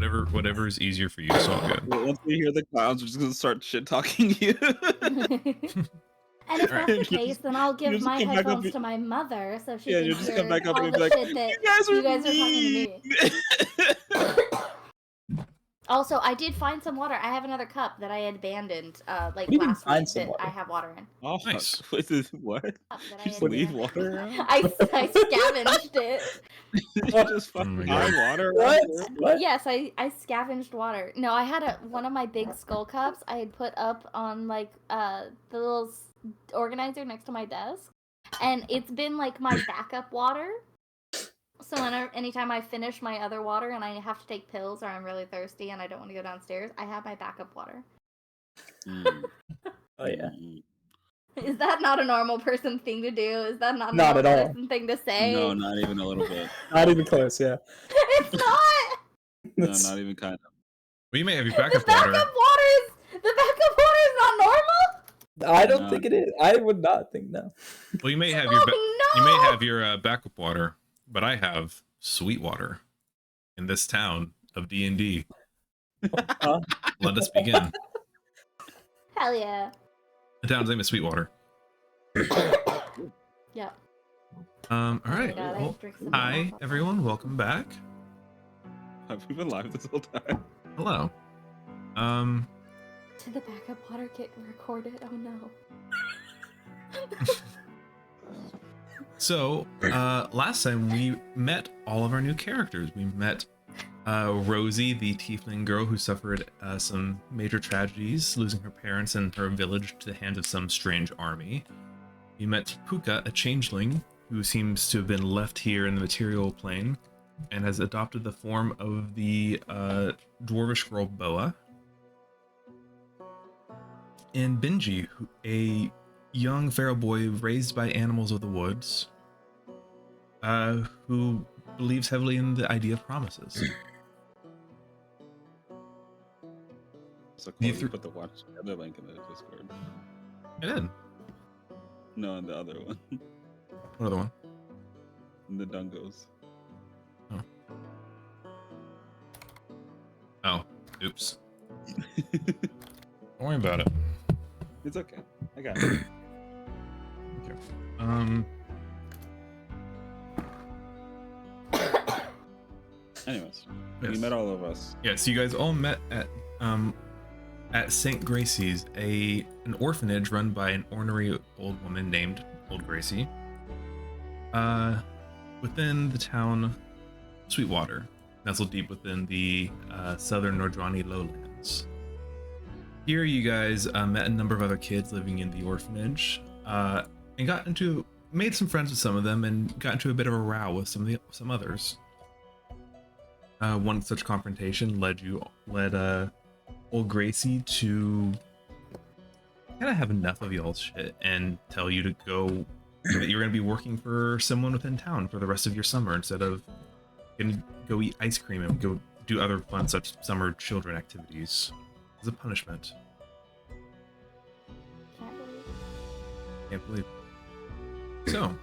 Whatever is easier for you, it's all good. Well, once we hear the clowns, we're just gonna start shit talking you. And if that's the case, then I'll give just my come back up headphones and- to my mother so she Yeah, can you just hear come back up all and the be like, shit that you guys are talking to mean. me. Also, I did find some water. I have another cup that I had abandoned like You can last find week some that water. I have water in. Oh, Nice. What? Cup that I Just had leave abandoned. water around? I scavenged it. You just Oh my fucking God. hide water What? around here? What? Yes, I scavenged water. No, I had one of my big skull cups I had put up on like the little organizer next to my desk, and it's been like my backup water. So anytime I finish my other water and I have to take pills or I'm really thirsty and I don't want to go downstairs, I have my backup water. Oh yeah. Is that not a normal person thing to do? Is that not a Not at normal all. person thing to say? No, not even a little bit. Not even close. Yeah. It's not. No, That's- not even kind of. Well, you may have your The backup backup water. water is not normal. I don't No. think it is. I would not think no. Well, you may have your Oh you no! may have your backup water, but I have sweet water in this town of D&D. Huh? Let us begin. Hell yeah. The town's name is Sweetwater. Yep. All Oh my right. God, I Well, drink some hi water. everyone. Welcome back. Have we been live this whole time? Hello. Did the backup water get recorded? Oh no. So, last time we met all of our new characters. We met Rosie, the tiefling girl who suffered some major tragedies, losing her parents and her village to the hands of some strange army. We met Puka, a changeling who seems to have been left here in the material plane and has adopted the form of the dwarvish girl Boa. And Benji, a young feral boy raised by animals of the woods, who believes heavily in the idea of promises. So You Chloe, threw- put the watch together link in the Discord. I did. No, in the other one. What other one? In the Dungos. Oh, oops. Don't worry about it. It's okay. I got it. Okay. Anyways, Yes. we met all of us. Yeah, so you guys all met at St. Gracie's, an orphanage run by an ornery old woman named Old Gracie. Within the town Sweetwater, nestled deep within the southern Nordrani lowlands. Here you guys met a number of other kids living in the orphanage, and made some friends with some of them and got into a bit of a row with some others. One such confrontation led Old Gracie to kind of have enough of y'all's shit and tell you to go, that you're going to be working for someone within town for the rest of your summer instead of go eat ice cream and go do other fun such summer children activities as a punishment. Can't believe. So,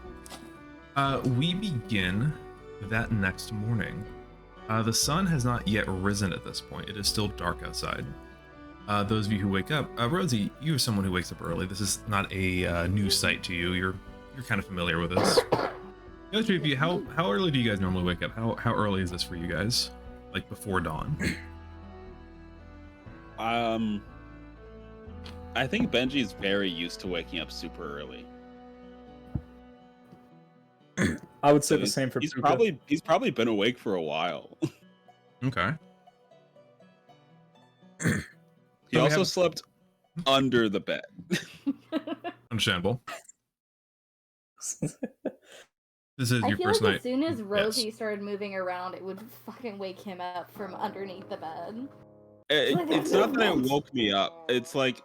we begin that next morning. The sun has not yet risen at this point. It is still dark outside. Those of you who wake up, Rosie, you are someone who wakes up early. This is not a new sight to you. You're kind of familiar with this. The other three of you, how early do you guys normally wake up? How early is this for you guys? Like before dawn? I think Benji's very used to waking up super early. I would say So the same for he's Puka. probably been awake for a while. Okay. He So we also have- slept under the bed. Understandable. This is I your feel first like night. as soon as Rosie started moving around, it would fucking wake him up from underneath the bed. It's not that it woke me up. It's like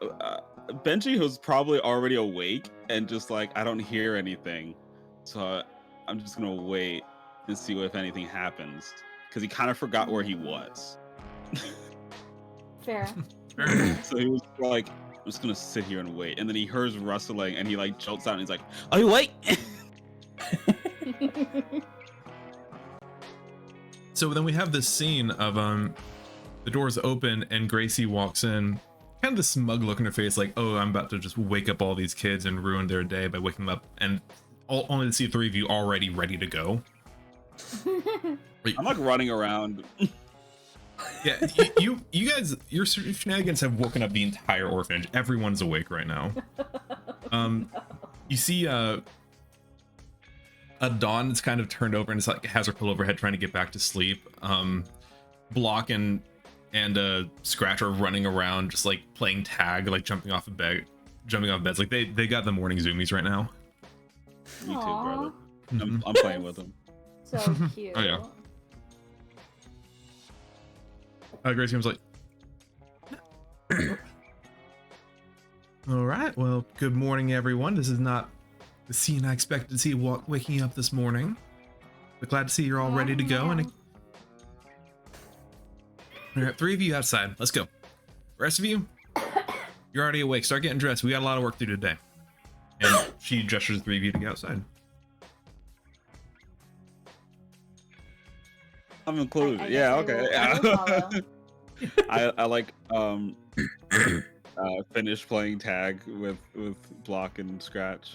Benji was probably already awake and just like, I don't hear anything. So I'm just going to wait and see if anything happens. Because he kind of forgot where he was. Fair. Fair enough. So he was like, I'm just going to sit here and wait. And then he hears rustling and he like jolts out and he's like, are you awake? So then we have this scene of The doors open and Gracie walks in, kind of the smug look on her face, like, oh, I'm about to just wake up all these kids and ruin their day by waking them up, and only to see the three of you already ready to go. I'm like running around. Yeah, you guys, your shenanigans have woken up the entire orphanage. Everyone's awake right now. You see a Dawn that's kind of turned over and it's like has her pillow over her head trying to get back to sleep. Block and Scratch are running around just like playing tag, like jumping off beds. Like they got the morning zoomies right now. Me too, brother. Aw. I'm playing with them. So cute. Oh, yeah. Gracie was like, all right, well, good morning, everyone. This is not the scene I expected to see waking up this morning. But glad to see you're all ready to go. And all right, three of you outside. Let's go. The rest of you, you're already awake. Start getting dressed. We got a lot of work to do today. And she gestures the three of you to get outside. I'm included. I Yeah, guess okay. I will follow. I like finish playing tag with Block and Scratch.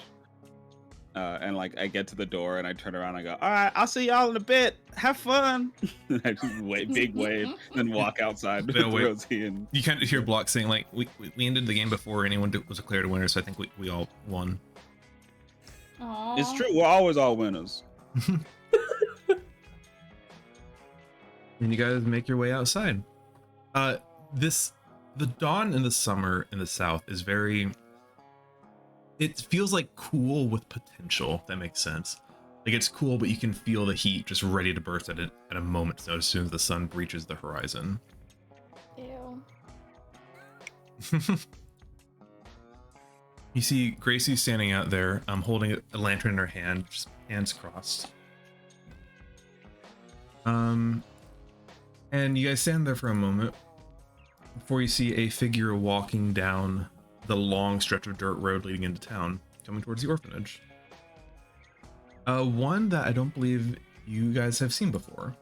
And like I get to the door and I turn around and I go, all right, I'll see y'all in a bit. Have fun. I just big wave, then walk outside with Rosie and you kind of hear Block saying like, we ended the game before anyone was declared a winner, so I think we all won. Aww. it's true. We're always all winners. And you guys make your way outside. The dawn in the summer in the south is very, it feels like cool with potential, if that makes sense. Like it's cool, but you can feel the heat just ready to burst at a moment's notice as soon as the sun breaches the horizon. Ew. You see Gracie standing out there, holding a lantern in her hand, just hands crossed. And you guys stand there for a moment before you see a figure walking down the long stretch of dirt road leading into town, coming towards the orphanage. One that I don't believe you guys have seen before.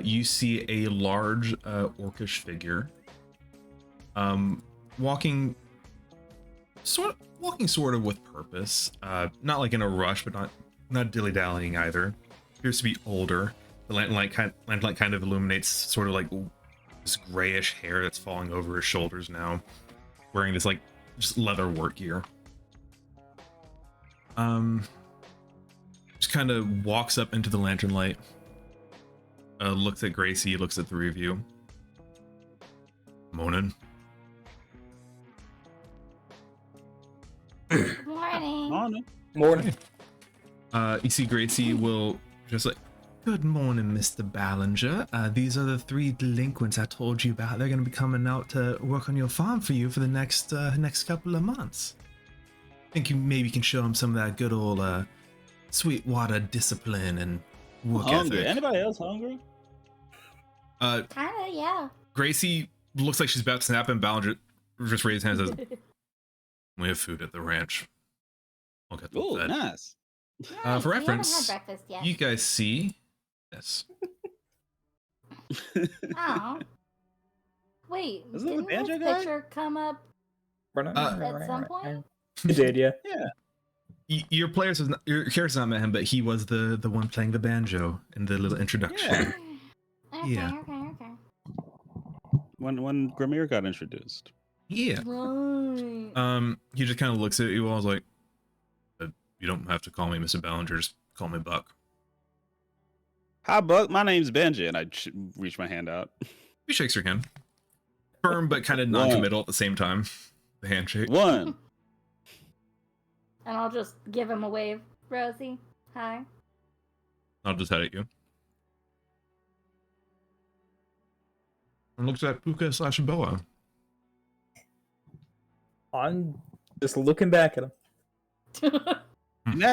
You see a large orcish figure walking sort of with purpose, not like in a rush, but not dilly-dallying either. Appears to be older. The lantern light kind of illuminates sort of like this grayish hair that's falling over his shoulders now, wearing this like just leather work gear. Just kind of walks up into the lantern light, looks at Gracie, looks at the three of you. Morning. Good morning. Morning. You see Gracie will just like, good morning, Mr. Ballinger. These are the three delinquents I told you about. They're going to be coming out to work on your farm for you for the next couple of months. Think you maybe can show them some of that good old Sweetwater discipline and work Hungry. ethic. Anybody else hungry? Kinda, yeah. Gracie looks like she's about to snap, and Ballinger just raises his hand and says, we have food at the ranch. I'll get them Oh, fed. nice. Nice, For we haven't reference, had breakfast yet. you guys see this. Oh. Wait, Isn't that the didn't banjo this guy? picture come up at some point? It did, yeah. Yeah. Your character's not met him, but he was the one playing the banjo in the little introduction. Yeah. Okay, Yeah. okay. When Grimir got introduced. Yeah. Right. He just kind of looks at you all like, you don't have to call me Mr. Ballinger, just call me Buck. Hi, Buck. My name's Benji, and I reach my hand out. He shakes your hand. Firm, but kind of non-committal at the same time. The handshake. One. And I'll just give him a wave. Rosie, hi. I'll just head at you. And looks at Puka / Boa. I'm just looking back at him.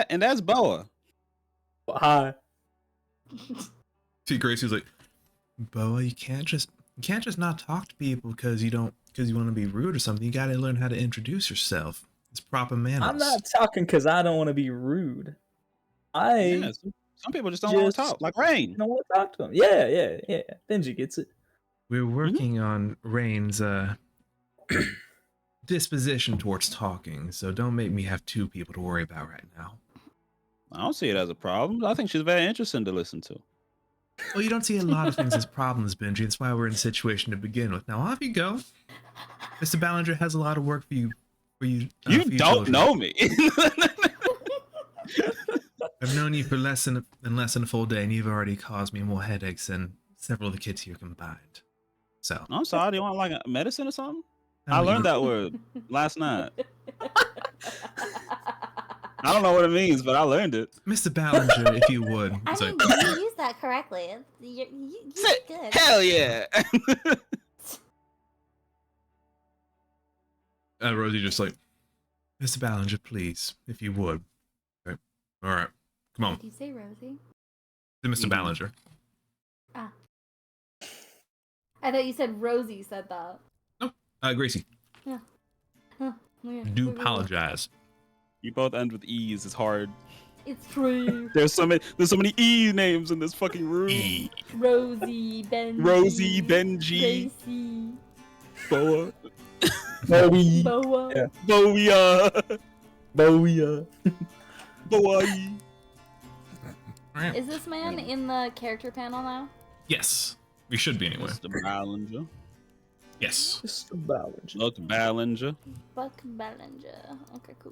And that's Boa. Hi. See, Gracie's like, Boa, you can't just not talk to people because you want to be rude or something. You got to learn how to introduce yourself. It's proper manners. I'm not talking because I don't want to be rude. Yeah, some people just don't want to talk. Like Rain. I don't want to talk to him. Yeah. Benji gets it. we're working on Rain's disposition towards talking, so don't make me have two people to worry about right now. I don't see it as a problem. I think she's very interesting to listen to. Well, you don't see a lot of things as problems, Benji. That's why we're in a situation to begin with. Now, off you go. Mr. Ballinger has a lot of work for you. You for you don't children. know me. I've known you for less than a full day, and you've already caused me more headaches than several of the kids here combined. So I'm sorry. Do you want like a medicine or something? I I learned that word last night. I don't know what it means, but I learned it. Mr. Ballinger, if you would. I It's mean, like, you used that correctly. You good. Hell yeah. Rosie just like, Mr. Ballinger, please, if you would. Okay. All right. Come on. Did you say Rosie? To Mr. Ballinger. Ah. I thought you said Rosie said that. Gracie, Yeah. Huh, weird. do Weird. apologize. You both end with E's. It's hard. It's true. There's so many E names in this fucking room. E. Rosie, Benji. Rosie, Benji, Gracie. Boa, Bowie. Boa. Yeah. Boia, Bowie. Boy. Is this man in the character panel now? Yes, we should be anyway. Mr. Ballinger. Yes. Mr. Ballinger. Look, Ballinger. Buck Ballinger. Okay, cool.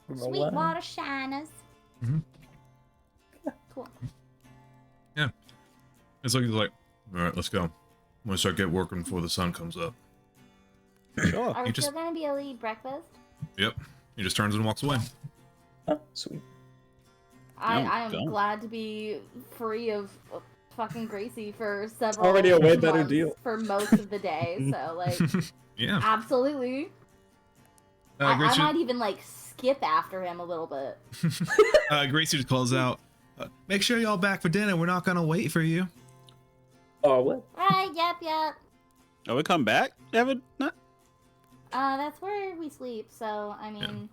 From the Sweetwater Shiners. Mhm. Cool. It's like, all right, let's go. I'm gonna start get working before the sun comes up. Sure. Are we You just- still gonna be able to eat breakfast? Yep. He just turns and walks away. Oh, sweet. I am don't. glad to be free of fucking Gracie for several Already a way better months deal. for most of the day. So like, Yeah. absolutely. I Gracie, might even like skip after him a little bit. Gracie just calls out, make sure y'all back for dinner. We're not gonna wait for you. Oh, what? Right, yep. Oh, we come back? Ever? Not? That's where we sleep. So I mean,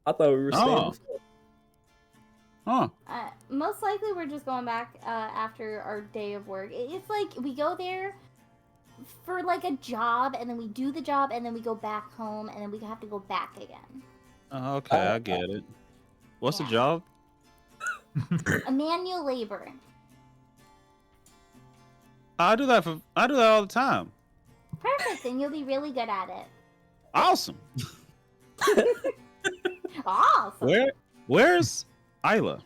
I thought we were staying. Oh. Huh. most likely we're just going back after our day of work. It's like we go there for like a job, and then we do the job, and then we go back home, and then we have to go back again. Oh, okay, I get it. What's the Yeah. job? A manual labor. I do that all the time. Perfect, and you'll be really good at it. Awesome. Awesome. Where's Isla?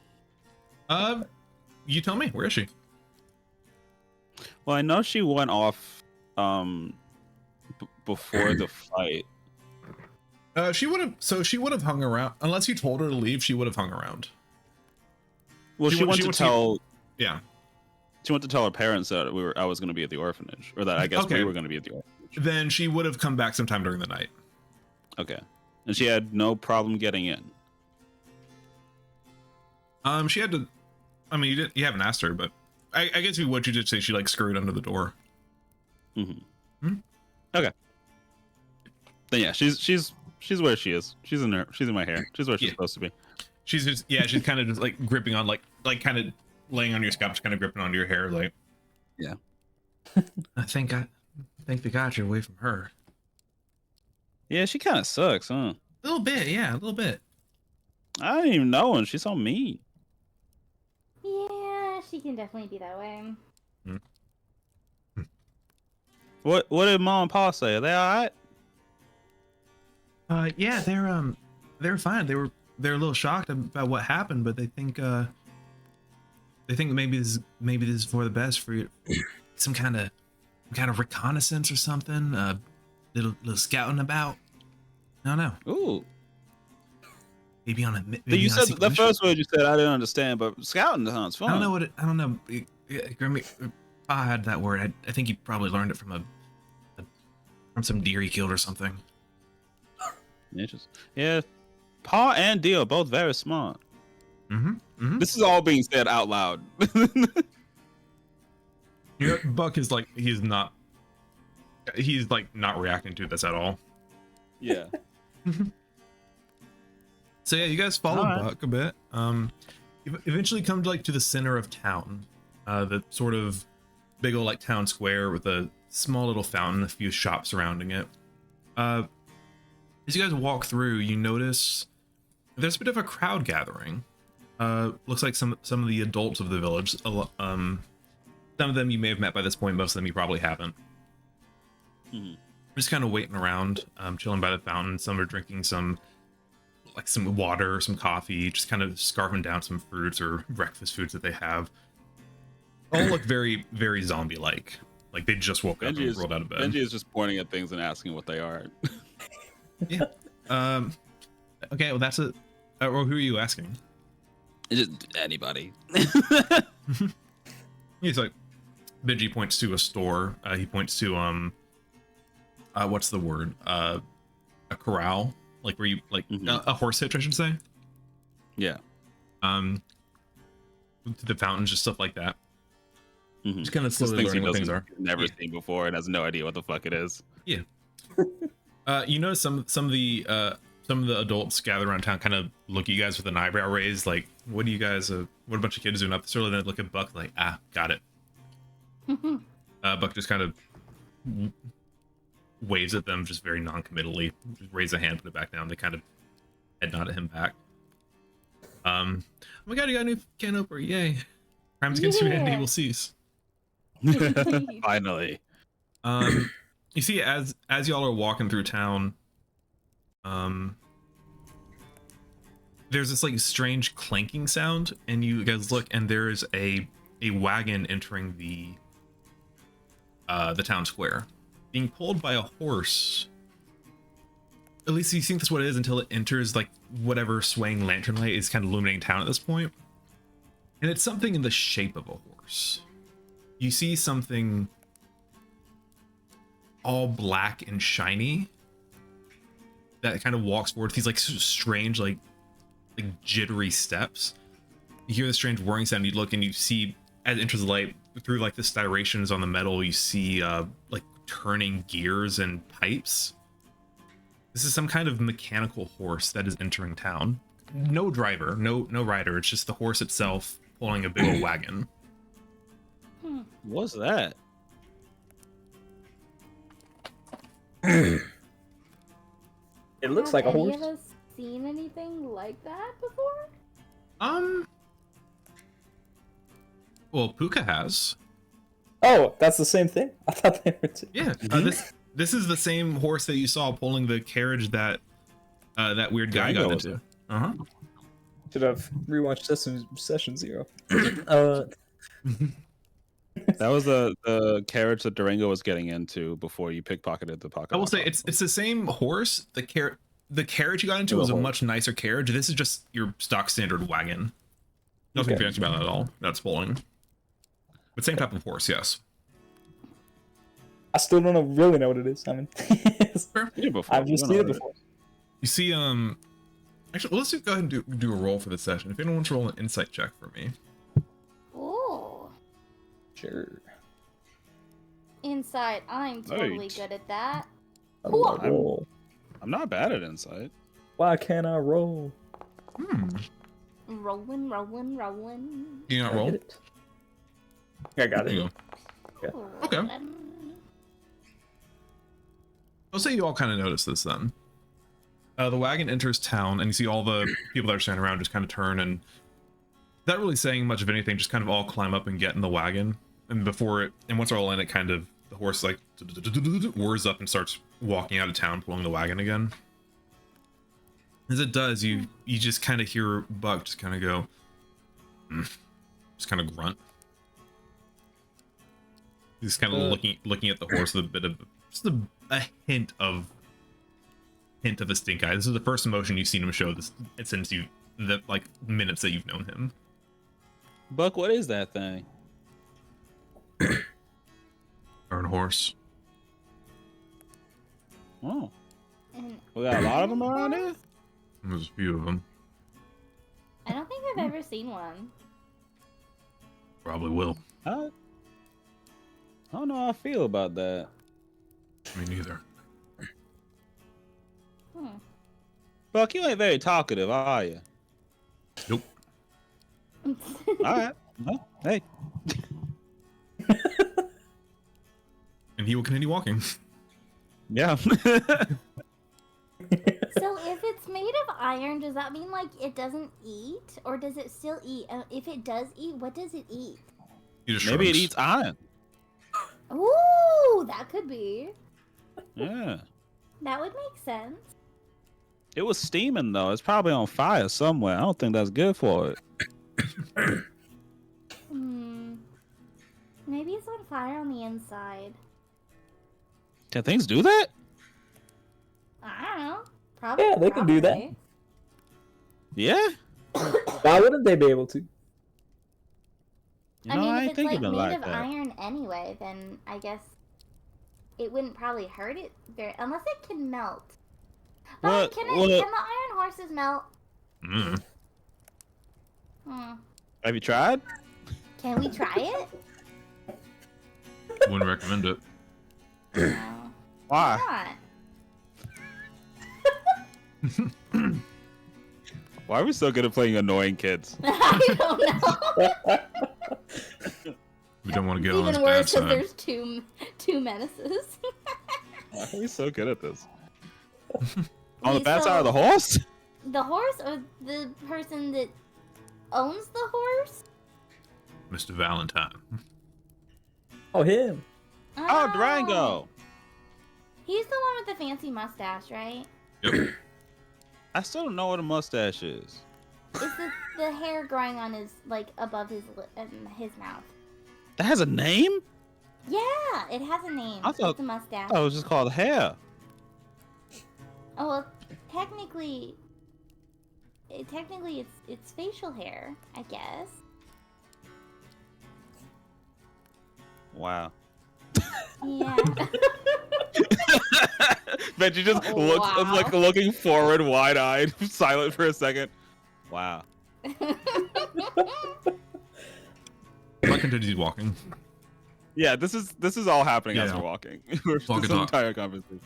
You tell me. Where is she? Well, I know she went off before the fight. She would have hung around unless you told her to leave. She would have hung around. Well, she went to tell Yeah. she went to tell her parents that I was going to be at the orphanage, or that I guess Okay. we were going to be at the orphanage. Then she would have come back sometime during the night. Okay, and she had no problem getting in. She had to. I mean, you haven't asked her, but I guess you did say she like scurried under the door. Mm-hmm. Hmm? Okay. Then yeah, she's where she is. She's in my hair. She's where she's supposed to be. She's kind of just like gripping on like kind of laying on your scalp, just kind of gripping onto your hair, like. Yeah. I think they got you away from her. Yeah, she kind of sucks, huh? A little bit, yeah, a little bit. I didn't even know, and she's so mean. Yeah, she can definitely be that way. What did Mom and Pa say? Are they all right? Yeah, they're fine. They're a little shocked about what happened, but they think maybe this is for the best for you. Some kind of reconnaissance or something. Little scouting about. I don't know. Ooh. Maybe on a. You said the first word you said I didn't understand, but scouting sounds fun. I don't know. Grimmy, Pa had that word. I think he probably learned it from some deer he killed or something. Interesting. Yeah, Pa and Dee are both very smart. Mm-hmm. This is all being said out loud. Yeah, Buck is like he's not reacting to this at all. Yeah. So yeah, you guys follow All right. Buck a bit. You eventually come to the center of town. The sort of big old like town square with a small little fountain, a few shops surrounding it. As you guys walk through, you notice there's a bit of a crowd gathering. Looks like some of the adults of the village. Some of them you may have met by this point. Most of them you probably haven't. Just kind of waiting around, chilling by the fountain. Some are drinking some water, some coffee, just kind of scarfing down some fruits or breakfast foods that they have. All look very, very zombie-like. Like they just woke up and rolled out of bed. Benji is just pointing at things and asking what they are. Yeah. Okay, well that's it. Well, who are you asking? Just anybody. He's like, Benji points to a store. He points to what's the word? A corral, like where you a horse hitch, I should say. Yeah. To the fountains, just stuff like that. Just kind of Just slowly things he learning what things doesn't are. never seen before and has no idea what the fuck it is. Yeah. You notice some of the adults gather around town kind of look at you guys with an eyebrow raised, like, what do you guys what a bunch of kids doing up this early? Then they look at Buck like, got it. Buck just kind of waves at them just very non-committally, just raise a hand, put it back down. They kind of head nod at him back. Oh my god, you got a new can opener, yay. Crimes against humanity will cease. Finally. You see, as y'all are walking through town, there's this like strange clanking sound, and you guys look, and there is a wagon entering the town square, being pulled by a horse. At least you think that's what it is until it enters like whatever swaying lantern light is kind of illuminating town at this point. And it's something in the shape of a horse. You see something all black and shiny that kind of walks forward with these like strange like jittery steps. You hear the strange whirring sound. You look and you see, as it enters the light, through like the striations on the metal, you see like turning gears and pipes. This is some kind of mechanical horse that is entering town. No driver, no rider. It's just the horse itself pulling a big old wagon. What's that? It looks like a horse. Have any of us seen anything like that before? Well, Puka has. Oh, that's the same thing? I thought they were two. Yeah. This is the same horse that you saw pulling the carriage that that weird guy got into. Should have rewatched Session 0. That was the carriage that Durango was getting into before you pickpocketed the pocket. I will say it's the same horse. The carriage you got into was a much nicer carriage. This is just your stock standard wagon. Nothing fancy about it at all. That's pulling. But same type of horse, yes. I still don't really know what it is. I mean, I've just seen it before. You see, actually, well, let's go ahead and do a roll for this session. If anyone wants to roll an insight check for me. Oh. Sure. Insight, I'm totally Right. good at that. Roll. I'm not bad at insight. Why can't I roll? Rolling. Do you not roll? I got There you it. go. Okay. I'll say you all kind of notice this then. The wagon enters town, and you see all the people that are standing around just kind of turn and not really saying much of anything, just kind of all climb up and get in the wagon. And once they're all in it, kind of the horse like whirs up and starts walking out of town, pulling the wagon again. As it does, you just kind of hear Buck just kind of go, just kind of grunt. He's kind of looking at the horse with a bit of just a hint of a stink eye. This is the first emotion you've seen him show this since the like minutes that you've known him. Buck, what is that thing? Iron horse. Oh, And we got a lot of them around here. There's a few of them. I don't think I've ever seen one. Probably will. I don't know how I feel about that. Me neither. Buck, you ain't very talkative, are you? Nope. All right. Well, hey. and he will continue walking. Yeah. So if it's made of iron, does that mean like it doesn't eat, or does it still eat? If it does eat, what does it eat? Maybe it eats iron. Ooh, that could be. Yeah. That would make sense. It was steaming though. It's probably on fire somewhere. I don't think that's good for it. Maybe it's on fire on the inside. Can things do that? I don't know. Probably. Yeah, they can do that. Yeah. Why wouldn't they be able to? You know, I mean, I if ain't it's thinking like made like of that. iron anyway, then I guess it wouldn't probably hurt it very, unless it can melt. But can the iron horses melt? Mm. Have you tried? Can we try it? Wouldn't recommend it. No. Why? Not? Why are we so good at playing annoying kids? I don't know. We don't want to get on his Even bad worse because side. there's two menaces. Why are we so good at this? On the bad side of the horse? The horse or the person that owns the horse? Mr. Valentine. Oh, him. Oh, Durango. He's the one with the fancy mustache, right? Yep. I still don't know what a mustache is. It's the hair growing on his, like, above his mouth. That has a name? Yeah, it has a name. I thought- It's a mustache. Oh, it was just called hair. Oh, well, technically it's facial hair, I guess. Wow. Yeah. Benji just looks like looking forward, wide-eyed, silent for a second. Wow. Buck continues walking. Yeah, this is all happening as we're walking. We're Walk this and talk. entire conversation.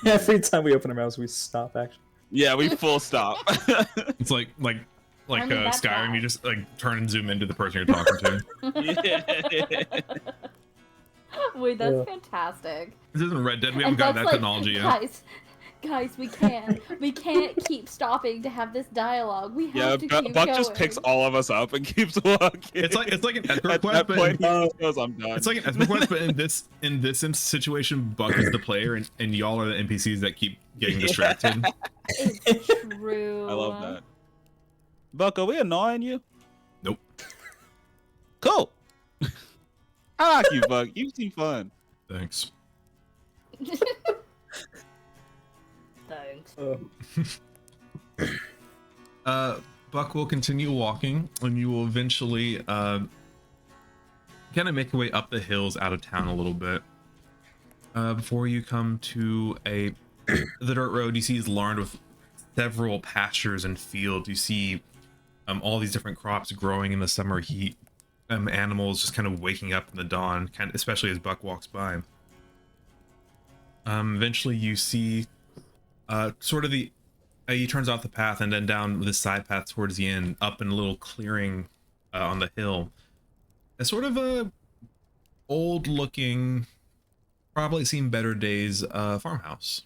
Every time we open our mouths, we stop, actually. Yeah, we full stop. It's like I mean, that's Skyrim. bad. You just like turn and zoom into the person you're talking to. Yeah. Wait, that's fantastic. This isn't Red Dead. We haven't got that technology yet. Guys, we can't keep stopping to have this dialogue. We have to keep Buck going. just picks all of us up and keeps walking. It's like an escort At quest, that but point, he just goes, "I'm done." it's like an escort quest, but in this situation, Buck is the player, and y'all are the NPCs that keep getting distracted. It's true. I love that. Buck, are we annoying you? Nope. Cool. I like you, Buck. You seem fun. Thanks. Thanks. Buck will continue walking, and you will eventually kind of make your way up the hills out of town a little bit. Before you come to the dirt road, you see is lined with several pastures and fields. You see all these different crops growing in the summer heat. Animals just kind of waking up in the dawn, especially as Buck walks by. Eventually, you see sort of he turns off the path and then down this side path towards the end, up in a little clearing on the hill. A sort of a old-looking, probably seen better days farmhouse.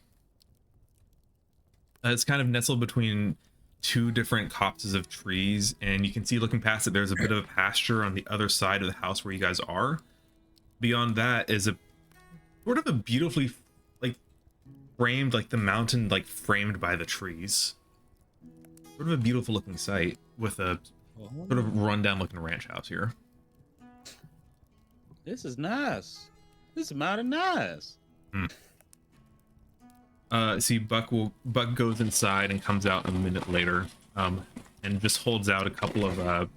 It's kind of nestled between two different copses of trees, and you can see looking past it there's a bit of a pasture on the other side of the house where you guys are. Beyond that is a sort of a beautifully framed, like the mountain framed by the trees. Sort of a beautiful looking sight with a sort of rundown looking ranch house here. This is nice. This is mighty nice. See, Buck goes inside and comes out a minute later, and just holds out a couple of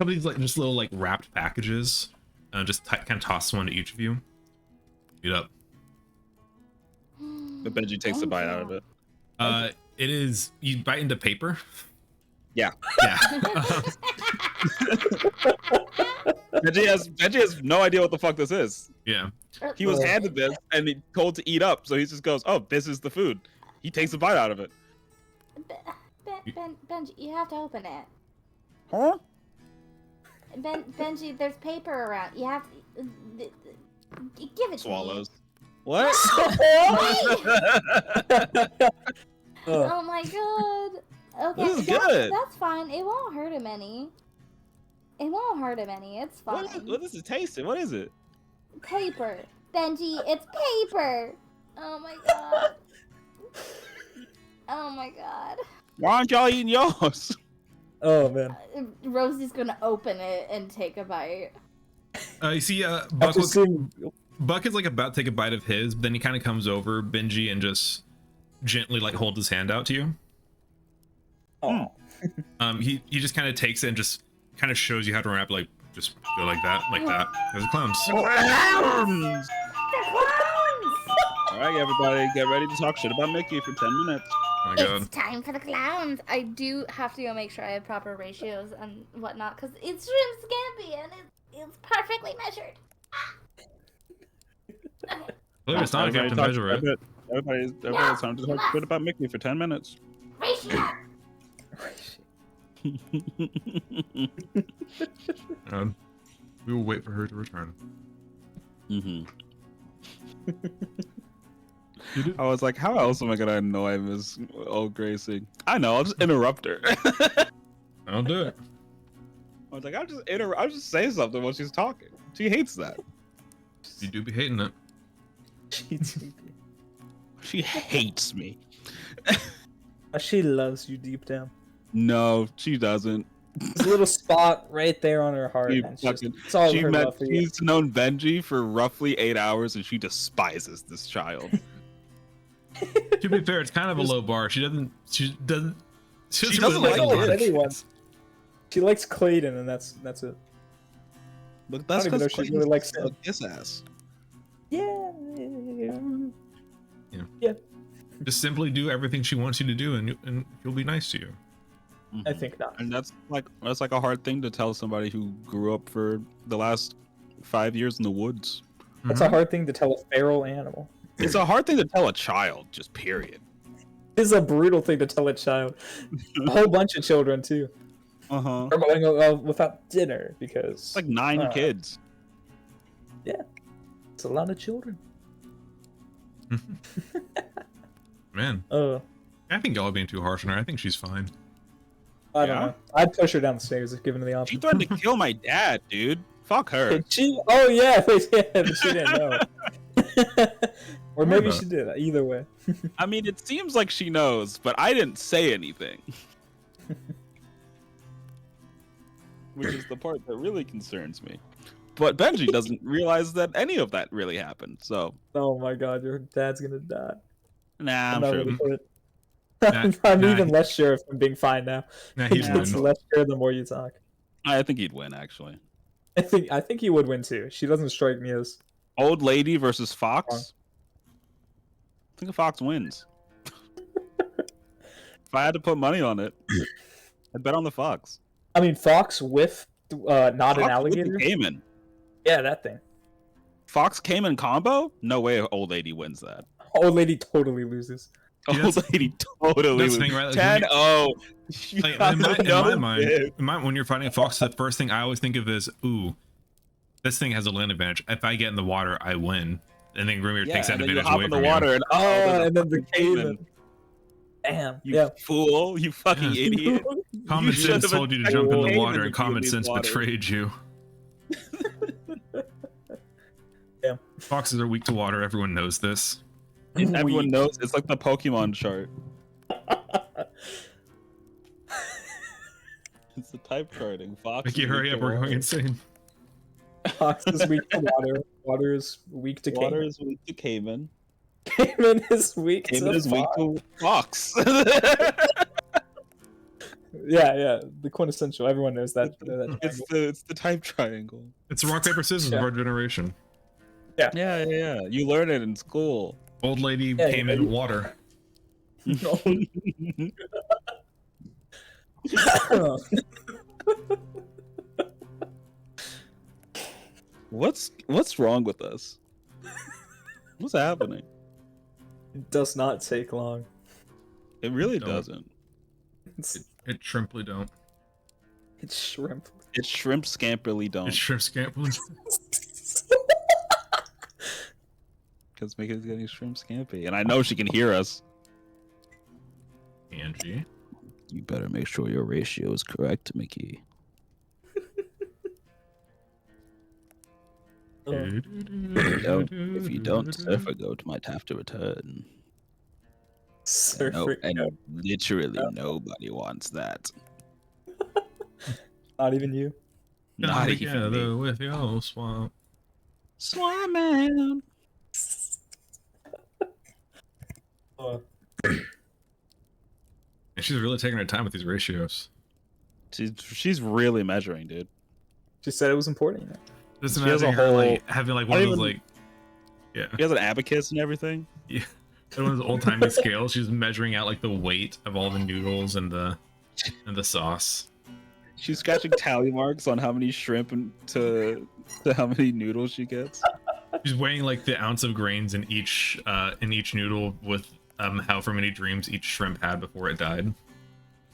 these just little wrapped packages. Just kind of tosses one to each of you. Eat up. But Benji takes a bite out of it. It is, you bite into paper. Yeah. Yeah. Benji has no idea what the fuck this is. Yeah. He was handed this and he told to eat up, so he just goes, "Oh, this is the food." He takes a bite out of it. Benji, you have to open it. Huh? Benji, there's paper around. You have to. Give it Swallows. to me. What? Oh my god. Okay, This is good. That's fine. It won't hurt him any. It won't hurt him any. It's fine. What is it tasting? What is it? Paper. Benji, it's paper. Oh my god. Oh my god. Why aren't y'all eating yours? Oh man. Rosie's gonna open it and take a bite. You see, Buck is like about to take a bite of his, but then he kind of comes over Benji and just gently like holds his hand out to you. Oh. He just kind of takes it and just kind of shows you how to wrap, like just go like that. There's the clowns. Clowns! All right, everybody, get ready to talk shit about Mickey for 10 minutes. Oh my god. It's time for the clowns. I do have to go make sure I have proper ratios and whatnot, because it's shrimp scampi and it's perfectly measured. Well, it's not going to measure it. Everybody's time to talk shit about Mickey for 10 minutes. Ratio. We will wait for her to return. I was like, how else am I gonna annoy Miss Old Gracie? I know, I'll just interrupt her. I'll do it. I was like, I'll just say something while she's talking. She hates that. You do be hating it. She hates me. She loves you deep down. No, she doesn't. There's a little spot right there on her heart. It's all her love for you. She's known Benji for roughly 8 hours, and she despises this child. To be fair, it's kind of a low bar. She doesn't doesn't like anyone. She likes Clayton, and that's it. Look, that's because she really likes his ass. Yeah. Just simply do everything she wants you to do, and you'll be nice to you. I think not. And that's like a hard thing to tell somebody who grew up for the last 5 years in the woods. That's a hard thing to tell a feral animal. It's a hard thing to tell a child, just period. It's a brutal thing to tell a child. A whole bunch of children too. Are going without dinner because it's like 9 kids. Yeah, it's a lot of children. Man, I think y'all are being too harsh on her. I think she's fine. I don't know. I'd push her down the stairs if given the option. She threatened to kill my dad, dude. Fuck her. Oh yeah, but she didn't know. Or maybe she did. Either way. I mean, it seems like she knows, but I didn't say anything. Which is the part that really concerns me. But Benji doesn't realize that any of that really happened, so... Oh my god, your dad's gonna die. Nah, I'm sure. I'm even less sure if I'm being fine now. Nah, he's less sure the more you talk. I think he'd win, actually. I think he would win too. She doesn't strike me as... Old lady versus fox? I think a fox wins. If I had to put money on it, I'd bet on the fox. I mean, fox with not fox an alligator? With the caiman. Yeah, that thing. Fox caiman combo? No way old lady wins that. Old lady totally loses. Old lady totally loses. 10-0. In my mind, when you're fighting a fox, the first thing I always think of is, ooh, this thing has a land advantage. If I get in the water, I win. And then Grimir takes that advantage away from you. And then the caiman. Damn. You fool. You fucking idiot. Common sense told you to jump in the water, and common sense betrayed you. Yeah. Foxes are weak to water. Everyone knows this. Everyone knows. It's like the Pokemon chart. It's the type charting. Fox. Mickey, hurry up. We're going insane. Fox is weak to water. Water is weak to caiman. Water is weak to caiman. Caiman is weak to fox. Yeah, the quintessential. Everyone knows that. It's the type triangle. It's rock paper scissors of our generation. Yeah. You learn it in school. Old lady came in water. What's wrong with us? What's happening? It does not take long. It really doesn't. It shrimply don't. It's shrimp. It's shrimp scamperly don't. It's shrimp scamperly. because Mickey's getting shrimp scampi, and I know she can hear us. Angie. You better make sure your ratio is correct, Mickey. If you don't, Surfer Goat might have to return. And literally nobody wants that. Not even you. Not even together me. with your swamp. Swamp man. And she's really taking her time with these ratios. She's really measuring, dude. She said it was important. You know? Just She has imagine a her whole- like having like one of those like, yeah, She has an abacus and everything. yeah, one of those old timey scales. She's measuring out like the weight of all the noodles and the sauce. She's scratching tally marks on how many shrimp and to how many noodles she gets. She's weighing like the ounce of grains in each noodle with however many dreams each shrimp had before it died.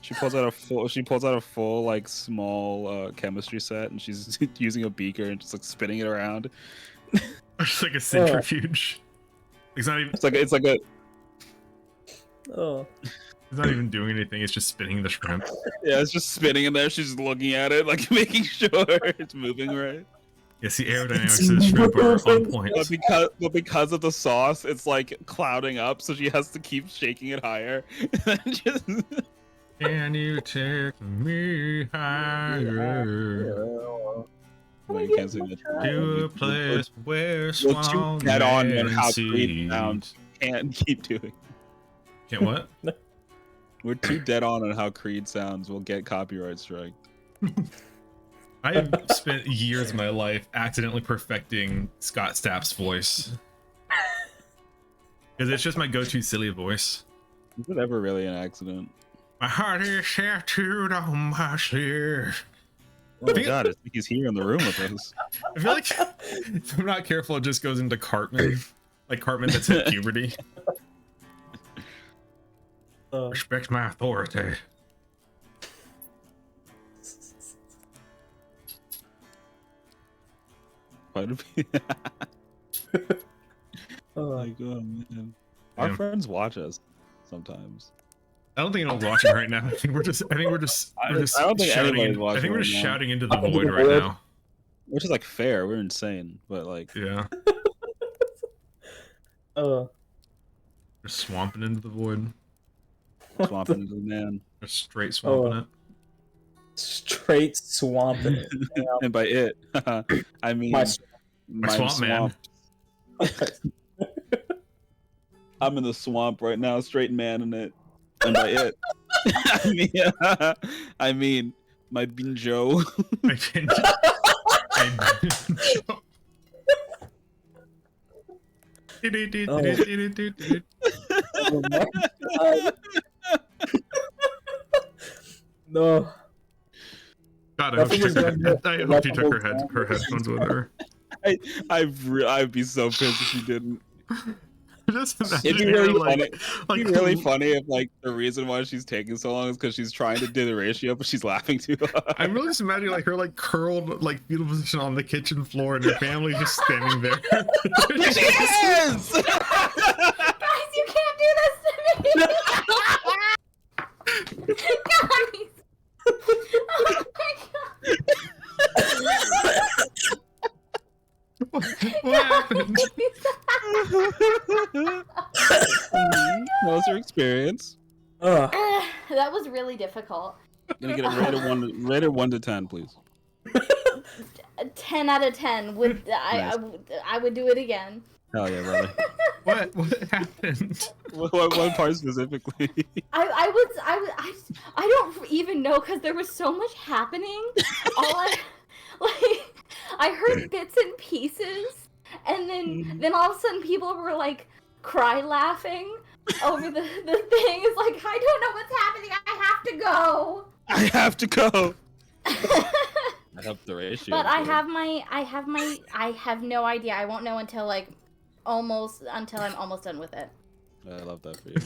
She pulls out a full like small chemistry set, and she's using a beaker and just like spinning it around. It's like a centrifuge. It's not even. It's like a. Oh. It's not even doing anything. It's just spinning the shrimp. Yeah, it's just spinning in there. She's just looking at it, like making sure it's moving right. Yes, the aerodynamics of the shrimp are on point. But because of the sauce, it's like clouding up, so she has to keep shaking it higher. Just... Can you take me higher Well, you can't sing that. to a place where We're swamp too dead on men how see. Creed sounds. Can't keep doing. Can't what? We're too dead on how Creed sounds. We'll get copyright strike. I have spent years of my life accidentally perfecting Scott Stapp's voice. Because it's just my go-to silly voice. Is it ever really an accident? My heart is tattooed on my sleeve. Oh my god, it's like he's here in the room with us. I feel like if I'm not careful, it just goes into Cartman. Like Cartman that's hit puberty. Respect my authority. Quite a bit. Oh my god, man. Our Yeah. friends watch us sometimes. I don't think anyone's watching right now. I think we're just I don't think shouting. anybody's watching I think we're right just now. shouting into the void right now. Which is like fair. We're insane, but like Yeah, Oh. we're swamping into the void. swamping into the man. We're straight swamping it. Straight swamping it. And by it, I mean My My swamp man. I'm in the swamp right now, straight man in it. And by it, I mean my binjo. I didn't. No. God, I hope she took her headphones with her. I'd be so pissed if she didn't. Just imagine It'd be her, really like, funny. It'd be really funny if like the reason why she's taking so long is because she's trying to do the ratio, but she's laughing too hard. I'm really just imagining like her like curled like fetal position on the kitchen floor and her family just standing there. There she is! Guys, you can't do this to me! Guys! Oh my What happened? What was your experience? Ugh. That was really difficult. Gonna get it rated 1 to 10, please. 10 out of 10. I would do it again. Hell yeah, brother. What happened? What part specifically? I don't even know because there was so much happening. I heard bits and pieces, and then all of a sudden people were like cry laughing over the thing. It's like, I don't know what's happening. I have to go. I hope the ratio. But I have no idea. I won't know until I'm almost done with it. I love that for you.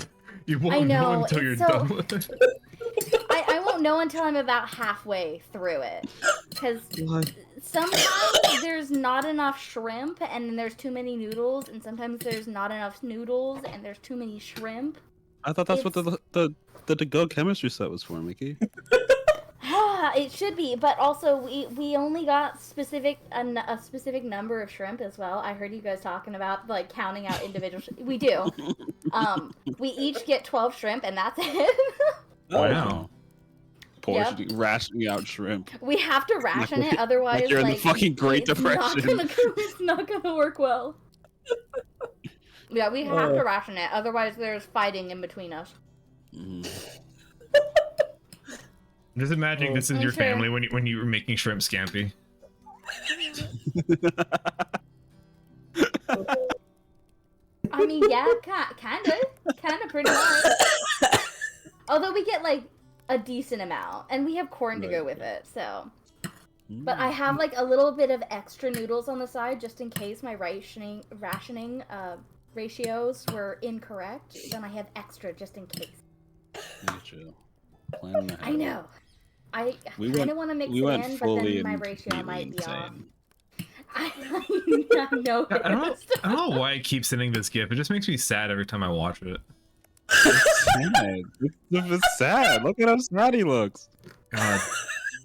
You won't I know, know until you're so- done with it. I won't know until I'm about halfway through it, because Sometimes there's not enough shrimp, and then there's too many noodles, and sometimes there's not enough noodles, and there's too many shrimp. I thought that's what the to-go chemistry set was for, Mickey. It should be, but also we only got a specific number of shrimp as well. I heard you guys talking about like counting out individual. We do. We each get 12 shrimp, and that's it. Wow. Rationing out shrimp. We have to ration it, otherwise like you're in the fucking Great Depression. It's not gonna work well. Yeah, we have to ration it, otherwise there's fighting in between us. Just imagine this is your family when you were making shrimp scampi. I mean, yeah, kind of pretty much. Although we get like a decent amount, and we have corn to go with it, so. But I have like a little bit of extra noodles on the side just in case my rationing ratios were incorrect. Then I have extra just in case. I know. I kind of want to mix it in, but then my ratio might be off. I know. I don't know why I keep sending this GIF. It just makes me sad every time I watch it. It's sad. Look at how sad he looks. God.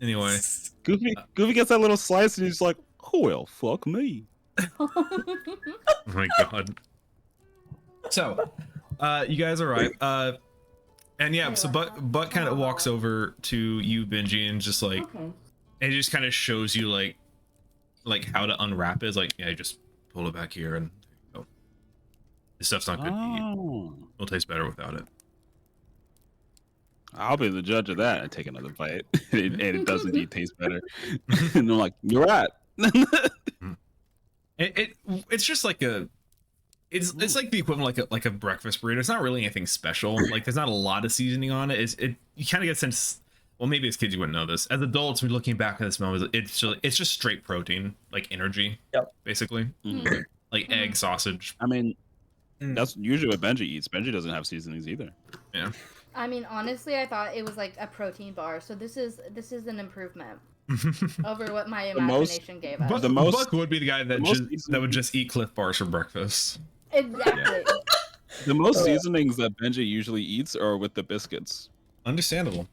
Anyway, Goofy gets that little slice and he's like, "Oh well, fuck me." Oh my god. So, you guys are right. And yeah, so Buck kind of walks over to you, Benji, and just like, and it just kind of shows you like how to unwrap it. It's like, yeah, just pull it back here, and oh, this stuff's not good to eat. It'll taste better without it. I'll be the judge of that. I take another bite, and it does indeed taste better. And I'm like, "You're right." It's just like it's like the equivalent like a breakfast burrito. It's not really anything special. Like there's not a lot of seasoning on it. You kind of get a sense. Well, maybe as kids you wouldn't know this. As adults, we're looking back at this moment. It's just straight protein, like energy, basically. Like egg, sausage. I mean, that's usually what Benji eats. Benji doesn't have seasonings either. Yeah. I mean, honestly, I thought it was like a protein bar, so this is an improvement over what my imagination gave us. Buck would be the guy that would just eat Cliff Bars for breakfast. Exactly. Yeah. The most seasonings that Benji usually eats are with the biscuits. Understandable.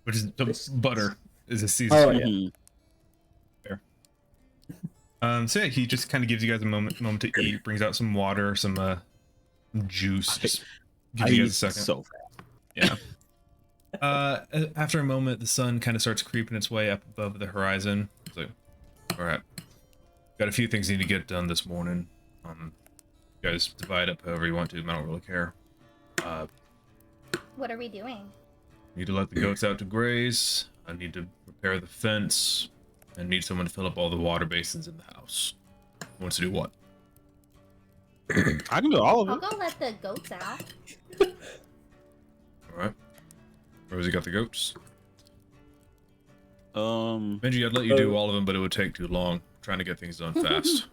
Which is the butter is a seasoning. Oh, yeah. Fair. So yeah, he just kind of gives you guys a moment to eat. Brings out some water, some juice. Just give you guys a second. So fast. Yeah. After a moment, the sun kind of starts creeping its way up above the horizon. It's like, all right, got a few things need to get done this morning. You guys divide up however you want to. I don't really care. What are we doing? Need to let the goats out to graze. I need to repair the fence. And need someone to fill up all the water basins in the house. Who wants to do what? I can do all of it. I'll go let the goats out. Alright. Rosie got the goats. Benji, I'd let you Oh. do all of them, but it would take too long. I'm trying to get things done fast.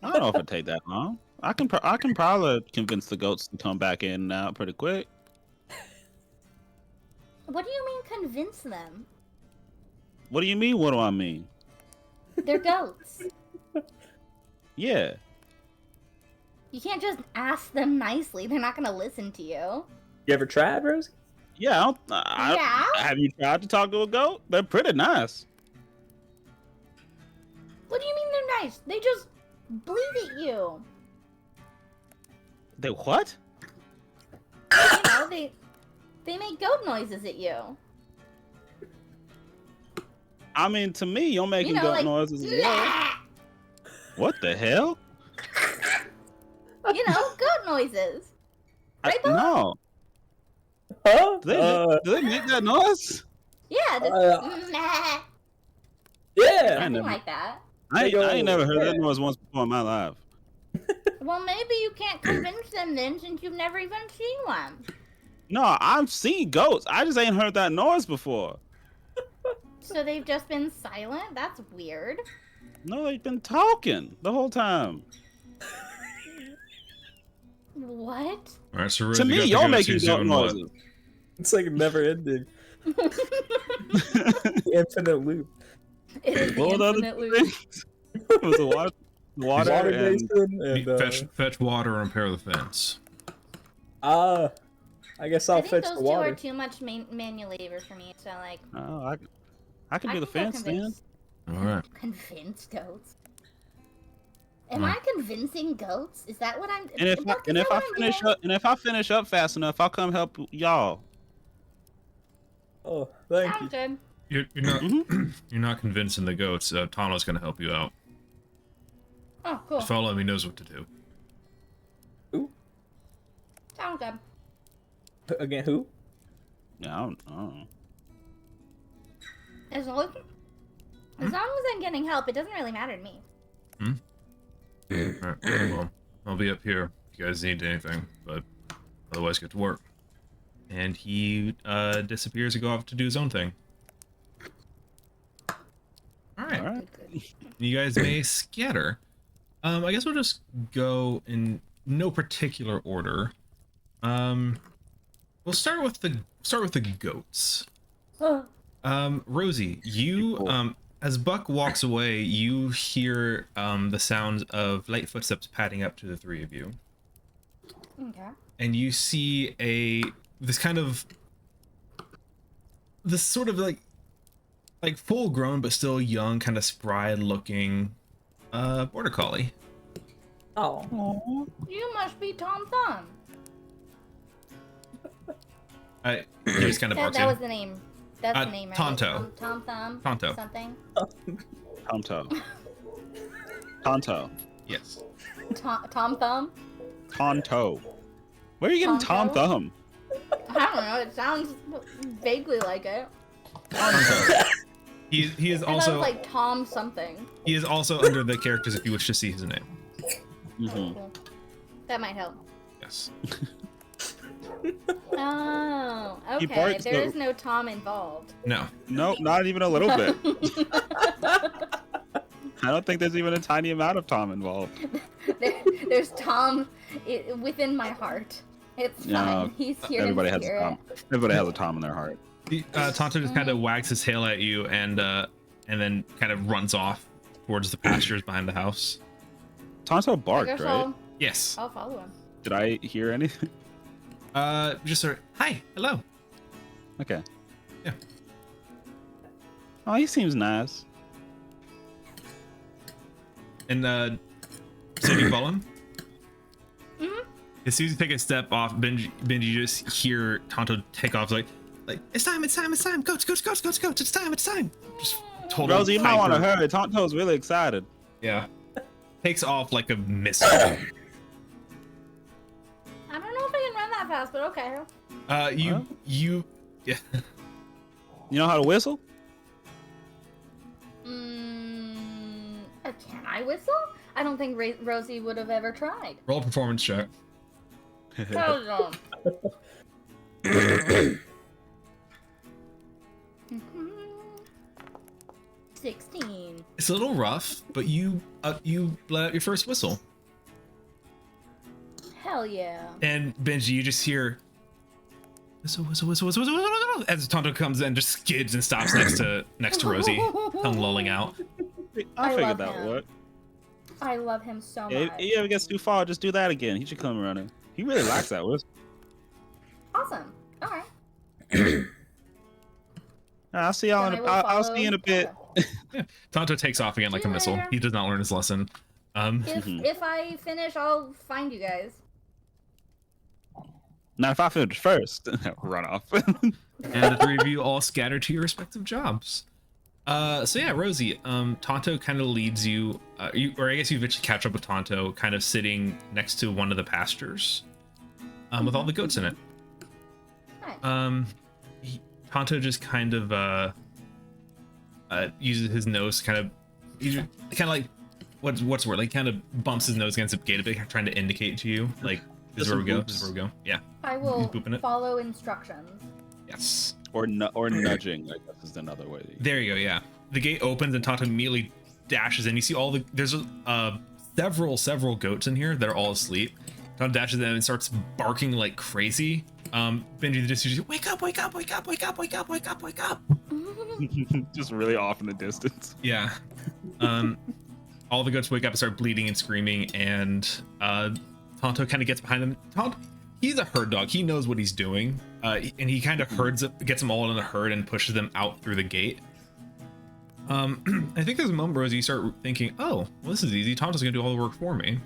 I don't know if it'd take that long. I can probably convince the goats to come back in and out pretty quick. What do you mean convince them? What do you mean? What do I mean? They're goats. Yeah. You can't just ask them nicely. They're not gonna listen to you. You ever tried, Rosie? Yeah. Yeah? Have you tried to talk to a goat? They're pretty nice. What do you mean they're nice? They just bleat at you. They what? You know, they make goat noises at you. I mean, to me, you're making goat like, noises as well. What the hell? You know, goat noises. Right, Bob? No. Huh? Do they make that noise? Yeah, Yeah. something like that. I ain't never heard that noise once before in my life. Well, maybe you can't convince them then, since you've never even seen one. No, I've seen goats. I just ain't heard that noise before. So they've just been silent? That's weird. No, they've been talking the whole time. What? All right, so To me, you're making goat noises. It's like never ending. Infinite loop. It is the What were the other infinite loop. things? It was the water and basin and Fetch water and repair the fence. I guess I'll I think fetch those the two water. are too much manual labor for me, so like. oh, I can do the go fence then. convince- All right. Convince goats. Am Hmm. I convincing goats? Is that what I'm? And if Buck, is and that if I what I'm finish doing? up and if I finish up fast enough, I'll come help y'all. Oh, thank Sounds you. good. You're not you're not convincing the goats. Tano's gonna help you out. Oh, cool. Just follow him. He knows what to do. Who? Sounds good. Again, who? Yeah, I don't know. As long as I'm getting help, it doesn't really matter to me. All right. Well, I'll be up here if you guys need anything, but otherwise get to work. And he disappears to go off to do his own thing. All right. All right. You guys may scatter. I guess we'll just go in no particular order. We'll start with the goats. Rosie, you as Buck walks away, you hear the sounds of light footsteps padding up to the three of you. Okay. And you see this sort of like full grown but still young, kind of spry looking border collie. Oh. You must be Tom Thumb. He just kind of barks That in. was the name. That's the name, right? Tonto. Tom Thumb. Tonto. Something. Tonto. Yes. Tom Thumb. Tonto. Where are you getting Tom Tonto? Thumb? I don't know. It sounds vaguely like it. He is I thought it also was like Tom something. he is also under the characters if you wish to see his name. Mm-hmm. Oh, cool. That might help. Yes. Oh, okay. barks There though. is no Tom involved. No. No, not even a little bit. I don't think there's even a tiny amount of Tom involved. There's Tom within my heart. It's fine. No, He's here Everybody in has a spirit. Tom. Everybody has a Tom in their heart. Tonto just kind of wags his tail at you and then kind of runs off towards the pastures behind the house. Tonto I barked, guess right? Yes. I'll follow him. Did I hear anything? Just sort of, hi, hello. Okay. Yeah. Oh, he seems nice. And so do you follow him? Mhm. As soon as you take a step off, Benji just hear Tonto take off like it's time, goats, it's time. Just total Rosie, you might want to hyper- hurry. Tonto's really excited. Yeah. Takes off like a missile. I don't know if I can run that fast, but okay. You yeah. You know how to whistle? Can I whistle? I don't think Rosie would have ever tried. Roll a performance check. Hold on. 16. It's a little rough, but you let out your first whistle. Hell yeah. And Benji, you just hear whistle, as Tonto comes in, just skids and stops next to Rosie, tongue lolling out. I I figured love that him. would. I love him so Yeah, much. if he ever gets too far, just do that again. He should come running. He really likes that whistle. Awesome. All right. I'll see y'all Then in I a, will I'll follow see you in a bit. Yeah. Tonto takes off again like a See you missile. later. He does not learn his lesson. If I finish, I'll find you guys. Now, if I finish first, run off. And the three of you all scatter to your respective jobs. So yeah, Rosie, Tonto kind of leads you, or I guess you eventually catch up with Tonto, kind of sitting next to one of the pastures, with all the goats in it. Nice. Tonto just kind of uses his nose, kind of like what's the word? Like kind of bumps his nose against the gate a bit, trying to indicate to you, like this is where we go. This is where we go. Yeah. I will booping it. follow instructions. Yes. or nudging, I guess is another way. There you go. Yeah. The gate opens and Tonto immediately dashes in. You see there's several goats in here that are all asleep. Tonto dashes in and starts barking like crazy. Benji the distributor, wake up. Just really off in the distance. Yeah. All the goats wake up and start bleeding and screaming, and Tonto kind of gets behind them. Tonto, he's a herd dog. He knows what he's doing, and he kind of gets them all in a herd and pushes them out through the gate. I think there's a moment where you start thinking, oh, well, this is easy. Tonto's gonna do all the work for me.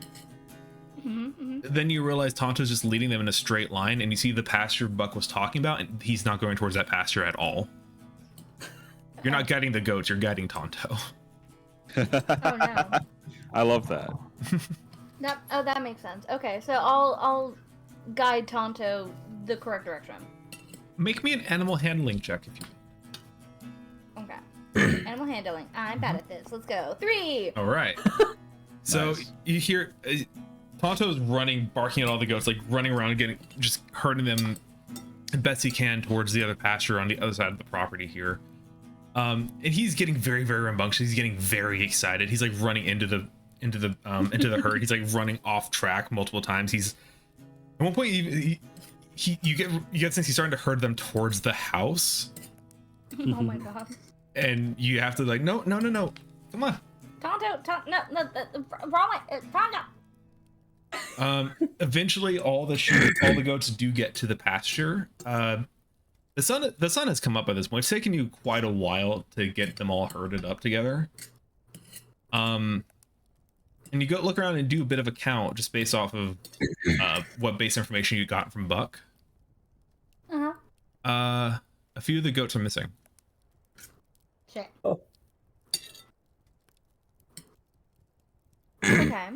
Then you realize Tonto's just leading them in a straight line, and you see the pasture Buck was talking about, and he's not going towards that pasture at all. You're not guiding the goats, you're guiding Tonto. Oh no. I love that. That makes sense. Okay, so I'll guide Tonto the correct direction. Make me an animal handling check if you Okay. Animal handling. I'm bad at this. Let's go. 3. All right. So Nice. you hear Tonto's running, barking at all the goats, like running around, just herding them best he can towards the other pasture on the other side of the property here. And he's getting very, very rambunctious. He's getting very excited. He's like running into the herd. He's like running off track multiple times. He's at one point you get since he's starting to herd them towards the house. Oh my god. And you have to like no, come on. Tonto, no, wrong way. Tonto. Eventually all the goats do get to the pasture. The sun has come up by this point. It's taken you quite a while to get them all herded up together. And you go look around and do a bit of a count just based off of what base information you got from Buck. A few of the goats are missing. Shit. Oh. Okay.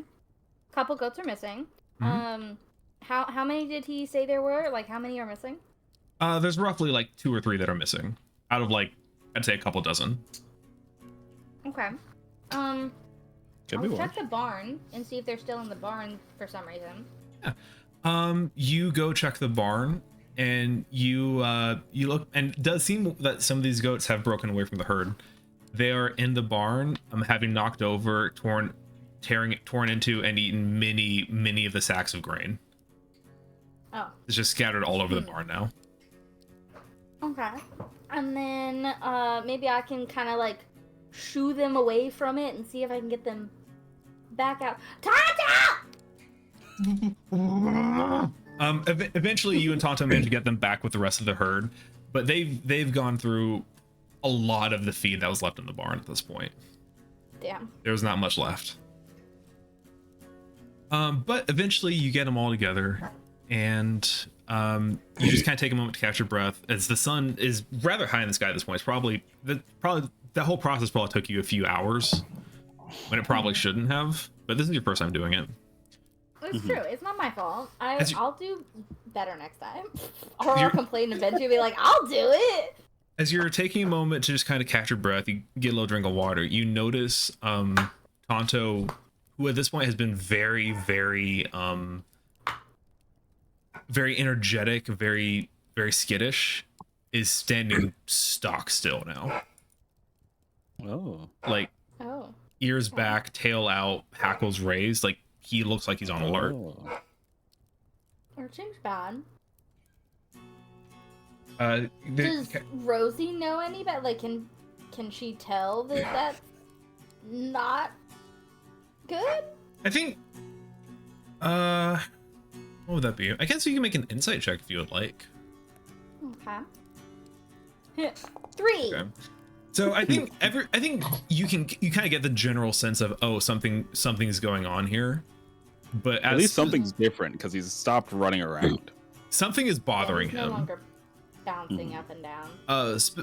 Couple goats are missing. How many did he say there were? Like, how many are missing? There's roughly like 2 or 3 that are missing out of like I'd say a couple dozen. Okay. Could be I'll one. check the barn and see if they're still in the barn for some reason. Yeah. You go check the barn and you look, and it does seem that some of these goats have broken away from the herd. They are in the barn, having knocked over, torn into, and eaten many of the sacks of grain. Oh. It's just scattered all over the barn now. Okay. And then maybe I can kind of like shoo them away from it and see if I can get them back out. Tonto! Eventually you and Tonto manage to get them back with the rest of the herd, but they've gone through a lot of the feed that was left in the barn at this point. Damn. There's not much left. But eventually you get them all together, and you just kind of take a moment to catch your breath as the sun is rather high in the sky at this point. It's probably that whole process probably took you a few hours when it probably shouldn't have, but this is your first time doing it. It's true. It's not my fault. As you- I'll do better next time. Or I'll complain eventually and be like, I'll do it. As you're taking a moment to just kind of catch your breath, you get a little drink of water. You notice Tonto, who at this point has been very, very, very energetic, very, very skittish, is standing stock still now. Oh. Like Oh. ears back, tail out, hackles raised. Like he looks like he's on alert. Oh. Urchin's bad. There- Does Rosie know any about, like, can she tell that that's not good? I think what would that be? I guess you can make an insight check if you would like. Okay. 3. Okay. So I think you kind of get the general sense of, oh, something's going on here, but At least something's different because he's stopped running around. something is bothering He's no him. longer bouncing up and down.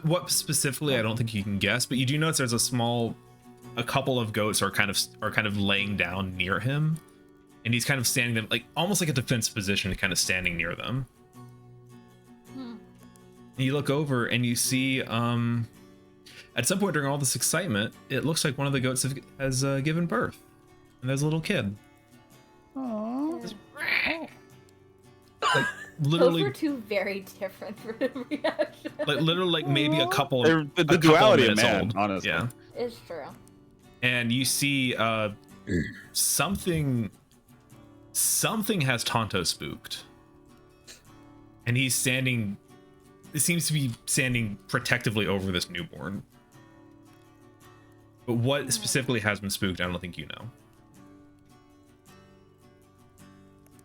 What specifically I don't think you can guess, but you do notice there's a couple of goats are kind of laying down near him, and he's kind of standing them like almost like a defense position, kind of standing near them. And you look over and you see at some point during all this excitement, it looks like one of the goats has given birth, and there's a little kid. Aww. Like literally, Those were two very different reactions. like literally, like maybe a couple. They're the a couple duality of minutes man, old. honestly. Yeah. It's true. And you see something has Tonto spooked, and he's standing it seems to be standing protectively over this newborn. But what specifically has been spooked, I don't think you know.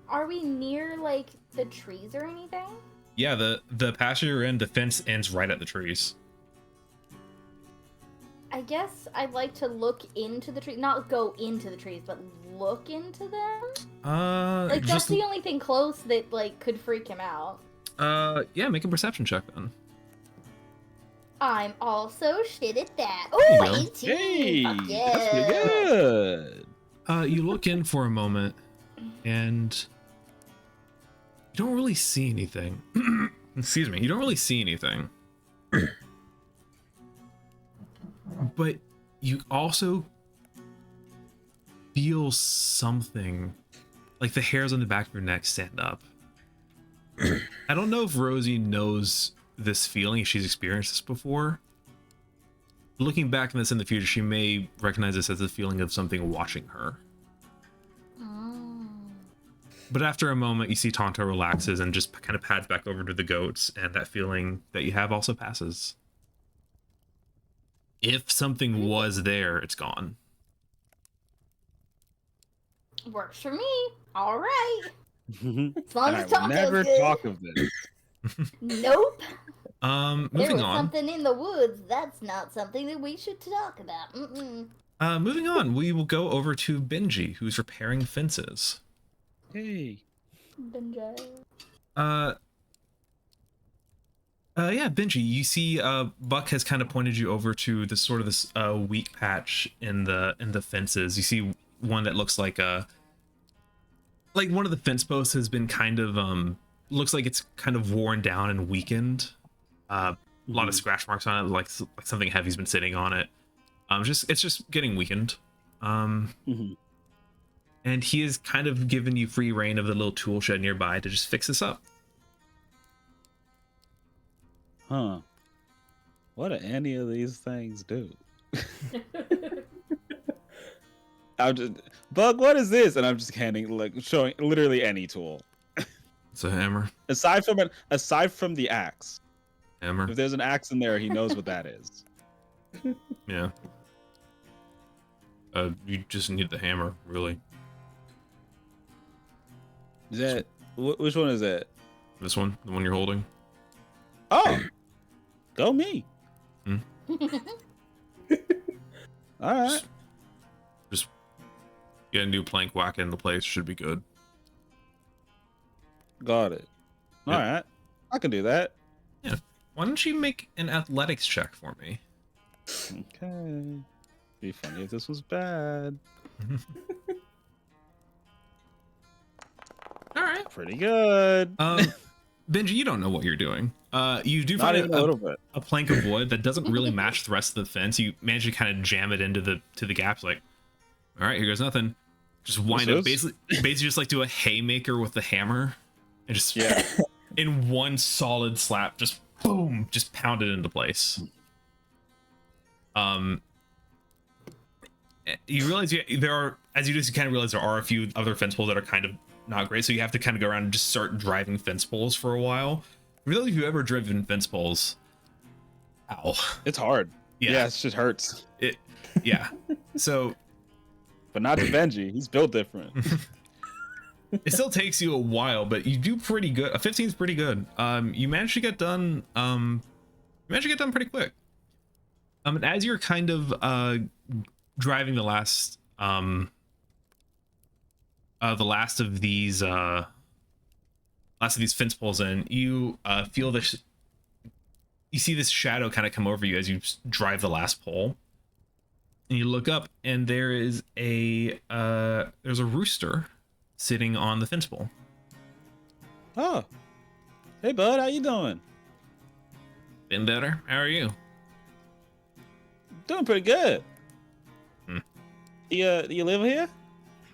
Are we near, like, the trees or anything? Yeah, the pasture you're in, the fence ends right at the trees. I guess I'd like to look into the trees. Not go into the trees, but look into them? Like, that's the only thing close that, like, could freak him out. Yeah, make a perception check then. I'm also shit at that. Oh, 18! Hey, Fuck yeah. that's pretty good. You look in for a moment, and you don't really see anything. Excuse me, you don't really see anything. But you also feel something, like the hairs on the back of your neck stand up. I don't know if Rosie knows this feeling, if she's experienced this before. Looking back on this in the future, she may recognize this as the feeling of something watching her. Oh. But after a moment, you see Tonto relaxes and just kind of pads back over to the goats, and that feeling that you have also passes. If something was there, it's gone. Works for me. All right. As long And as I will Tonto's never good. talk of this. Nope. Moving There was on. something in the woods. That's not something that we should talk about. Moving on, we will go over to Benji, who's repairing fences. Hey. Benji. Yeah, Benji, you see, Buck has kind of pointed you over to this sort of this weak patch in the fences. You see one that looks like one of the fence posts has been kind of looks like it's kind of worn down and weakened. A lot of scratch marks on it, like something heavy's been sitting on it. It's just getting weakened. And he has kind of given you free reign of the little tool shed nearby to just fix this up. Huh. What do any of these things do? I'm just, Bug, what is this? And I'm just handing, like, showing literally any tool. It's a hammer. Aside from the axe. Hammer. If there's an axe in there, he knows what that is. Yeah. You just need the hammer, really. Is that which one is that? This one, the one you're holding. Oh, go me. All right. Just get a new plank, whack it into place. Should be good. Got it. All Yep. right, I can do that. Yeah. Why don't you make an athletics check for me? Okay. Be funny if this was bad. All right. Pretty good. Benji, you don't know what you're doing. You do Not find even a little bit. a plank of wood that doesn't really match the rest of the fence. You manage to kind of jam it into the gaps. Like, all right, here goes nothing. Just wind up, basically just like do a haymaker with the hammer, and just in one solid slap, just boom, just pound it into place. You realize there are, as you just kind of realize, there are a few other fence poles that are kind of not great, so you have to kind of go around and just start driving fence poles for a while. Really, if you've ever driven fence poles, ow, It's hard. Yeah. It just hurts. Yeah. So, But not to Benji. He's built different. it still takes you a while, but you do pretty good. A 15 is pretty good. You managed to get done. Pretty quick. And as you're kind of driving the last of these fence poles in, you feel this. You see this shadow kind of come over you as you drive the last pole, and you look up, and there is there's a rooster sitting on the fence pole. Oh. Hey, bud. How you doing? Been better. How are you? Doing pretty good. Hmm. You live here?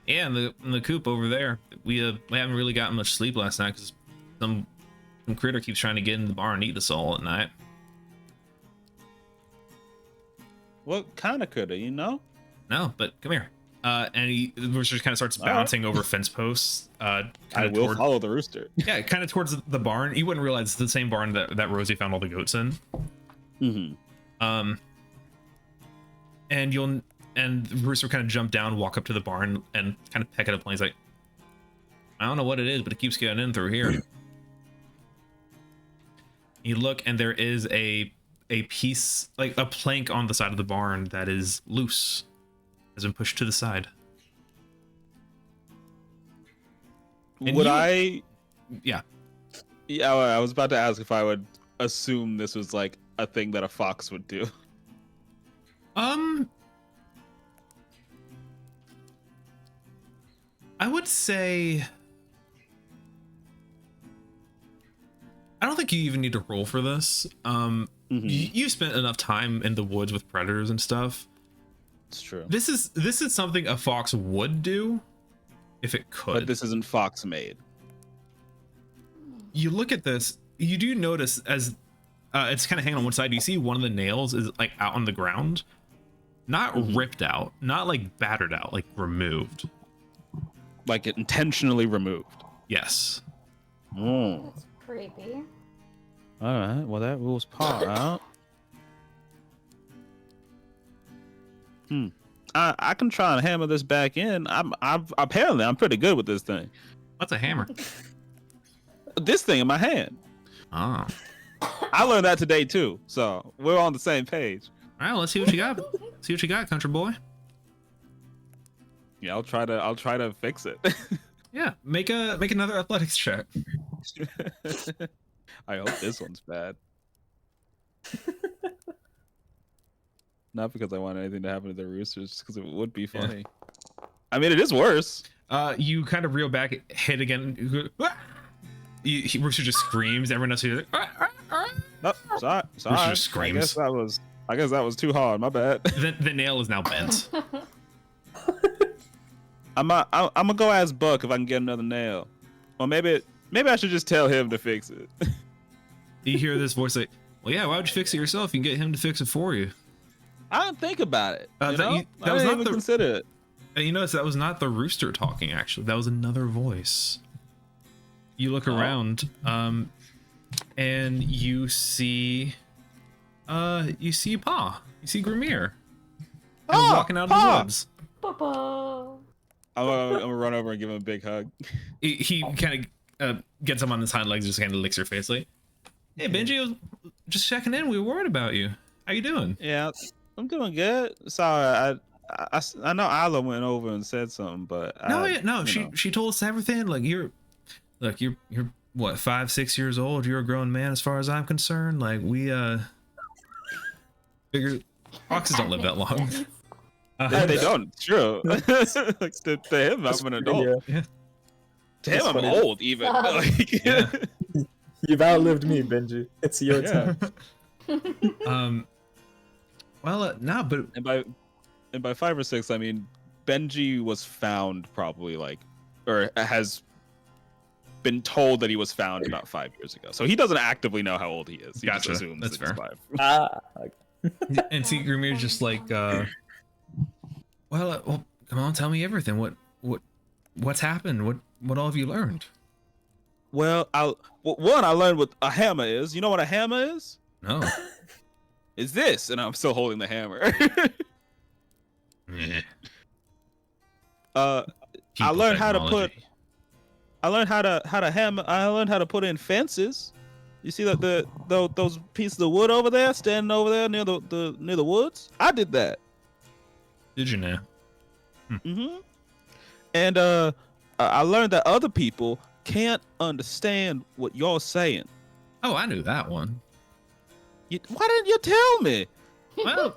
Yeah, in the coop over there. We haven't really gotten much sleep last night because some critter keeps trying to get in the barn and eat us all at night. What kind of critter, you know? No, but come here. And the rooster kind of starts bouncing over fence posts. I will follow the rooster. Yeah, kind of towards the barn. You wouldn't realize it's the same barn that Rosie found all the goats in. Mm-hmm. And the rooster kind of jump down, walk up to the barn, and kind of peck at a plane. He's like, I don't know what it is, but it keeps getting in through here. You look, and there is a piece, like a plank on the side of the barn that is loose, has been pushed to the side. And Yeah, I was about to ask if I would assume this was like a thing that a fox would do. I would say I don't think you even need to roll for this. You spent enough time in the woods with predators and stuff. It's true. This is something a fox would do if it could. But this isn't fox made. You look at this, you do notice as it's kind of hanging on one side, you see one of the nails is like out on the ground. Not ripped out, not like battered out, like removed. Like it intentionally removed. Yes. That's creepy. All right. Well, that rules part out. I can try and hammer this back in. Apparently I'm pretty good with this thing. What's a hammer? This thing in my hand. Oh. I learned that today too, so we're on the same page. All right, let's see what you got. See what you got, country boy. Yeah, I'll try to fix it. Yeah, make another athletics check. I hope this one's bad. Not because I want anything to happen to the roosters, just because it would be funny. Yeah. I mean, it is worse. You kind of reel back, hit again. Rooster just screams. Everyone else is like, no, sorry. Rooster just screams. I guess that was too hard. My bad. The nail is now bent. I'm gonna go ask Buck if I can get another nail, or maybe I should just tell him to fix it. You hear this voice like, "Well, yeah, why would you fix it yourself? You can get him to fix it for you." I didn't think about it. That I was didn't not consider it. And you notice that was not the rooster talking. Actually, that was another voice. You look around, and you see Pa. You see Grimir. Walking out of the woods. Papa. I'm gonna run over and give him a big hug. He kind of gets him on his hind legs, just kind of licks your face like, "Hey, Benji, I was just checking in. We were worried about you. How you doing?" Yeah, I'm doing good. Sorry, I know Isla went over and said something, but she told us everything. Like you're what, 5-6 years old? You're a grown man as far as I'm concerned. Like we figure foxes don't live that long. They don't. It's true. Like, to him, I'm an adult. Yeah. To him, I'm old even. Like, yeah. You've outlived me, Benji. It's your time. Well, no, but and by 5 or 6, I mean Benji was found probably or has been told that he was found about 5 years ago. So he doesn't actively know how old he is. He just assumes that's fair. He's 5. And see, Grimir's just like, well, come on, tell me everything. What's happened? What all have you learned? Well, I learned what a hammer is. You know what a hammer is? No. It's this, and I'm still holding the hammer. I learned how to put. I learned how to hammer. I learned how to put in fences. You see that those pieces of wood over there, standing over there near the woods? I did that. Did you now? Mm-hmm. And I learned that other people can't understand what you're saying. Oh, I knew that one. Why didn't you tell me? Well,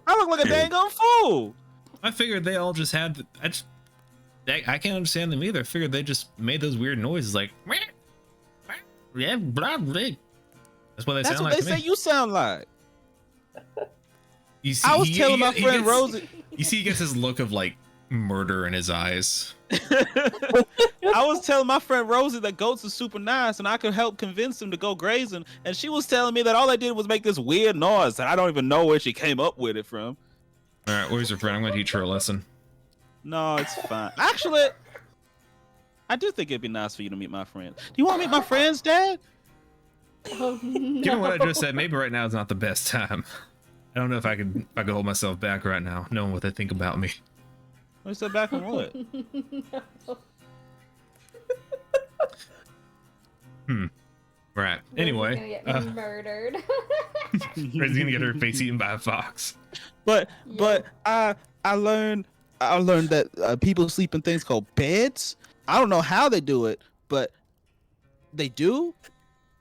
I look like a dang on fool. I figured they all just had. I can't understand them either. I figured they just made those weird noises like. Yeah, blah, blah. That's what they sound like. That's what they say you sound like. You see, I was telling my friend Rosie. You see, he gets this look of like murder in his eyes. I was telling my friend Rosie that goats are super nice and I could help convince him to go grazing, and she was telling me that all they did was make this weird noise and I don't even know where she came up with it from. All right, where's your friend? I'm gonna teach her a lesson. No, it's fine. Actually, I do think it'd be nice for you to meet my friends. Do you want to meet my friends, Dad? Oh, no. Given what I just said, maybe right now is not the best time. I don't know if I could hold myself back right now, knowing what they think about me. What's that back from what? No. Right. Anyway, Rosie's gonna get murdered. Rosie's gonna get her face eaten by a fox. But I learned that people sleep in things called beds. I don't know how they do it, but they do.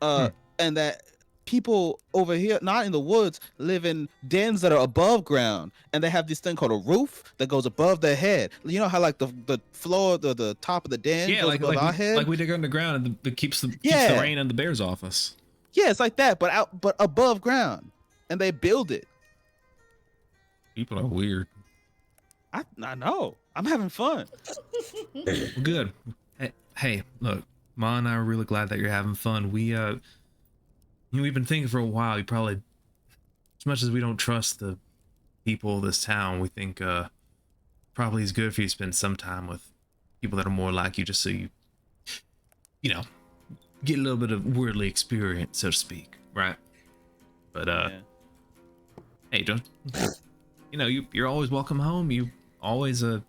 And that people over here, not in the woods, live in dens that are above ground, and they have this thing called a roof that goes above their head. You know how like the floor, the top of the den goes above our head? Like we dig underground and it keeps the rain and the bears off us. Yeah, it's like that, but above ground, and they build it. People are weird. I know. I'm having fun. Well, good. Hey, look, Ma and I are really glad that you're having fun. We've been thinking for a while. You probably, as much as we don't trust the people of this town, we think probably it's good for you to spend some time with people that are more like you, just so you know, get a little bit of worldly experience, so to speak, right? But hey, don't you know, you're always welcome home. You always we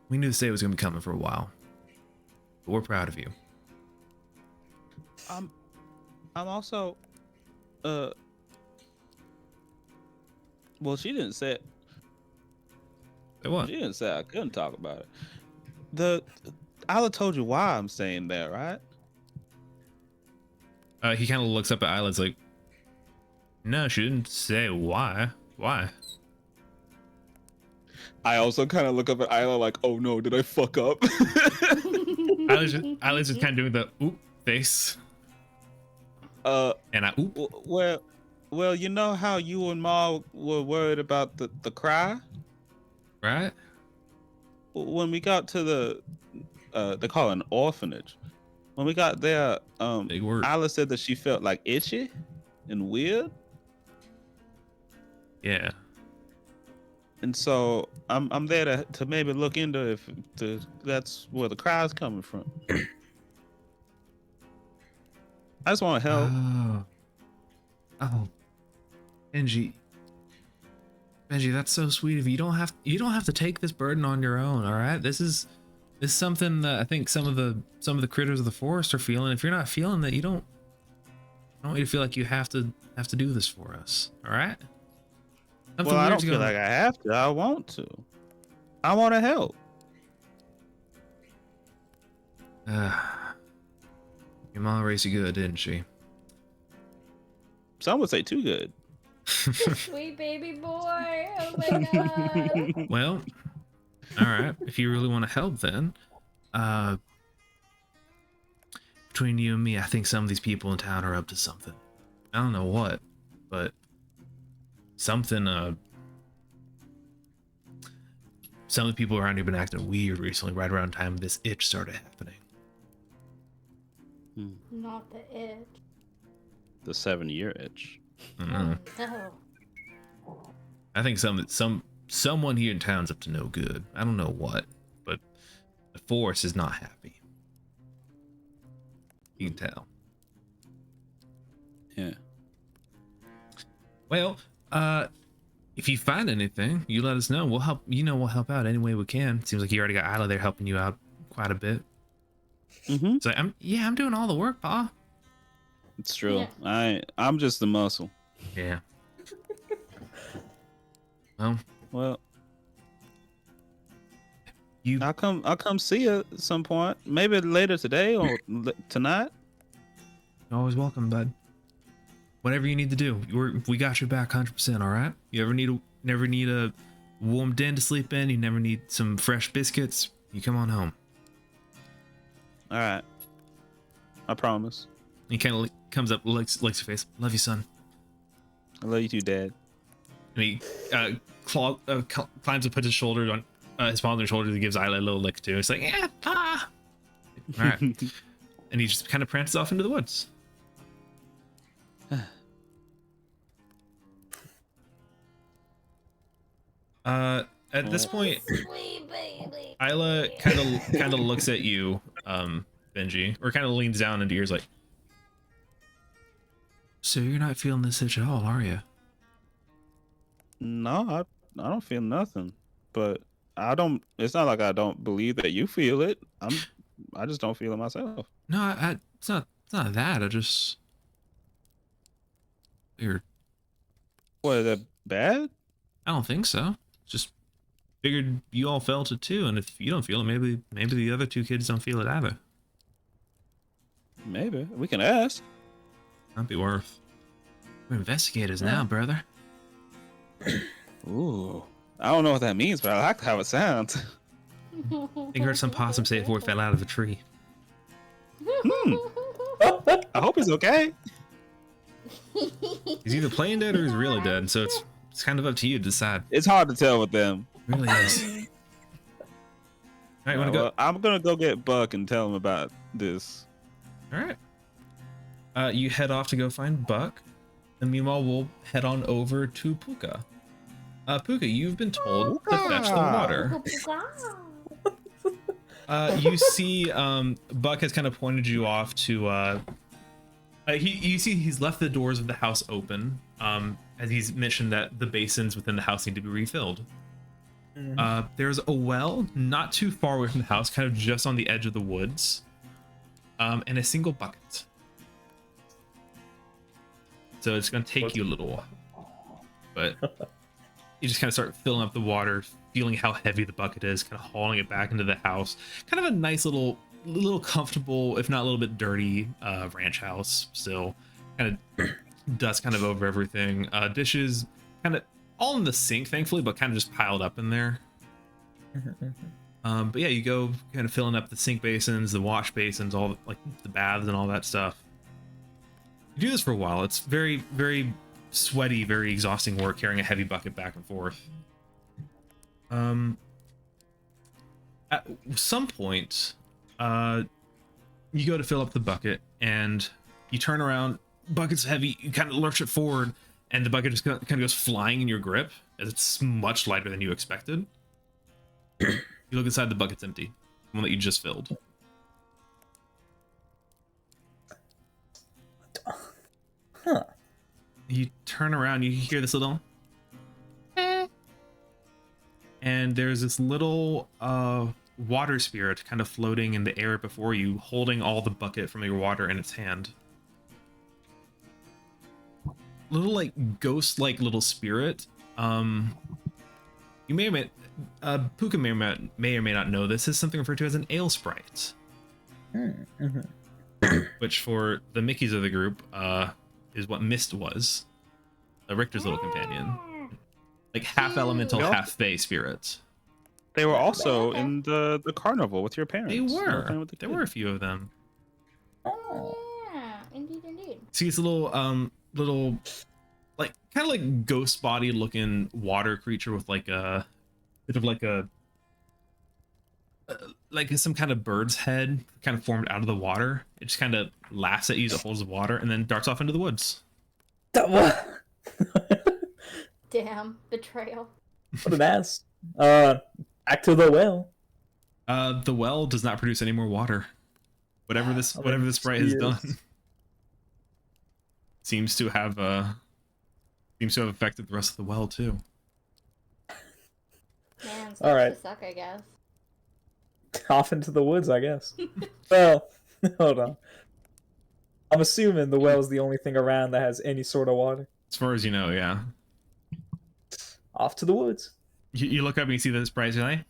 knew this day was gonna be coming for a while, but we're proud of you. I'm also well, she didn't say it. What? She didn't say I couldn't talk about it. Isla told you why I'm staying there, right? He kind of looks up at Isla's like, no, she didn't say why. Why? I also kind of look up at Isla like, oh no, did I fuck up? Isla's just kind of doing the oop face. And I oop. Well, you know how you and Ma were worried about the cry? Right? When we got to they call it an orphanage. When we got there, Big word. Isla said that she felt like itchy and weird. Yeah. And so I'm there to maybe look into if that's where the cry's coming from. I just want to help. Oh, Benji, that's so sweet of you. You don't have to take this burden on your own. All right, this is something that I think some of the critters of the forest are feeling. If you're not feeling that, I don't want you to feel like you have to do this for us. All right. Well, I don't feel like I have to. I want to. I want to help. Your mom raised you good, didn't she? Some would say too good. Sweet baby boy. Oh my god. Well, all right. If you really want to help, then between you and me, I think some of these people in town are up to something. I don't know what, but something. Some of the people around here have been acting weird recently. Right around the time this itch started happening. Not the itch. The 7-year itch. No. I think someone here in town's up to no good. I don't know what, but the forest is not happy. You can tell. Yeah. Well, if you find anything, you let us know. We'll help. We'll help out any way we can. Seems like you already got Isla there helping you out quite a bit. Mm-hmm. So I'm doing all the work, Pa. It's true. Yeah. I'm just the muscle. Yeah. Well, you. I'll come see you at some point. Maybe later today or tonight. You're always welcome, bud. Whatever you need to do, we got your back 100%. All right. You never need a warm den to sleep in. You never need some fresh biscuits. You come on home. All right. I promise. He kind of comes up, licks your face. Love you, son. I love you too, Dad. And he climbs up, puts his shoulder on his palm on his shoulder. He gives Isla a little lick too. It's like, yeah, Pa. All right. And he just kind of prances off into the woods. At this point, Sweet baby. Isla kind of looks at you, Benji, or kind of leans down into your ears like, so you're not feeling this itch at all, are you? No, I don't feel nothing. But I don't. It's not like I don't believe that you feel it. I just don't feel it myself. No, it's not that. I just you're. What, is that bad? I don't think so. Just figured you all felt it too, and if you don't feel it, maybe the other two kids don't feel it either. Maybe we can ask. That'd be worth. We're investigators now, brother. Ooh, I don't know what that means, but I like how it sounds. I think I heard some possum say it before it fell out of a tree. I hope he's okay. He's either playing dead or he's really dead, so it's kind of up to you to decide. It's hard to tell with them. It really is. All right, want to go? I'm gonna go get Buck and tell him about this. All right. You head off to go find Buck, and meanwhile we'll head on over to Puka. Puka, you've been told to fetch the water. You see, Buck has kind of pointed you off to. You see, he's left the doors of the house open, as he's mentioned that the basins within the house need to be refilled. There's a well not too far away from the house, kind of just on the edge of the woods, and a single bucket. So it's going to take you a little while, but you just kind of start filling up the water, feeling how heavy the bucket is, kind of hauling it back into the house. Kind of a nice little comfortable, if not a little bit dirty, ranch house still. Kind of dust kind of over everything. Dishes kind of all in the sink, thankfully, but kind of just piled up in there. But yeah, you go kind of filling up the sink basins, the wash basins, all like the baths and all that stuff. You do this for a while. It's very, very sweaty, very exhausting work carrying a heavy bucket back and forth. At some point, you go to fill up the bucket and you turn around, bucket's heavy, you kind of lurch it forward, and the bucket just kind of goes flying in your grip as it's much lighter than you expected. You look inside, the bucket's empty, the one that you just filled. Huh. You turn around, you hear this little and there's this little water spirit kind of floating in the air before you, holding all the bucket from your water in its hand. Little like ghost-like little spirit. You may or may Puka may or may not know this is something referred to as an ale sprite. Which for the Mickeys of the group is what Mist was. Richter's little companion. Like half elemental, half fae spirits. They were also in the carnival with your parents. They were. There were a few of them. Oh, yeah, indeed. See, it's a little, like kind of like ghost body looking water creature with like a bit of like a like some kind of bird's head kind of formed out of the water. It just kind of laughs at you as it holds the water and then darts off into the woods. Damn, betrayal. What an ass. Back to the well. The well does not produce any more water. Whatever this sprite has done seems to have affected the rest of the well too. Man, all right. Suck, I guess. Off into the woods, I guess. Well, hold on. I'm assuming the well is the only thing around that has any sort of water. As far as you know, yeah. Off to the woods. You look up and you see the sprite, you're like,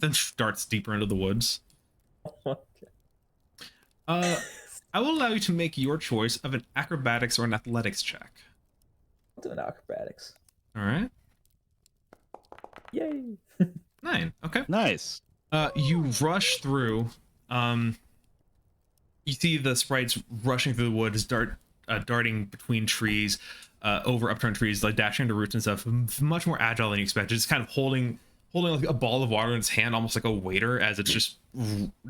then darts deeper into the woods. I will allow you to make your choice of an acrobatics or an athletics check. I'll do an acrobatics. All right. Yay. 9. Okay. Nice. You rush through. You see the sprites rushing through the woods, darting between trees, over upturned trees, like dashing into roots and stuff. Much more agile than you expected. Just kind of holding like a ball of water in its hand, almost like a waiter, as it's just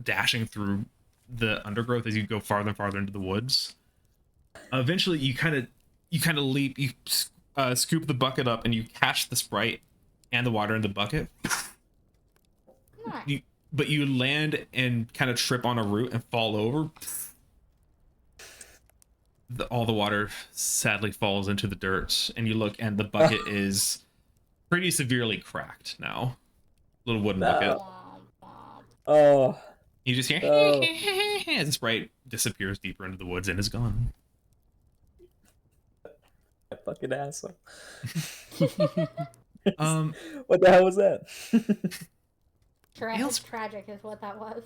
dashing through the undergrowth as you go farther and farther into the woods. Eventually, you kind of leap. You scoop the bucket up and you catch the sprite and the water in the bucket. Nice. But you land and kind of trip on a root and fall over. All the water sadly falls into the dirt, and you look, and the bucket is pretty severely cracked now. Little wooden bucket. Oh, You just hear no. as the sprite disappears deeper into the woods and is gone. That fucking asshole. What the hell was that? Else- Tragic is what that was.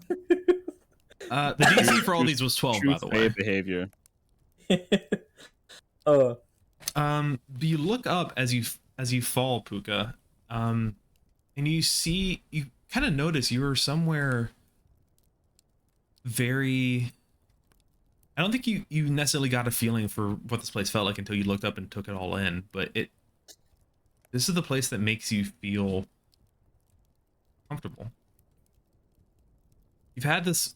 the DC for all these was 12, by the way. Behavior. Oh, But you look up as you fall, Puka, and you kind of notice you were somewhere very. I don't think you necessarily got a feeling for what this place felt like until you looked up and took it all in, but this is the place that makes you feel comfortable. You've had this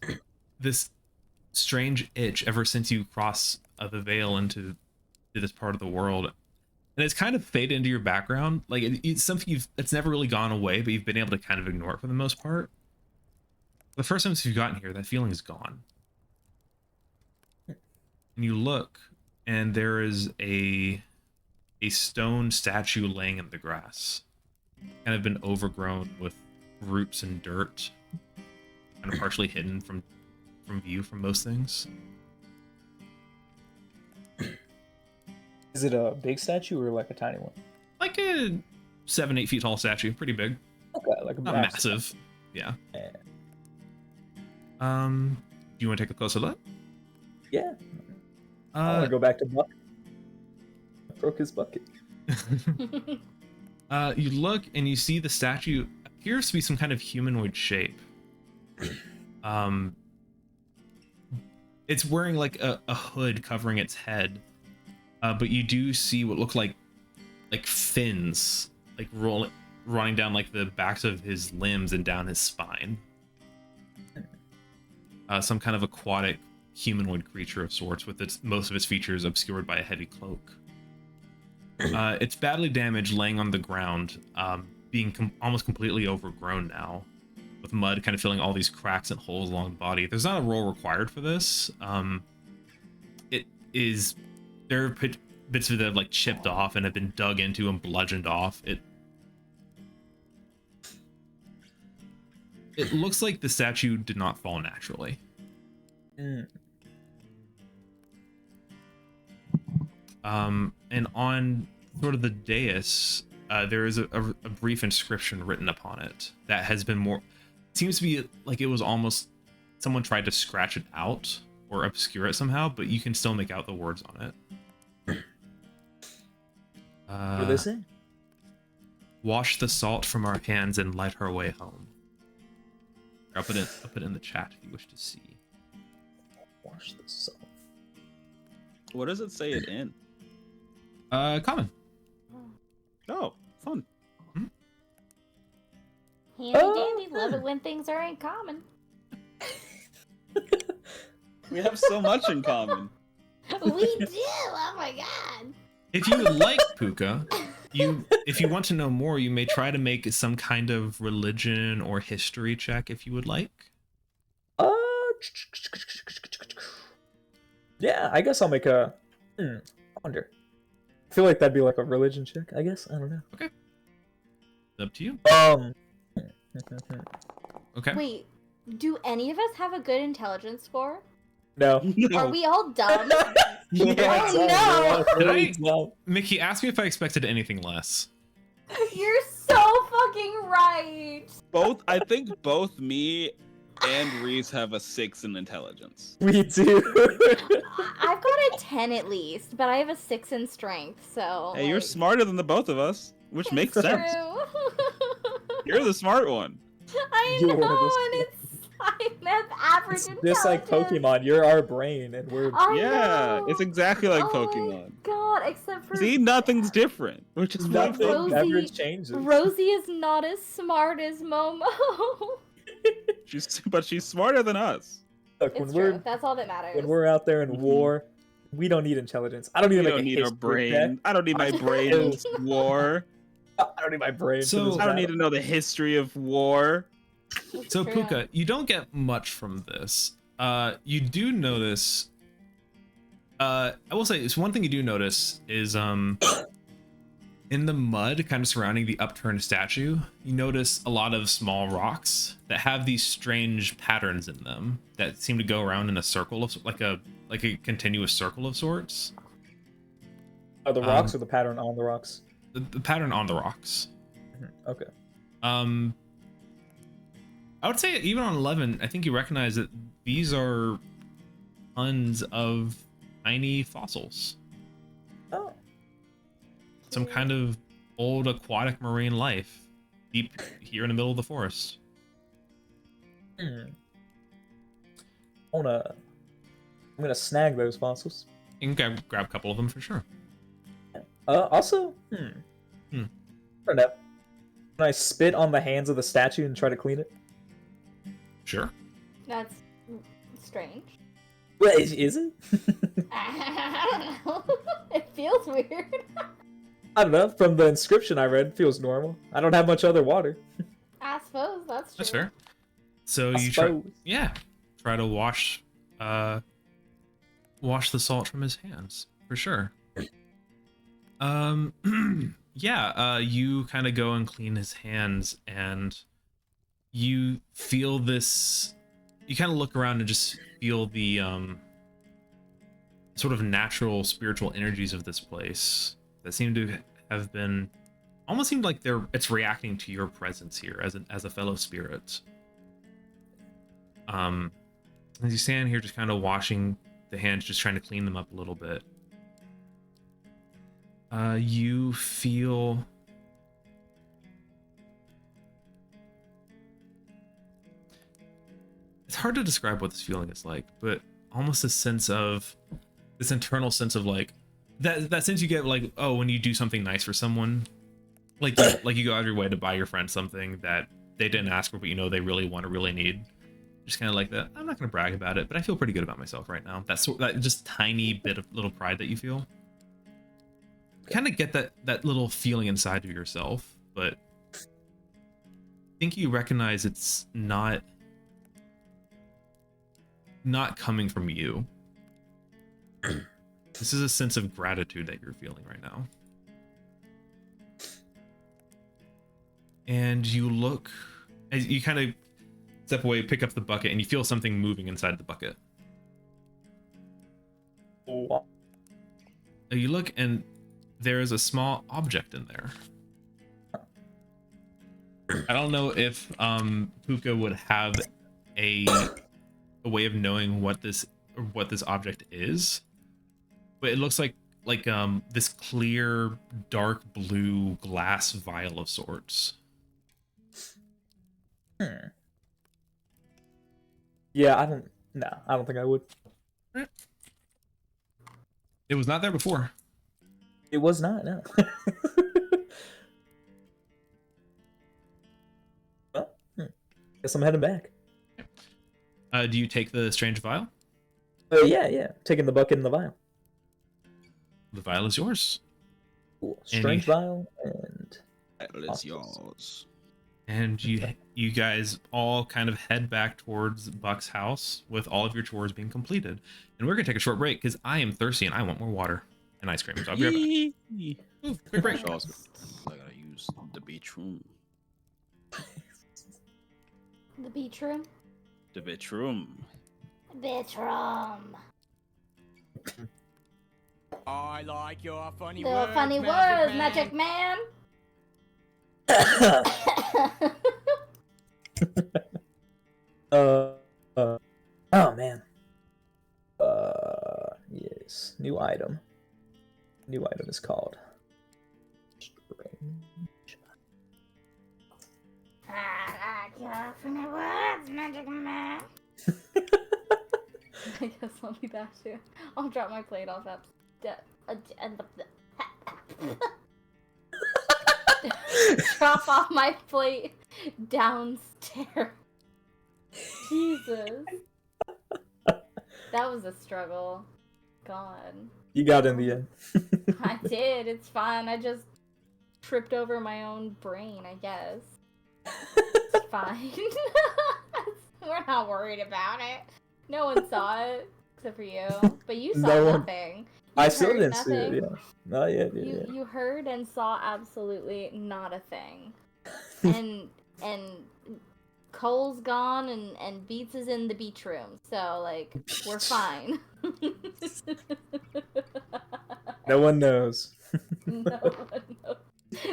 strange itch ever since you cross the veil into this part of the world, and it's kind of faded into your background. Like it's something it's never really gone away, but you've been able to kind of ignore it for the most part. The first time since you've gotten here, that feeling is gone. And you look, and there is a stone statue laying in the grass, kind of been overgrown with roots and dirt, kind of partially hidden from view from most things. is it a big statue or like a tiny one? Like a 7-8 feet tall statue, pretty big. Okay, like a Not massive. Yeah. Do you want to take a closer look? Yeah. I want to go back to Buck. I broke his bucket. You look and you see the statue appears to be some kind of humanoid shape. It's wearing like a hood covering its head, but you do see what look like fins, like running down like the backs of his limbs and down his spine. Some kind of aquatic humanoid creature of sorts, with most of its features obscured by a heavy cloak. It's badly damaged, laying on the ground, being almost completely overgrown now, with mud kind of filling all these cracks and holes along the body. There's not a roll required for this. There are bits of it that have like chipped off and have been dug into and bludgeoned off. It looks like the statue did not fall naturally. And on sort of the dais, there is a brief inscription written upon it that has been more. It seems to be like it was almost someone tried to scratch it out or obscure it somehow, but you can still make out the words on it. What do they say? Wash the salt from our hands and light our way home. I'll put it in the chat if you wish to see. Wash the salt. What does it say it in? Common. Oh, fun. Handy dandy, love it when things are in common. We have so much in common. We do. Oh my god. If you would like, Puka, if you want to know more, you may try to make some kind of religion or history check if you would like. Yeah, I guess I'll make a. I wonder. I feel like that'd be like a religion check. I guess I don't know. Okay. It's up to you. Okay. Wait, do any of us have a good intelligence score? No. Are we all dumb? Yeah, Oh, no. Did Mickey, ask me if I expected anything less. You're so fucking right. I think both me and Reese have a 6 in intelligence. We do. I've got a 10 at least, but I have a 6 in strength, so. Hey, you're smarter than the both of us, which makes sense. You're the smart one. I You're know, the and I have average It's intelligence. just like Pokemon. You're our brain, and we're. Yeah, know. it's exactly like Oh Pokemon. my god, except for See, nothing's different, which is my Nothing Rosie- ever changes. Rosie is not as smart as Momo. But she's smarter than us. Look, It's when true. That's all that matters. when we're out there in Mhm. war, we don't need intelligence. I don't You even don't make a need a history brain. check. I don't need my brain in war. I don't need my brain. So- for this I don't need battle. to know the history of war. It's So true. Puka, you don't get much from this. You do notice. I will say, it's one thing you do notice is in the mud, kind of surrounding the upturned statue, you notice a lot of small rocks that have these strange patterns in them that seem to go around in a circle of like a continuous circle of sorts. Are the rocks or the pattern on the rocks? The pattern on the rocks. Okay. I would say even on 11, I think you recognize that these are tons of tiny fossils. Oh. Some kind of old aquatic marine life deep here in the middle of the forest. I'm gonna snag those fossils. You can grab a couple of them for sure. Also, I don't know. Can I spit on the hands of the statue and try to clean it? Sure. That's strange. Wait, is it? I don't know. It feels weird. I don't know. From the inscription I read, it feels normal. I don't have much other water. I suppose that's true. That's fair. So I you try, suppose. try to wash the salt from his hands for sure. You kind of go and clean his hands, and you feel this. You kind of look around and just feel the sort of natural spiritual energies of this place that seem to have been almost seemed like it's reacting to your presence here as a fellow spirit. As you stand here just kind of washing the hands, just trying to clean them up a little bit, you feel it's hard to describe what this feeling is like, but almost a sense of this internal sense of like that sense you get like, oh, when you do something nice for someone, like you go out of your way to buy your friend something that they didn't ask for, but you know they really want or really need. Just kind of like that. I'm not going to brag about it, but I feel pretty good about myself right now. That just tiny bit of little pride that you feel. You kind of get that little feeling inside of yourself, but I think you recognize it's not coming from you. This is a sense of gratitude that you're feeling right now. And you look, as you kind of step away, pick up the bucket, and you feel something moving inside the bucket. Oh. You look, and there is a small object in there. I don't know if Puka would have a way of knowing what this object is, but it looks like this clear dark blue glass vial of sorts. Yeah, I don't think I would. It was not there before. It was not, no. Well, guess I'm heading back. Do you take the strange vial? Oh, yeah. Taking the bucket and the vial. The vial is yours. Cool. And Strange you- vial and... That is yours. And you guys all kind of head back towards Buck's house with all of your chores being completed. And we're gonna take a short break because I am thirsty and I want more water and ice cream. So I'll be right back. Ooh, quick break. I gotta use the beach room. The beach room. The beach room. Beach room. I like your funny The words. funny words, Magic Man. Oh man. Yes. New item. New item is called Strange. I like your funny words, Magic Man. I guess I'll be back too. I'll drop my plate off at drop off my plate downstairs. Jesus. That was a struggle. God. You got in the end. I did. It's fine. I just tripped over my own brain, I guess. It's fine. We're not worried about it. No one saw it except for you, but you saw No one- nothing. I still didn't see it. Yeah, not yet. You heard and saw absolutely not a thing. And Cole's gone and Beats is in the beach room, so like we're fine. No one knows. No one knows.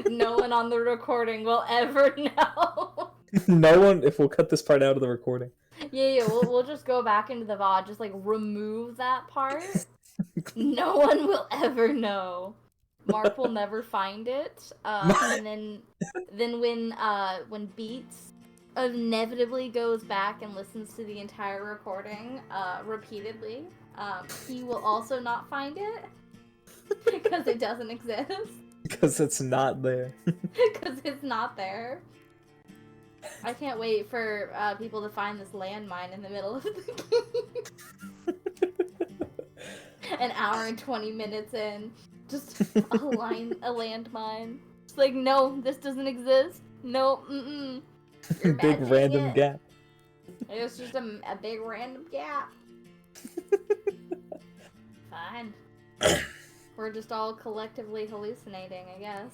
No one on the recording will ever know. No one. If we'll cut this part out of the recording. Yeah, we'll just go back into the VOD, just like remove that part. No one will ever know. Mark will never find it. And then when Beats inevitably goes back and listens to the entire recording repeatedly, he will also not find it because it doesn't exist. Because it's not there. Because it's not there. I can't wait for people to find this landmine in the middle of the game. An hour and 20 minutes in, just a landmine. It's like, no, this doesn't exist. No, You're Big imagining random it. gap. It's just a big random gap. Fine. We're just all collectively hallucinating, I guess.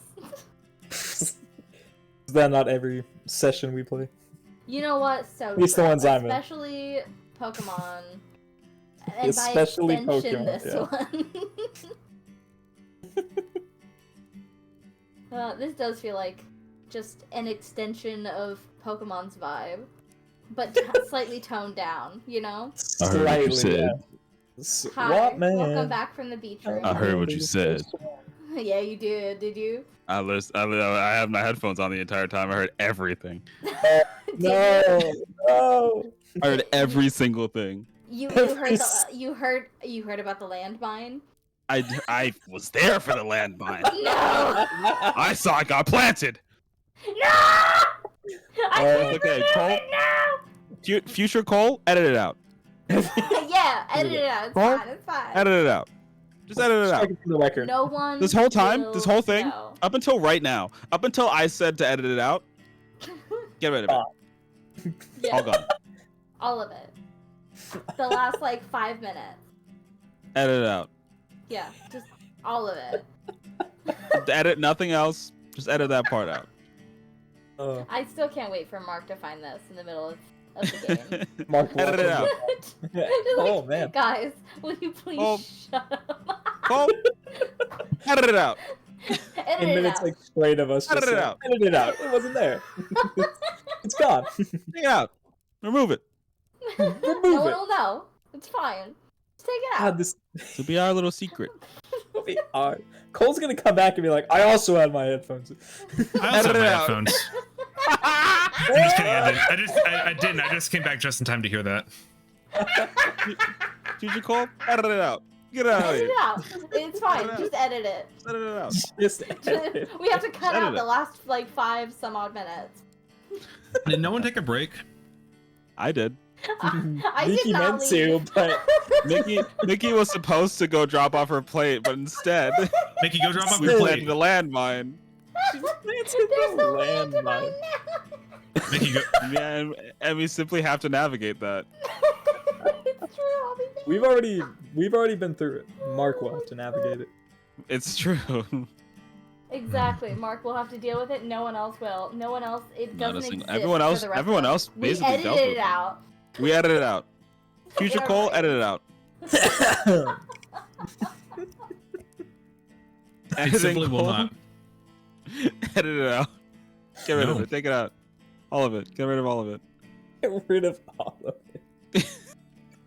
Is that not every session we play? You know what? So At least the ones I'm in. especially Pokemon. And Especially by extension, Pokemon, this one. This does feel like just an extension of Pokemon's vibe, but slightly toned down, you know? I heard what you Slightly, said. yeah. Hi, What, man? welcome back from the beach room. I heard what you said. Yeah, you did you? I had my headphones on the entire time. I heard everything. No, no. I heard every single thing. You heard about the landmine? I was there for the landmine. No! I saw it got planted. No! I can't Okay, remember Cole? it now! Future Cole, edit it out. Yeah, edit it out. It's Cole? fine. It's fine. Edit it out. Just edit it out. Strike it from the record. No one. This whole time, will this whole thing, know. up until right now, up until I said to edit it out, get rid of it. Yeah, All gone. all of it. The last like 5 minutes. Edit it out. Yeah, just all of it. Edit nothing else. Just edit that part out. I still can't wait for Mark to find this in the middle of the game. Mark, Edit it out. Just like, Oh man. guys, will you please Oh. shut up? Cole, edit it out. Edit In it minutes out. like straight of us. Edit just it saying, out. Edit it out. It wasn't there. It's gone. Take it out. Remove it. No Remove one it. will know. It's fine. Just take it out. God, this To be our little secret. will be hard. Cole's gonna come back and be like, I also had my headphones. I also have Edit it my out. headphones. I'm just kidding. I didn't. I just came back just in time to hear that. Future Cole, edit it out. Get it out of Edit here. it out. It's fine. Edit it Just edit it. Edit it out. Just edit it. We have to cut Edit out it. the last like 5 some odd minutes. Did no one take a break? I did. I did Mickey not meant to, leave. but Nikki was supposed to go drop off her plate, but instead Mickey, go drop off we your planted plate. the landmine. There's no landmine now. Mickey, go. Yeah, and we simply have to navigate that. It's true. I'll be back. we've already been through it. Mark will have to navigate it. It's true. Exactly. Mark will have to deal with it. No one else will. No one else. It Not a doesn't single- exist. everyone for else- the rest everyone of us. else basically we edited dealt with it it. out. We edit it out. Future Yeah, Cole, right. edit it out. I Editing simply will Cole, not. Edit it out. Get rid of No. it. Take it out. All of it. Get rid of all of it. Get rid of all of it.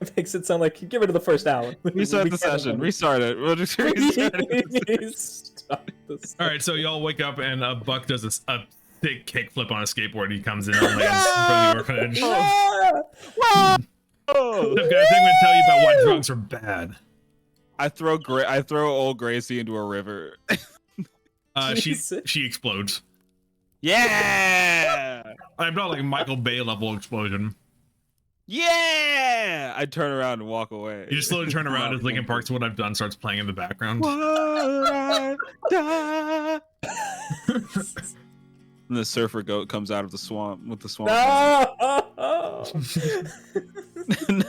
It makes it sound like get rid of the first hour. Restart the session. Restart it. We'll just restart it. Stop this. All right, so y'all wake up and Buck does a big kickflip on a skateboard. He comes in and lands in front of the orphanage. Ah! Oh. So guys, I'm gonna tell you about why drugs are bad. I throw old Gracie into a river. Jesus. She explodes. Yeah! I'm not like Michael Bay level explosion. Yeah! I turn around and walk away. You just slowly turn around as Linkin Park's "What I've Done" starts playing in the background. What I've done. And the surfer goat comes out of the swamp with the swamp. No!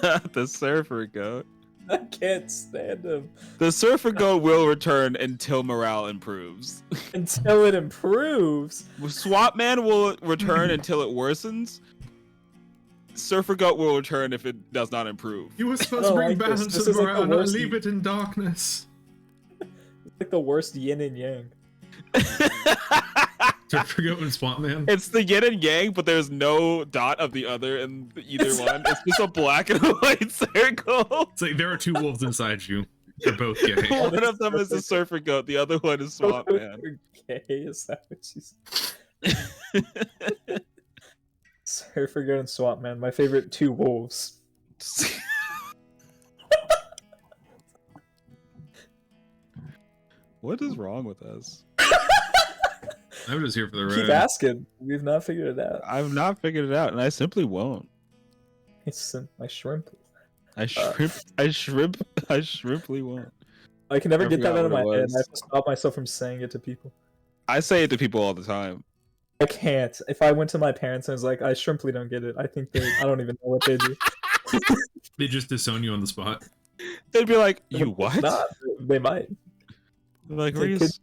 Not the surfer goat. I can't stand him. The surfer goat will return until morale improves. Until it improves. Swamp Man will return until it worsens. Surfer goat will return if it does not improve. You were supposed I to don't bring like this. balance This to is like morale, the not worst leave it in darkness. It's like the worst yin and yang. Surfer Goat and Swamp Man. It's the yin and yang, but there's no dot of the other in either one. It's just a black and a white circle. It's like there are two wolves inside you. They're both gay. One of them is the surfer goat, the other one is Swamp Man. Gay, is that what she's... Surfer Goat and Swamp Man, my favorite two wolves. What is wrong with us? I'm just here for the Keep ride. asking. We've not figured it out. I've not figured it out, and I simply won't. It's my shrimp. I shrimply won't. I can never I get that forgot out of my what it head. And I was. have to stop myself from saying it to people. I say it to people all the time. I can't. If I went to my parents and was like, I shrimply don't get it, I think I don't even know what they do. They just disown you on the spot. They'd be like, "You It's what?" not. They might. They're like, They Reese,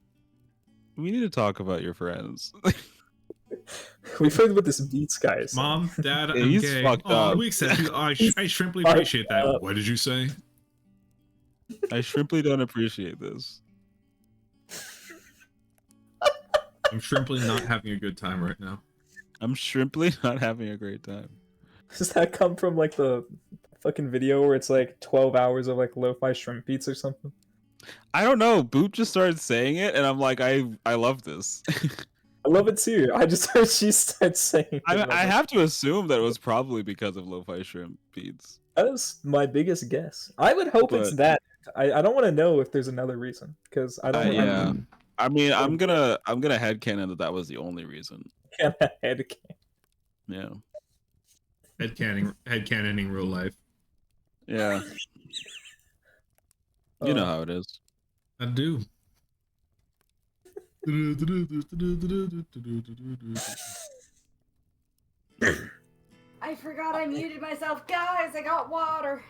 we need to talk about your friends. We've heard what this Beats guy is. Mom, Dad, I'm He's gay. fucked Aw, up. we accept you. I shrimply fucked appreciate that. up. What did you say? I shrimply don't appreciate this. I'm shrimply not having a good time right now. I'm shrimply not having a great time. Does that come from like the fucking video where it's like 12 hours of like lo-fi shrimp beats or something? I don't know. Boot just started saying it, and I'm like, I love this. I love it too. I just heard she start saying it. I have to assume that it was probably because of lo-fi shrimp beats. That is my biggest guess. I would hope it's But- that. I don't want to know if there's another reason because I don't. Yeah. I mean, I'm gonna headcanon that was the only reason. I can't. Yeah. Headcanoning real life. Yeah. You know how it is. I do. I forgot I muted myself, guys. I got water.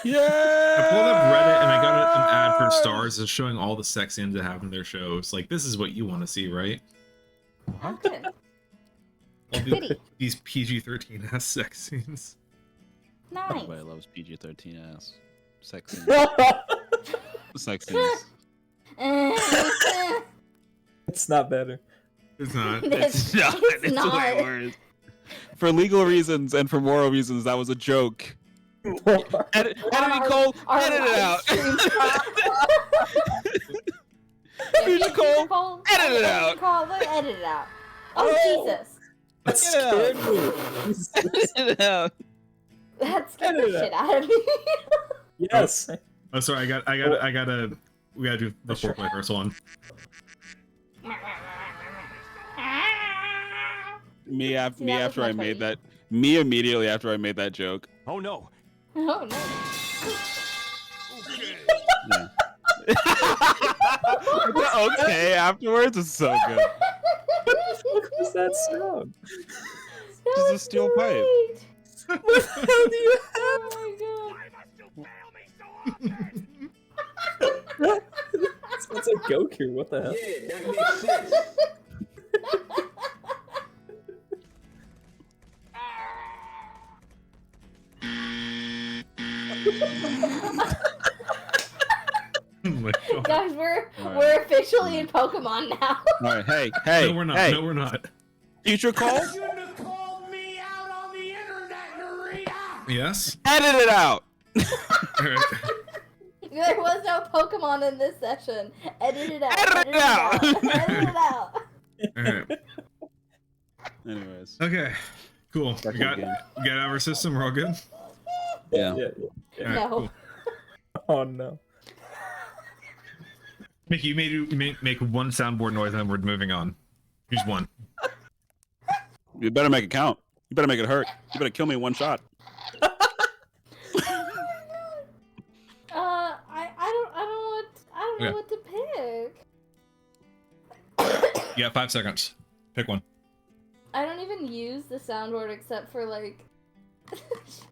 Yeah. I pulled up Reddit and I got an ad for Stars that's showing all the sex scenes that have in their shows. Like, this is what you want to see, right? How good. All Pity. these PG-13 ass sex scenes. Nice. Everybody loves PG-13 ass. Sex scenes. Sex scenes. It's not better. It's not. It's not. It's It's not. way worse. For legal reasons and for moral reasons, that was a joke. Edit Cole. Edit it out. Cole, edit it out. Edit it out. Oh, Jesus. That scared me. Edit it out. That scared Edit the it shit out of me. Yes. Oh, sorry. We gotta do the foreplay first one. Me See, that after was I much made better. that. Me immediately after I made that joke. Oh no. Oh, no. Yeah. Okay, afterwards is so good. What was that sound? That Just a was steel pipe. great. What the hell do you Oh my god. have? Sounds like Goku. What the hell? Yeah, that makes sense. Oh my God. Guys, we're Alright. officially in Pokemon now. All right, hey, No, we're not. hey, No, we're not. future Cole, Shouldn't have called me out on the internet, Maria. Yes. edit it out. All right. There was no Pokemon in this session. Edit it out. Edit it out. Edit it out. All right. Anyways, Okay. Cool. Second We got game. our system. We're all good. yeah. Yeah. All right, No. cool. Oh no. Mickey, you make one soundboard noise and then we're moving on. Here's one. You better make it count. You better make it hurt. You better kill me in one shot. I don't know Okay. what to pick. You got 5 seconds. Pick one. I don't even use the sound word except for like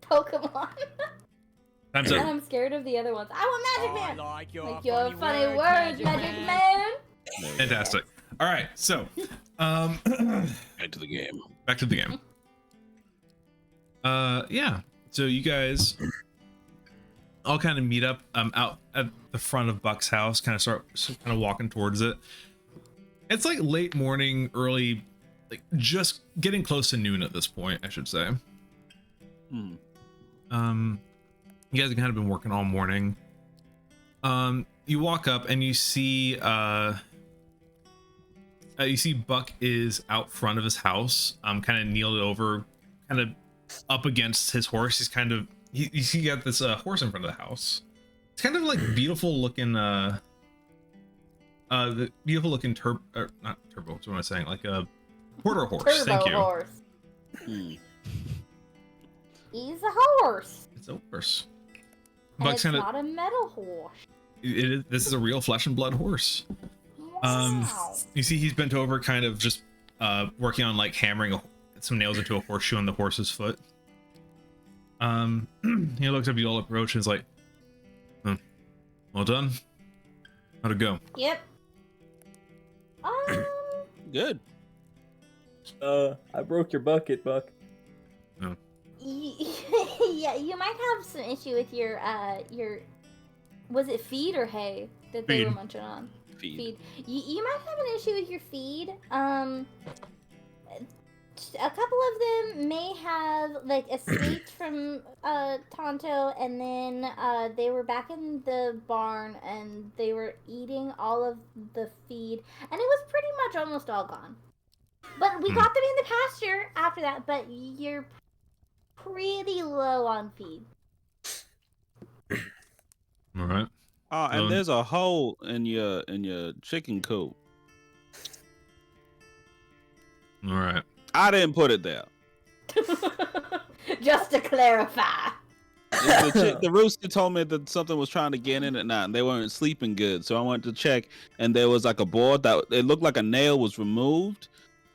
Pokemon. Time's And up. I'm scared of the other ones. I want Magic Man! like your Like your funny words, Magic Man! Fantastic. All right, so Back to the game. back to the game. Yeah. So you guys all kind of meet up out at the front of Buck's house, kind of walking towards it. It's like late morning, early, like just getting close to noon at this point, I should say. Hmm. You guys have kind of been working all morning. You walk up and you see Buck is out front of his house, kind of kneeled over, kind of up against his horse. He's kind of you see got this horse in front of the house. It's kind of like beautiful looking the beautiful looking not turbo, what am I saying, like a quarter horse. Turbo Thank you. horse. Hmm. He's a horse. It's a horse. And Buck's it's kind of not a metal horse. this is a real flesh and blood horse. Wow. You see he's bent over, kind of just working on like hammering some nails into a horseshoe on the horse's foot. He looks up, you all approach, and is like, well done. How'd it go? Yep. Good. I broke your bucket, Buck. Yeah, you might have some issue with your was it feed or hay that they were Feed. munching on? Feed. You might have an issue with your feed. A couple of them may have like escaped from Tonto, and then they were back in the barn and they were eating all of the feed, and it was pretty much almost all gone. But we got them in the pasture after that. But you're pretty low on feed. All right. Oh, and there's a hole in your chicken coop. All right. I didn't put it there. Just to clarify. The rooster told me that something was trying to get in at night and they weren't sleeping good. So I went to check, and there was like a board that it looked like a nail was removed.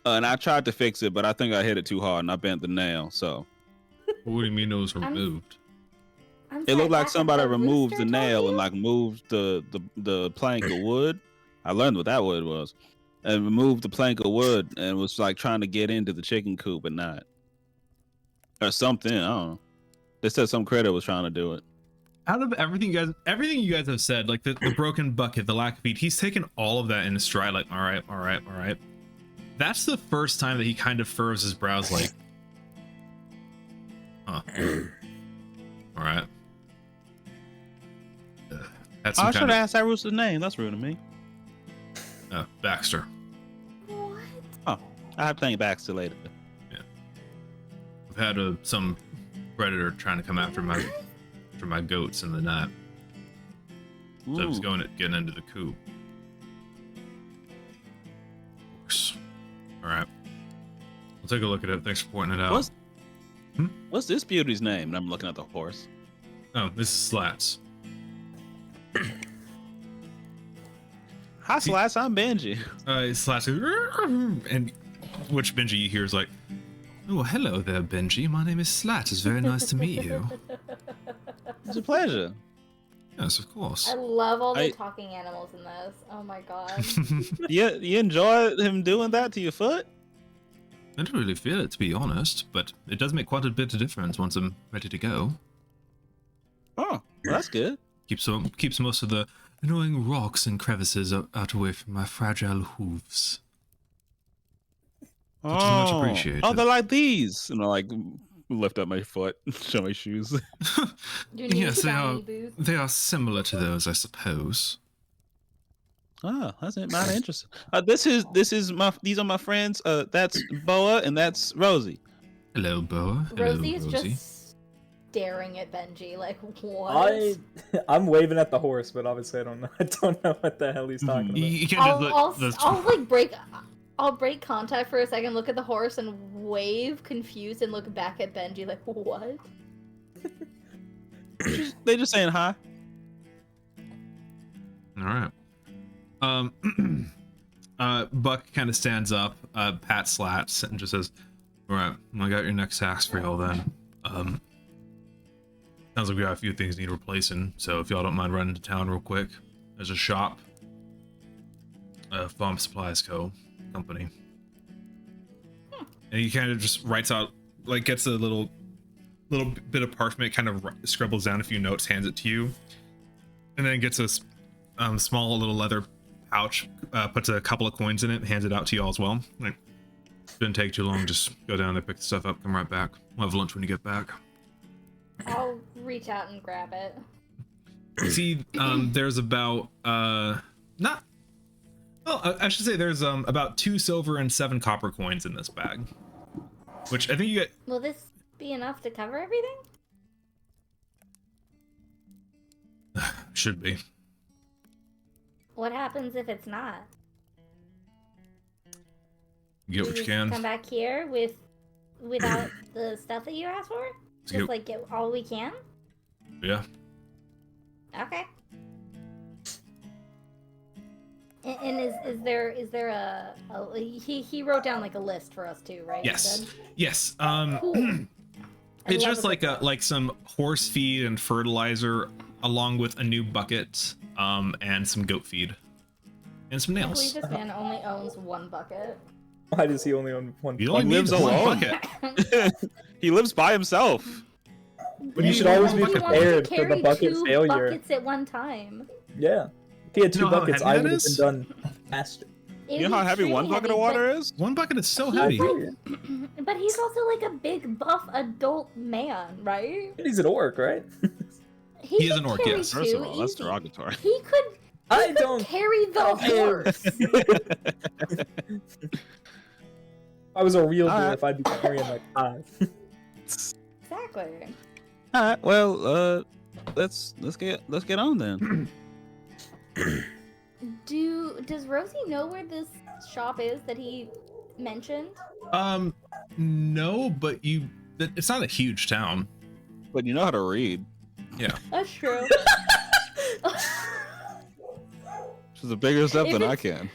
And I tried to fix it, but I think I hit it too hard and I bent the nail. So What do you mean it was removed? it looked like somebody the removed rooster the told nail you? and like moved the plank of wood. I learned what that wood was. And removed the plank of wood and was like trying to get into the chicken coop at night. Or something. I don't know. They said some critter was trying to do it. Out of everything you guys have said, like the broken bucket, the lack of feed, he's taken all of that in his stride, like, all right. That's the first time that he kind of furrows his brows, like, huh. All right. That's I should have asked that rooster's name. That's rude of me. Baxter. What? Oh, I have to thank Baxter later. I've had some predator trying to come after my goats in the night, so I was Ooh. getting into the coop. All right, we'll take a look at it. Thanks for pointing it out. What's this beauty's name? And I'm looking at the horse. Oh, this is Slats. Hi, Slats. I'm Benji. Slats, and which Benji you hear is like, oh, hello there, Benji. My name is Slat. It's very nice to meet you. It's a pleasure. Yes, of course. I love all the I- talking animals in this. Oh my god. You enjoy him doing that to your foot? I don't really feel it, to be honest, but it does make quite a bit of difference once I'm ready to go. Oh, well, that's good. Keeps most of the annoying rocks and crevices out away from my fragile hooves. Which is much appreciated. Oh, they're like these. And I like lift up my foot, show my shoes. You need Yes, shiny boots. they are similar to those, I suppose. Oh, that's mighty interesting. These are my friends. That's Boa and that's Rosie. Hello, Boa. Hello, Rosie is Rosie. just staring at Benji like, what? I'm waving at the horse, but obviously I don't know what the hell he's talking about. You can't just I'll break contact for a second, look at the horse, and wave, confused, and look back at Benji like, what? They just saying hi. All right. Buck kind of stands up, pat slats, and just says, "All right, I got your next task for y'all then. Sounds like we got a few things need replacing, so if y'all don't mind running to town real quick, there's a shop, Farm Supplies Company." And he kind of just writes out, like, gets a little bit of parchment, kind of scribbles down a few notes, hands it to you, and then gets a small little leather pouch, puts a couple of coins in it, hands it out to you all as well. Like, didn't take too long, just go down there, pick the stuff up, come right back. We'll have lunch when you get back. I'll reach out and grab it. See, there's about I should say there's about 2 silver and 7 copper coins in this bag, which I think you get. Will this be enough to cover everything? Should be. What happens if it's not? You get what you just can. Come back here without the stuff that you asked for? Just like get all we can? Yeah. Okay. And is there a he wrote down like a list for us too, right? Yes. You said? Yes. Cool. It's just like some horse feed and fertilizer, along with a new bucket, and some goat feed, and some I nails. believe this man only owns 1 bucket. Why does he only own one? He only He needs lives one alone. bucket. He lives by himself. But you should always be He wants to prepared for the carry bucket 2 failure. buckets at one time. Yeah. If he had 2 You know how buckets, heavy I that would have is? been done faster. You know how heavy one bucket of water is? One bucket is so He's heavy. like- but he's also like a big buff adult man, right? He's an orc, right? He is could an orc, carry yes. First of 2 all, that's easy. derogatory. He could I don't. carry the horse. If I was a real Alright. dwarf, I'd be carrying like 5. Exactly. All right. Well, let's get on then. Does Rosie know where this shop is that he mentioned? No, but it's not a huge town. But you know how to read. That's true. Which is a bigger step If than I it's- can.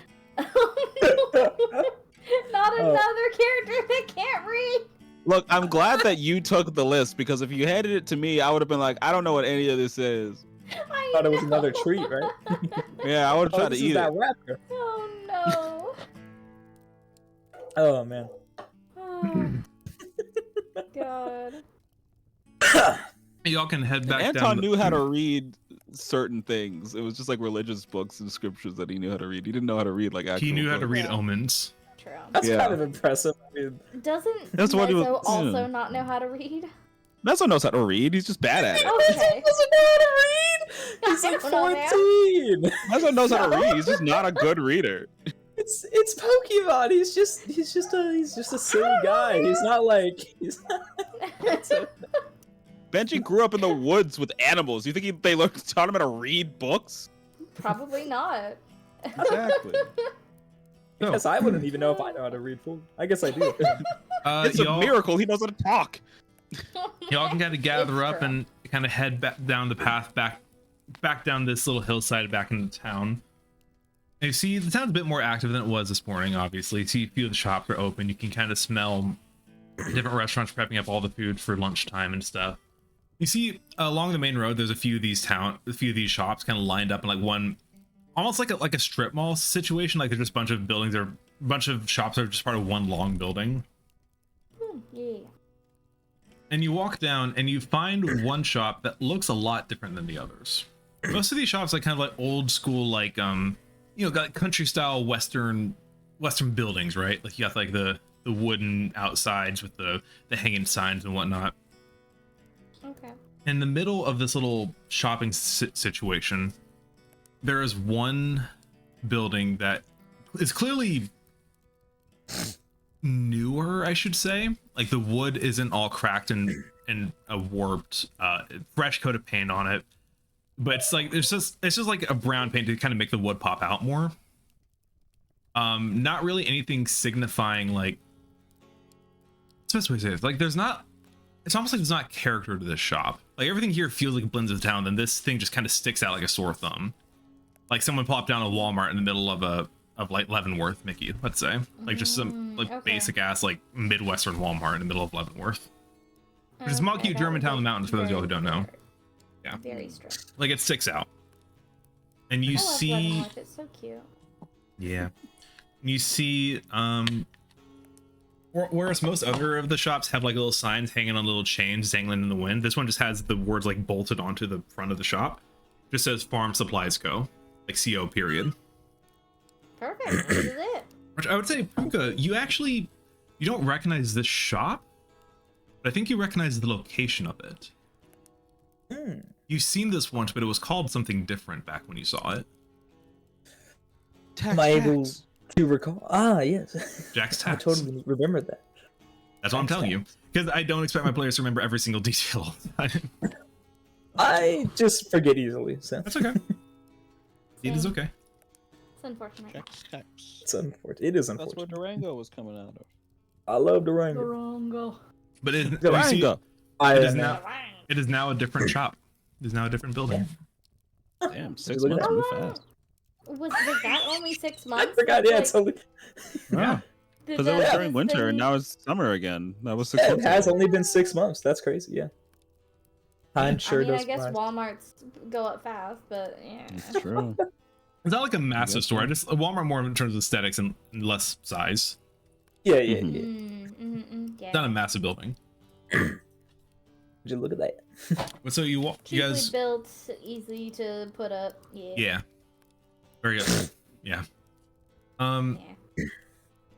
Not Oh. another character that can't read. Look, I'm glad that you took the list, because if you handed it to me, I would have been like, I don't know what any of this is. I Thought it was know. another treat, right? Yeah, I would have Oh, tried to this eat is that it. rapper. Oh no. Oh man. Oh, God. Y'all can head back Anton down. knew how to read certain things. It was just like religious books and scriptures that he knew how to read. He didn't know how to read like actual He knew how to books. read Yeah. omens. True. That's Yeah. kind of impressive. I mean, Doesn't That's what he was- Mezzo also yeah. not know how to read? Mezzo knows how to read. He's just bad at it. Okay. doesn't know how to read. He's like I don't know, man. 14. Mezzo knows how to read. He's just not a good reader. It's Pokemon. He's just a silly guy. He's not like Benji grew up in the woods with animals. You think they taught him how to read books? Probably not. Exactly. Oh. I guess I wouldn't even know if I know how to read full. I guess I do. It's a miracle he knows how to talk. Y'all can kind of gather It's up true. and kind of head back down the path back down this little hillside back into town. And you see the town's a bit more active than it was this morning, obviously. You see a few of the shops are open. You can kind of smell different restaurants prepping up all the food for lunchtime and stuff. You see along the main road, there's a few of these shops kind of lined up in like one, almost like a strip mall situation. Like there's just a bunch of buildings or a bunch of shops that are just part of one long building. Yeah. And you walk down and you find one shop that looks a lot different than the others. Most of these shops are kind of like old school, like got like country style western buildings, right? Like you got like the wooden outsides with the hanging signs and whatnot. Okay. In the middle of this little shopping situation, there is one building that is clearly newer, I should say. Like the wood isn't all cracked and a warped, fresh coat of paint on it, but it's just like a brown paint to kind of make the wood pop out more. Not really anything signifying like. What's the best way to say it? Like there's not. It's almost like there's not character to this shop. Like everything here feels like it blends with the town. Then this thing just kind of sticks out like a sore thumb. Like someone plopped down a Walmart in the middle of of like Leavenworth, Mickey. Let's say like just some like okay. basic ass like Midwestern Walmart in the middle of Leavenworth, which is Okay, Monkey that Germantown in would the be mountains for those of y'all who very don't know. strict. Yeah. Very strict. Like it sticks out, and you I love see. Leavenworth. It's so cute. Yeah. You see, whereas most other of the shops have like little signs hanging on little chains dangling in the wind, this one just has the words like bolted onto the front of the shop. Just says Farm Supplies Co. Like CO period. Perfect. This is it. Which I would say, Puka, you don't recognize this shop, but I think you recognize the location of it. You've seen this once, but it was called something different back when you saw it. Am I able to recall? Ah, yes. Jack's I Tax. totally remembered that. That's what I'm telling you. Because I don't expect my players to remember every single detail all the time. I just forget easily, so That's okay. It is okay. It's unfortunate. it's unfortunate. It is That's unfortunate. where Durango was coming out of. I love Durango. Durango. But you see, Durango. it is now a different shop. It is now a different building. Damn, 6 Look at months that. move fast. Was that only 6 I months? forgot. Yeah, it's only. Yeah, Did because it was that during winter and thing- now it's summer again. That was 6 Yeah, it months has ago. only been 6 months. That's crazy. Yeah. Time sure I mean, does I guess fly. Walmart's go up fast, but yeah. It's true. It's not like a massive Yes, store. sir. Just Walmart more in terms of aesthetics and less size. Yeah, yeah, Mhm. yeah. Yeah. It's not a massive building. Would you look at that? But so you Cheaply guys, built, easy to put up. Yeah. yeah, very good. Yeah. Yeah.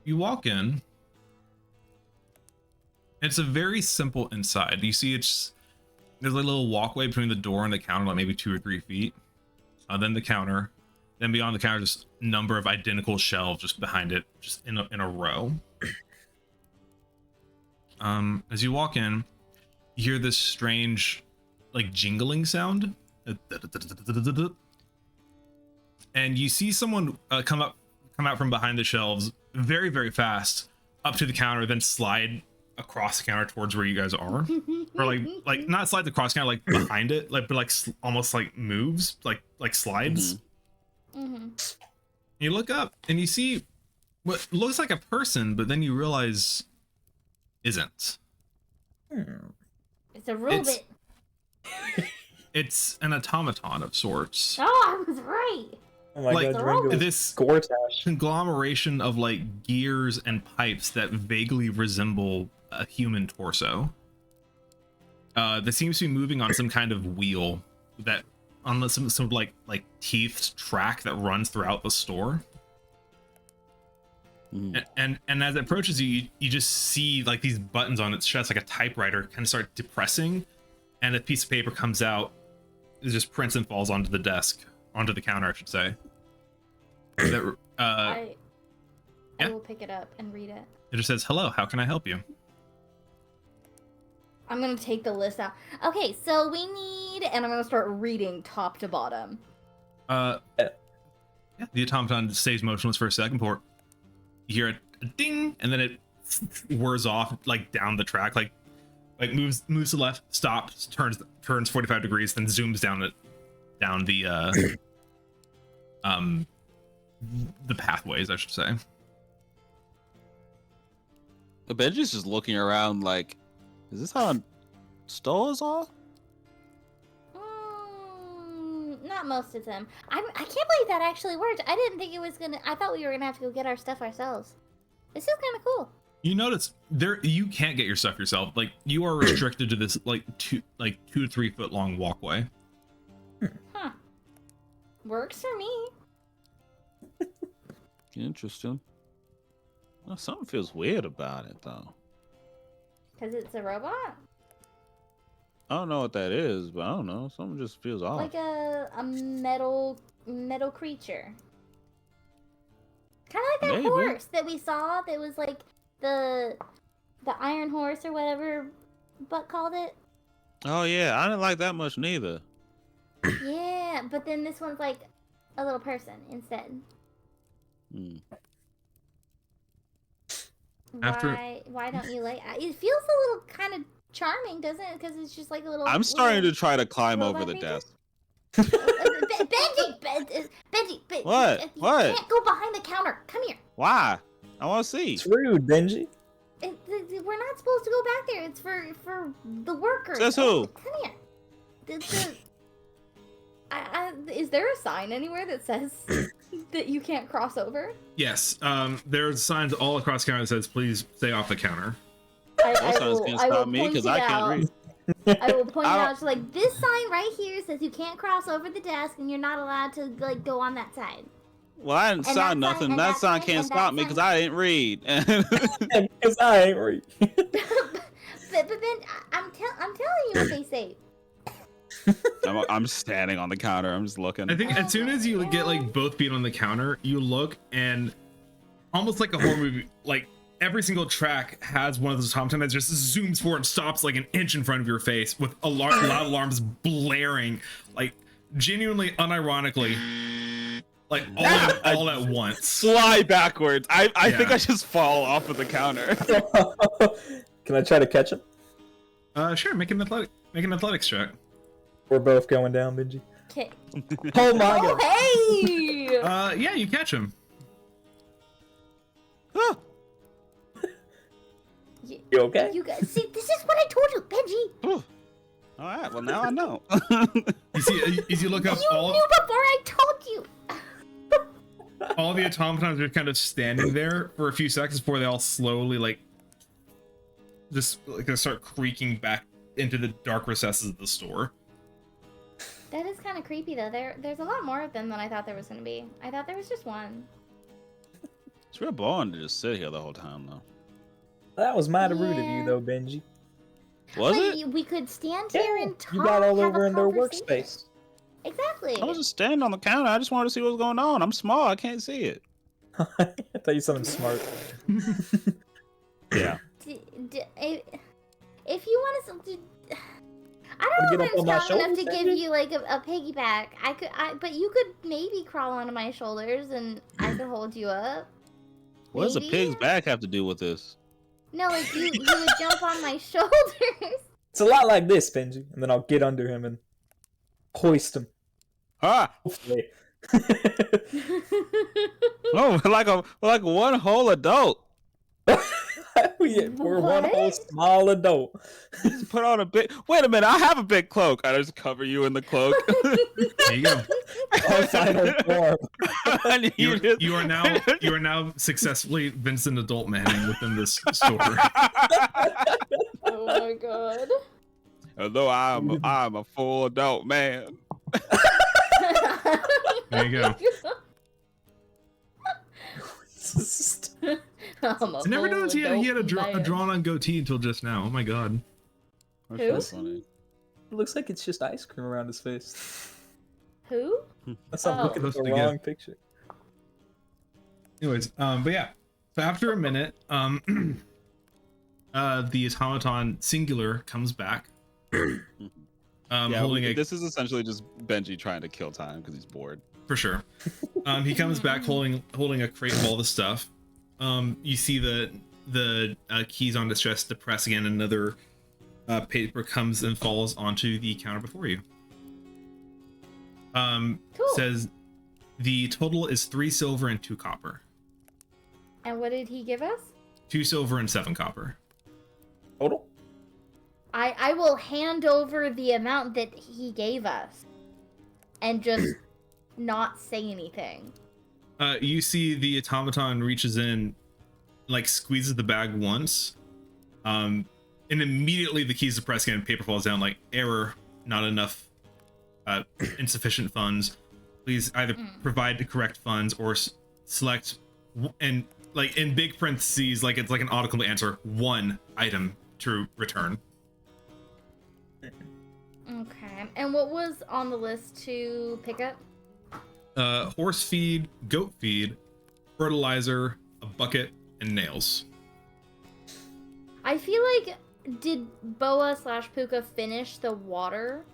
You walk in. It's a very simple inside. You see, there's a little walkway between the door and the counter, like maybe 2 or 3 feet. Then the counter. Then beyond the counter, just a number of identical shelves just behind it, just in a row. As you walk in, you hear this strange, like jingling sound, and you see someone come out from behind the shelves very, very fast up to the counter, then slide across the counter towards where you guys are, or like not slides across the counter, like behind it, like but like almost like moves, like slides. Mm-hmm. You look up and you see what looks like a person, but then you realize isn't. It's a robot. It's an automaton of sorts. Oh, I was right. Oh my Like, god, Durango is this Gortash. conglomeration of like gears and pipes that vaguely resemble a human torso. That seems to be moving on some kind of wheel that on some like teeth track that runs throughout the store. And as it approaches you, you just see like these buttons on its chest, like a typewriter, kind of start depressing, and a piece of paper comes out. It just prints and falls onto the desk, onto the counter, I should say. That, I yeah. will pick it up and read it. it just says, "Hello, how can I help you?" I'm gonna take the list out. Okay, so we need, and I'm gonna start reading top to bottom. Yeah, the automaton stays motionless for a second before you hear a ding, and then it whirs off like down the track, like moves to the left, stops, turns 45 degrees, then zooms down the pathways, I should say. Benji's just looking around like, is this how I stole us all? Not most of them. I can't believe that actually worked. I didn't think it was gonna. I thought we were gonna have to go get our stuff ourselves. This is kind of cool. You notice you can't get your stuff yourself. Like you are restricted to this 2 to 3 foot long walkway. Huh. Works for me. Interesting. Well, something feels weird about it though. Because it's a robot? I don't know what that is, but I don't know. Something just feels off. Like a metal creature. Kind of like that Maybe. horse that we saw that was like the iron horse or whatever Buck called it. Oh yeah, I didn't like that much neither. Yeah, but then this one's like a little person instead. Hmm. After- Why don't you like it? Feels a little kind of charming, doesn't it? Because it's just like a little. I'm starting to little try to climb robot over the creature? desk. Benji, What? You What? can't go behind the counter. Come here. Why? I want to see. It's rude, Benji. We're not supposed to go back there. It's for the workers. Says who? Come here. Is there a sign anywhere that says that you can't cross over? Yes. There's signs all across the counter that says, "Please stay off the counter." Those signs can't stop me because I can't read. I will point I don't- out, it's like, this sign right here says you can't cross over the desk and you're not allowed to like go on that side. Well, I didn't And sign that sign, nothing. and That that sign sign, can't and that stop me because sign. I didn't read. Because I ain't read. but then I'm telling you what they say. I'm standing on the counter. I'm just looking. I think as soon as you get like both feet on the counter, you look and almost like a horror movie, like every single track has one of those automatons that just zooms forward and stops like an inch in front of your face with loud alarms blaring, like genuinely unironically, like all at once. Fly backwards. I think Yeah. I just fall off of the counter. Can I try to catch him? Sure, make an athletics check. We're both going down, Benji. Okay. Oh my Oh, god. hey! Yeah, you catch him. Huh. You okay? You guys, see, this is what I told you, Benji. All right. Well, now I know. You see, as you look up, You knew before I told you. all the automatons are kind of standing there for a few seconds before they all slowly like start creaking back into the dark recesses of the store. That is kind of creepy, though. There's a lot more of them than I thought there was going to be. I thought there was just one. It's real boring to just sit here the whole time, though. That was mighty rude of Yeah. you, though, Benji. Was But it? We could stand here and talk. You got all have over a in their conversation. workspace. Exactly. I was just standing on the counter. I just wanted to see what was going on. I'm small. I can't see it. I thought you something smart. Yeah. If you want to, I Wanna don't know get if up I'm on my strong enough to shoulders, give Benji? you like a piggyback. But you could maybe crawl onto my shoulders and I could hold you up. What does a Maybe? pig's back have to do with this? No, like you would jump on my shoulders. It's a lot like this, Benji. And then I'll get under him and hoist him. Ah! Hopefully. Oh, like one whole adult. We're one whole What? small adult. Just put on a big. Wait a minute. I have a big cloak. I just cover you in the cloak. There you go. Our final form. And You are now successfully Vincent Adult Manning within this store. Oh my god. Although I'm a full adult man. There you go. I never noticed he had a drawn-on goatee until just now. Oh my god. That's so funny. It looks like it's just ice cream around his face. Who? That's I'm Oh. looking at the Supposed to wrong picture. Anyways, but yeah. So after a minute, the automaton singular comes back. Yeah, Holding a this is essentially just Benji trying to kill time because he's bored. for sure. He comes back holding a crate of all the stuff. You see the keys on distress to press again. Another paper comes and falls onto the counter before you. Cool. Says the total is 3 silver and 2 copper. And what did he give us? 2 silver and 7 copper. Total? I will hand over the amount that he gave us. And just not say anything. You see the automaton reaches in, like squeezes the bag once, and immediately the keys are pressed again. Paper falls down. Like error, not enough, insufficient funds. Please either provide the correct funds or select, and like in big parentheses, like it's like an autocomplete answer. 1 item to return. Okay. And what was on the list to pick up? Horse feed, goat feed, fertilizer, a bucket, and nails. I feel like, did Boa/Puka finish the water?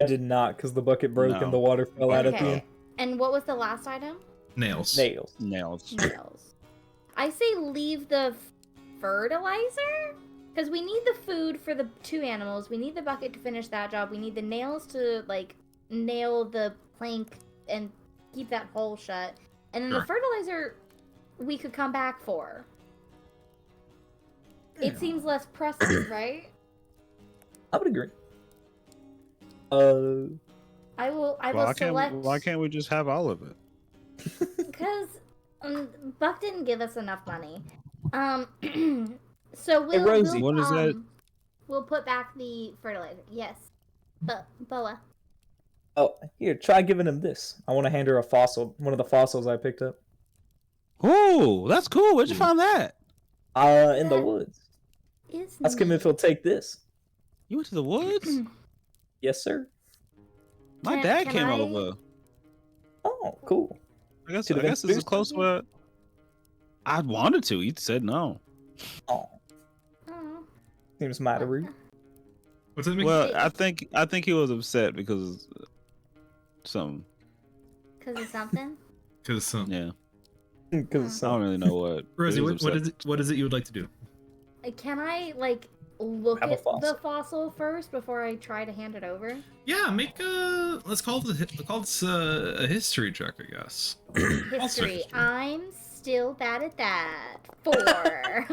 I did not, because the bucket broke No. and the water fell out at the Okay. end. And what was the last item? Nails. Nails. Nails. Nails. I say leave the fertilizer? Because we need the food for the 2 animals. We need the bucket to finish that job. We need the nails to, like, nail the plank and keep that hole shut. And then the Sure. fertilizer we could come back for. It seems less pressing, right? I would agree. I will Why select can't we just have all of it? because Buck didn't give us enough money. So Hey, Rosie. we'll What is that? We'll put back the fertilizer. Yes. Boa. Oh, here, try giving him this. I want to hand her a fossil, one of the fossils I picked up. Oh, that's cool. Where'd you find that? In the woods. Ask him if he'll take this. You went to the woods? Yes, sir. My Can- dad can came I- over. Oh, cool. I guess Could've this is introduced close him. where I wanted to. He said no. Oh, Oh. seems mighty rude. What's that mean? Well, I think he was upset because something. Because of something? Because Yeah, Because I don't really know what. Rosie, he was what is it you would like to do? Can I, like, look Have a at fossil. the fossil first before I try to hand it over? Yeah, make a let's call this a history check, I guess. Also History. history. I'm still bad at that. 4.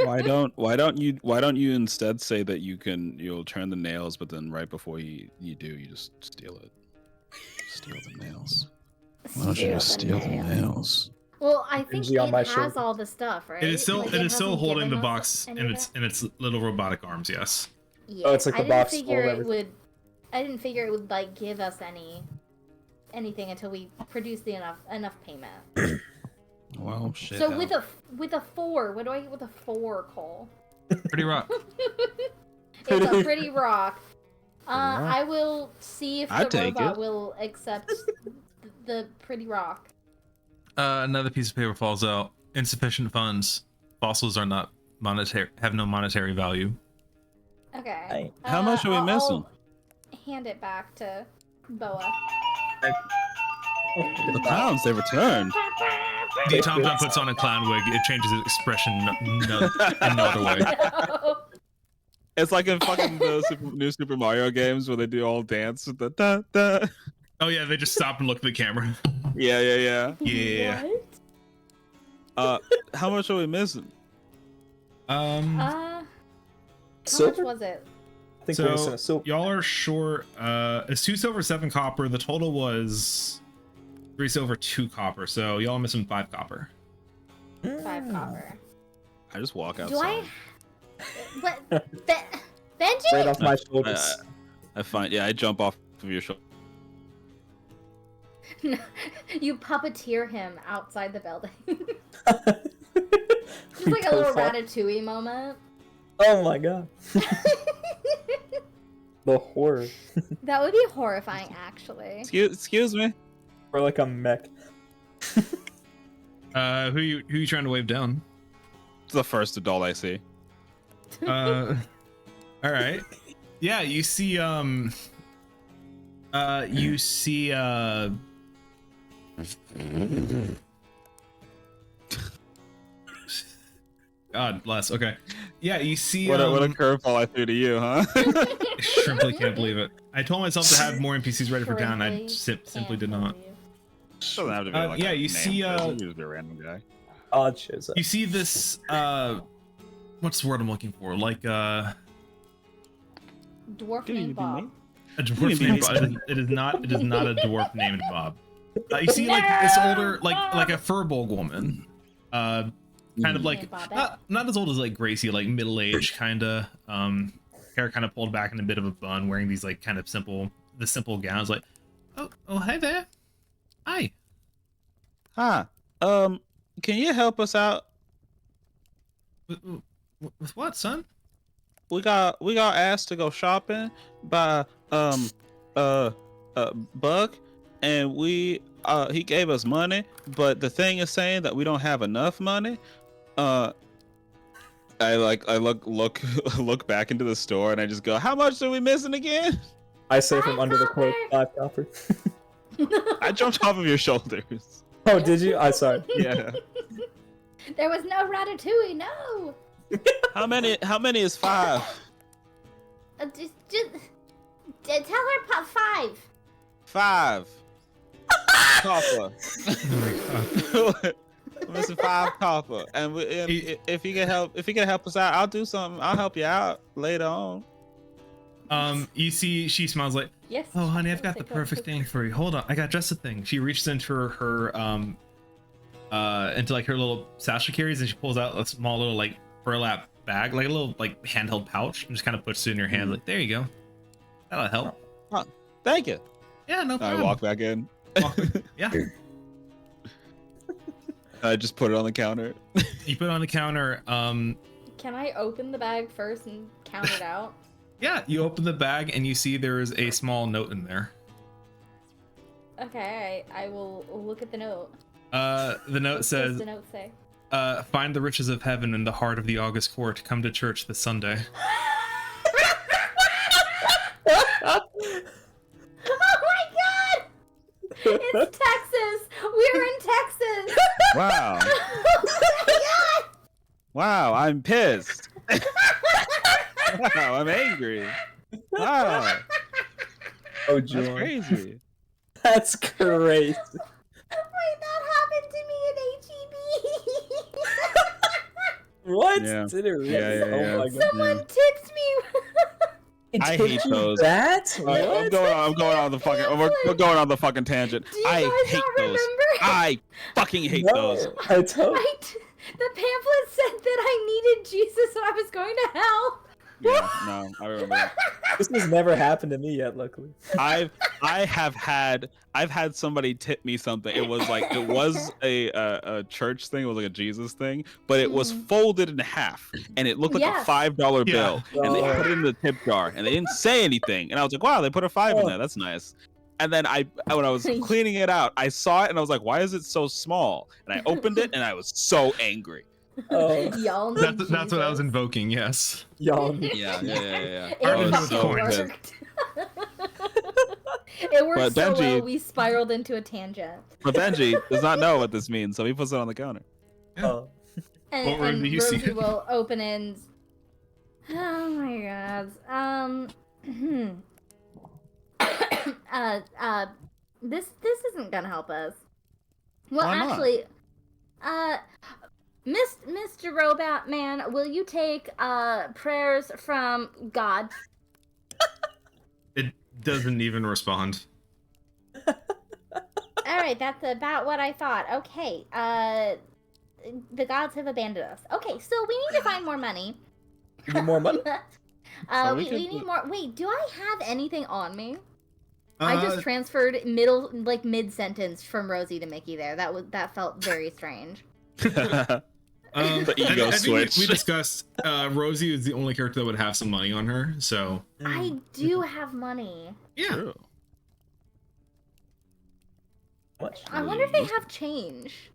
Why don't you instead say that you'll turn the nails, but then right before you do, you just steal it. Steal the nails. Why don't you just steal the nails? Well, I think Benji on it my has shoulder. all the stuff, right? It is still Like, holding hasn't the given box us any in of its that? in its little robotic arms. Yes. Yeah, Oh, it's like I the didn't box full figure of it everything. would. I didn't figure it would like give us anything until we produced the enough payment. Well, shit. So with a 4, what do I get with a 4, Cole? Pretty rock. It's a pretty rock. rock. I will see if I'd the take robot it. will accept the pretty rock. Another piece of paper falls out. Insufficient funds. Fossils are not monetary. Have no monetary value. Okay. Hey, how much are we missing? I'll hand it back to Boa. The clowns, they returned. The Tom puts on a clown wig. It changes its expression in no other way. No. It's like in fucking the new Super Mario games where they do all dance with the da da. Oh yeah, they just stop and look at the camera. Yeah. Yeah. What? How much are we missing? How much Silver? was it? I think we're missing So a silver. y'all are short. It's 2 silver, 7 copper. The total was 3 silver, 2 copper. So y'all are missing 5 copper. 5 copper. I just walk Do outside. What? Benji? Right off my shoulders. I find, I jump off of your shoulder. You puppeteer him outside the building. Just We like a little profile- Ratatouille moment. Oh my god. The horror. That would be horrifying, actually. Excuse me. Or like a mech. Who you trying to wave down? It's the first adult I see. All right. Yeah, you see God bless. Okay. Yeah, you see What a curveball I threw to you, huh? I simply can't believe it. I told myself to have more NPCs ready for town. I Shrimply simply did can't not. believe. Doesn't have to be like Yeah, a you name see, person, you just be a random guy. Odd shows up. You see this what's the word I'm looking for? Like Dwarf Dude, named you be Bob. me? a dwarf named Bob. It is not a dwarf named Bob. You see like this older like a furbolg woman. Kind of like Named Bobette. not as old as like Gracie, like middle-aged kinda. Hair kind of pulled back in a bit of a bun, wearing these like kind of simple gowns, like oh hey there. Hi. Huh. Can you help us out? With what, son? We got asked to go shopping by Buck, and he gave us money, but the thing is saying that we don't have enough money. I look back into the store and I just go, how much are we missing again? I say from under the cloak, 5 copper. I jumped off of your shoulders. Oh, did you? I'm sorry. Yeah. There was no Ratatouille, no! How many is 5? Just tell her 5. 5 copper. Oh my God. We're missing 5 copper, and if he can help us out, I'll do something. I'll help you out later on. You see, she smiles like, Yes. oh honey, I've got the perfect thing for you. Hold on, I got just the thing. She reaches into her into like her little satchel carries, and she pulls out a small little like burlap bag, like a little like handheld pouch, and just kind of puts it in your hand. Like, there you go, that'll help. Thank you. Yeah, no I problem. walk back in. Yeah. I just put it on the counter. You put it on the counter. Can I open the bag first and count it out? Yeah, you open the bag and you see there is a small note in there. Okay, I will look at the note. The note What says, does the note say? find the riches of heaven in the heart of the August court. Come to church this Sunday. Oh my god! It's Texas! We're in Texas! Wow. Oh my god! Wow, I'm pissed. Wow, I'm angry. Wow, Oh, that's joy. crazy. That's great. Wait, that happened to me in HEB! What? Yeah. Did it really? Yeah. Oh my god. Someone tipped me! It I took hate you those. That? All right, I'm What? going on the fucking. We're going on the fucking tangent. Do you I guys hate not those. remember? I fucking hate No, those. I don't. The pamphlet said that I needed Jesus and I was going to hell. Yeah, no, I remember that. This has never happened to me yet, luckily. I've had somebody tip me something. It was a church thing. It was like a Jesus thing, but it was folded in half, and it looked like Yes. a $5 bill. And they Oh. put it in the tip jar, and they didn't say anything. And I was like, wow, they put a 5 in Oh. there. That's nice. And then when I was cleaning it out, I saw it, and I was like, why is it so small? And I opened it, and I was so angry. Oh, Y'all need That's what I was Jesus. invoking. Yes. y'all. Yeah. It I was fucking so worked. It worked But so Benji- well, we spiraled into a tangent. But Benji does not know what this means, so he puts it on the counter. Oh. And, What word and did you see Rosie it? will open and... Oh my god. This isn't gonna help us. Well, Why not? actually, Mr. Robot Man, will you take prayers from God? It doesn't even respond. All right, that's about what I thought. Okay, the gods have abandoned us. Okay, so we need to find more money. You need more money? So we we could- need more. Wait, do I have anything on me? I Uh, just transferred mid sentence from Rosie to Mickey. There, that felt very strange. The ego I think switch. we discussed Rosie is the only character that would have some money on her. So I do have money. yeah. True. Much. I wonder if they have change.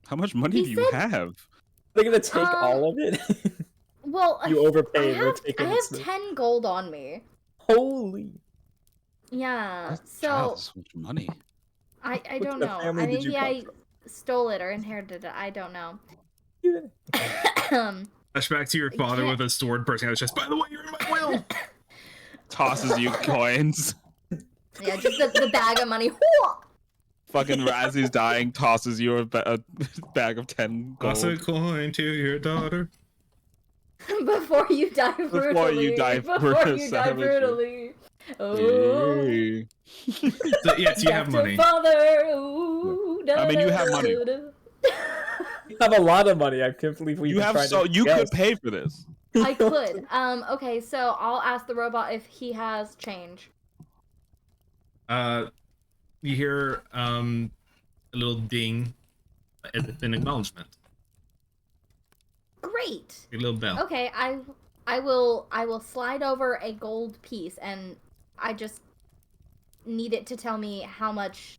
How much money He do you said- have? They're gonna take all of it. Well, You overpaid. I They're have taking it. 10 gold on me. Holy. Yeah, Child, so so much money. I What don't kind of know. family did you Maybe come I stole it or inherited it. I don't know. Flashback to your father can't- with a sword bursting out his chest. By the way, you're in my will. Tosses you coins. Yeah, just the bag of money. Fucking as he's dying, tosses you a bag of 10 gold. Toss a coin to your daughter. Before you die brutally. Before you die Before you die savagely. brutally. Oh. Hey. So yes, you have Death to money. Father. Ooh, I mean, you have money. You have a lot of money. I can't believe we You even have tried so to you guess. could pay for this. I could. Okay, so I'll ask the robot if he has change. You hear a little ding as if in acknowledgement. Great. A little bell. Okay, I will slide over a gold piece, and I just need it to tell me how much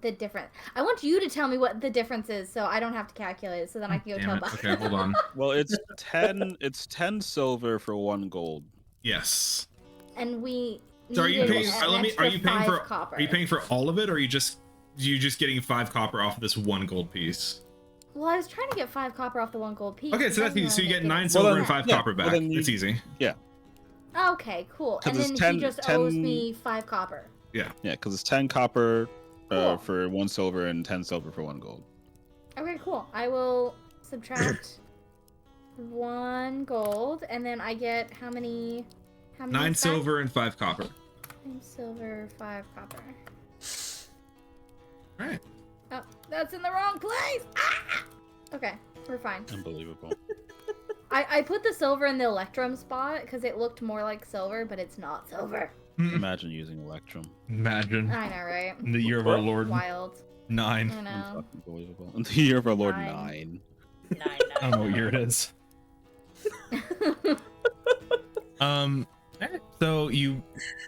the difference. I want you to tell me what the difference is, so I don't have to calculate it, so then I can go Damn tell it. Buck. Okay, hold on. Well, it's 10. It's 10 silver for 1 gold. Yes. And we. So are you needed paying? an Are extra you paying 5 for? copper. Are you paying for all of it, or are you just getting 5 copper off of this 1 gold piece? Well, I was trying to get 5 copper off the 1 gold piece. Okay, so It that's easy. doesn't So you really get 9 make silver then- and 5 yeah, copper well, back. then you- It's easy. Yeah. Okay, cool. 'Cause And it's then 10 he just 10 owes me 5 copper. Yeah, because it's 10 copper Cool. for 1 silver and 10 silver for 1 gold. Okay, cool. I will subtract 1 gold, and then I get how many 9 back? silver and 5 copper. 9 silver, 5 copper. All right. Oh, that's in the wrong place! Ah! Okay, we're fine. Unbelievable. I put the silver in the electrum spot because it looked more like silver, but it's not silver. Imagine using Electrum. Imagine. I know, right? In the year of our Lord, Wild. 9. I know. Unbelievable. In the year of our Lord, 9. 9. I don't know what year it is. Alright, so you,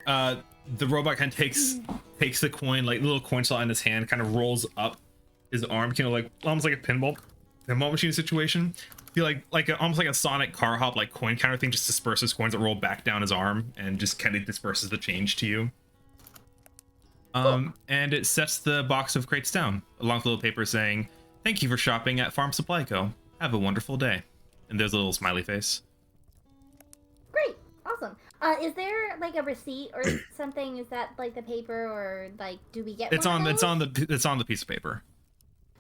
the robot kind of takes the coin, like little coin slot in his hand, kind of rolls up his arm, kind of like almost like a pinball machine situation. Feel almost like a Sonic car hop, like coin counter thing, just disperses coins that roll back down his arm and just kind of disperses the change to you. And it sets the box of crates down, along with a little paper saying, "Thank you for shopping at Farm Supply Co. Have a wonderful day." And there's a little smiley face. Great, awesome. Is there like a receipt or something? Is that like the paper, or like do we get? It's one on of it's those? on the piece of paper.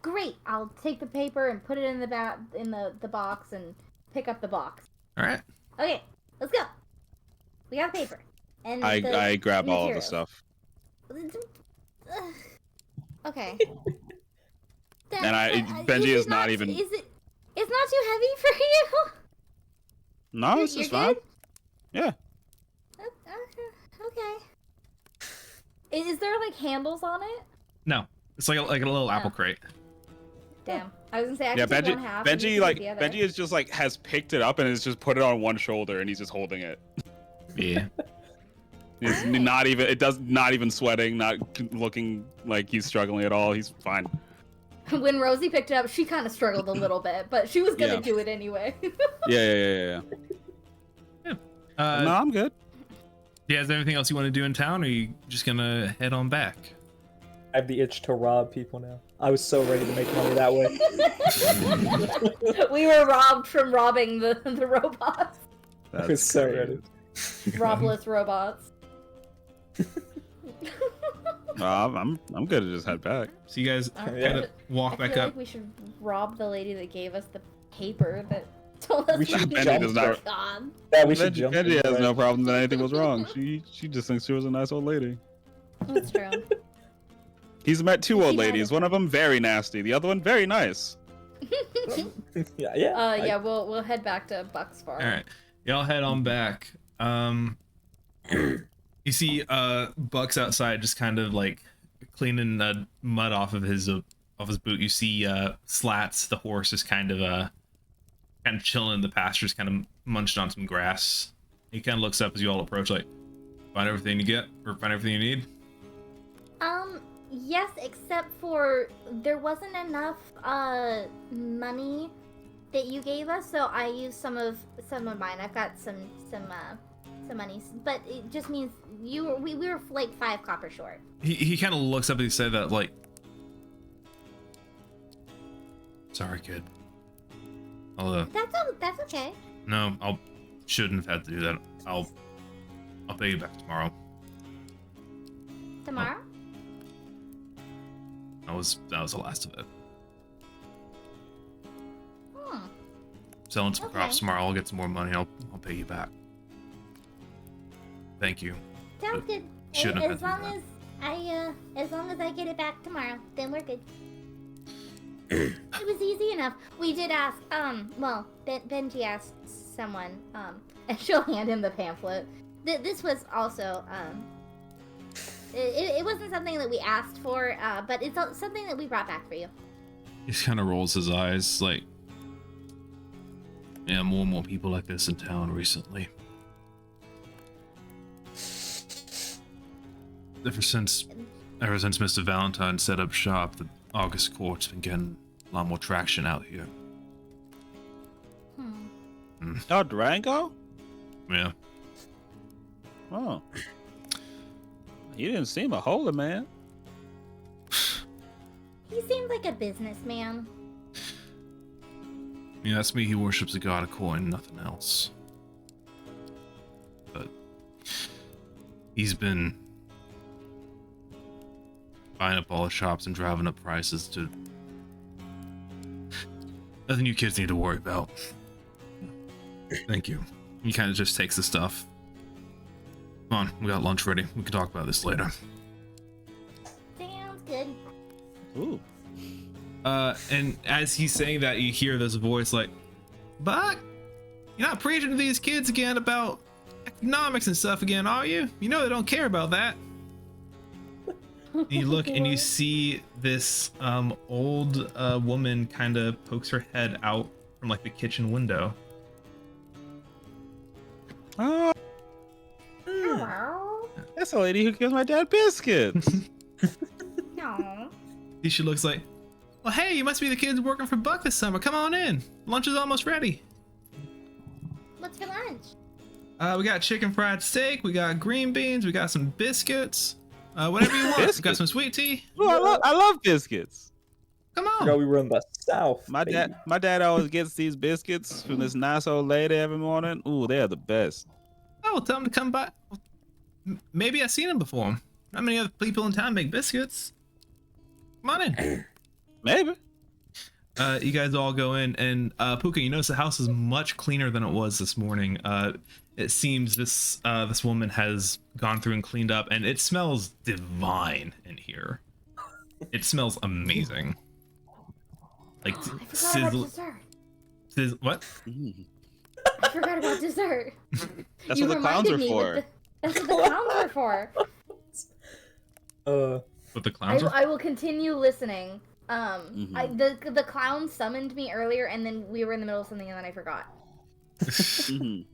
Great. I'll take the paper and put it in the the box and pick up the box. All right. Okay, let's go. We got paper. And I grab all of the materials. stuff. Okay. And Benji is not even. It's not too heavy for you? No, it's You're just fine. good? Yeah. Okay. Is there like handles on it? No, it's like a little apple crate. Damn. I was gonna say I Yeah, can take one half. and you Benji can like take the other. Benji is just like has picked it up and has just put it on one shoulder and he's just holding it. Yeah. It's not even. It does not even sweating. Not looking like he's struggling at all. He's fine. When Rosie picked it up, she kind of struggled a little bit, but she was gonna Yeah. do it anyway. Yeah. No, I'm good. Yeah, is there anything else you want to do in town, or are you just gonna head on back? I have the itch to rob people now. I was so ready to make money that way. We were robbed from robbing the robots. I was so ready. Robless robots. I'm good to just head back. So you guys I kind of walk I back feel up. like we should rob the lady that gave us the paper that told us We to should be Benji does not- gone. Yeah, we should jump. Benji in has right. no problem that anything was wrong. She just thinks she was a nice old lady. That's true. He's met 2 She old might ladies. have- One of them very nasty. The other one very nice. Yeah. Yeah, we'll head back to Buck's farm. All right, y'all head on back. You see, Buck's outside, just kind of like cleaning mud off of his boot. You see, Slats, the horse, is kind of chilling in the pastures, kind of munched on some grass. He kind of looks up as you all approach, like, find everything you get, or find everything you need. Yes, except for there wasn't enough money that you gave us, so I used some of mine. I've got some money, but it just means we were like 5 copper short. He kind of looks up and he said that, like, sorry, kid. That's okay. No, shouldn't have had to do that. I'll pay you back tomorrow. Tomorrow? That was the last of it. Selling some crops Okay. tomorrow, I'll get some more money. I'll pay you back. Thank you. Sounds good. Shouldn't have As had to long do as long as I get it back tomorrow, then we're good. It was easy enough. We did ask, Benji asked someone, and she'll hand him the pamphlet. This was also, it wasn't something that we asked for, but it's something that we brought back for you. He just kind of rolls his eyes, like, yeah, more and more people like this in town recently. Ever since Mr. Valentine set up shop, the August Court's been getting a lot more traction out here. Oh, Durango? Yeah. Oh. He didn't seem a holy man. He seemed like a businessman. Yeah, that's me. He worships a god of coin, nothing else. But He's been buying up all the shops and driving up prices to nothing you kids need to worry about. Thank you. He kind of just takes the stuff. Come on, we got lunch ready. We can talk about this later. Sounds good. Ooh. And as he's saying that, you hear this voice like, Buck, you're not preaching to these kids again about economics and stuff again, are you? You know they don't care about that. And you look and you see this old woman kind of pokes her head out from like the kitchen window. Oh, Hello. that's a lady who gives my dad biscuits. No. She looks like, well, hey, you must be the kids working for Buck this summer. Come on in. Lunch is almost ready. What's for lunch? We got chicken fried steak. We got green beans. We got some biscuits. Whatever you want. We got Biscuits? some sweet tea. Ooh, I love biscuits. Come I forgot on. we were in the South. My dad always gets these biscuits from this nice old lady every morning. Ooh, they are the best. Oh, tell them to come by. Maybe I've seen them before. Not many other people in town make biscuits. Come on in. Maybe. You guys all go in, and Puka, you notice the house is much cleaner than it was this morning. It seems this woman has gone through and cleaned up, and it smells divine in here. It smells amazing. Like I forgot about sizzle. What? I forgot about dessert. That's You what the clowns reminded are me for. with that's what the clowns are for. What the clowns are? I will continue listening. Mhm. The clown summoned me earlier, and then we were in the middle of something, and then I forgot. Mhm.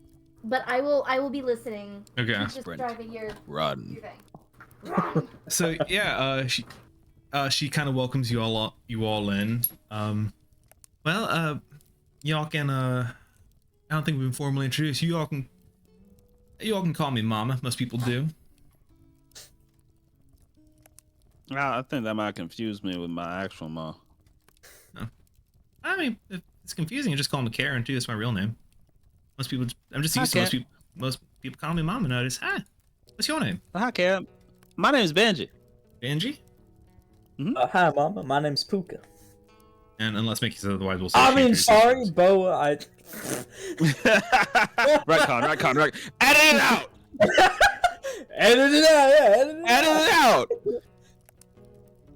But I will be listening. Okay. Just Sprint. driving your Run. thing. Run. So yeah, she kind of welcomes you all in. Y'all can I don't think we've been formally introduced. You all can call me Mama. Most people do. I think that might confuse me with my actual mom. I mean, if it's confusing, you just call me Karen too. That's my real name. Most people, I'm just used to Okay. most people call me Mama nowadays. Hi, what's your name? Hi, Cam. My name is Benji. Benji? Hi, Mama. My name's Puka. And unless Mickey says otherwise, we'll say. I she mean, introduces sorry, herself. Boa. Retcon. Edit it out. Edit it out, yeah. Edit it out.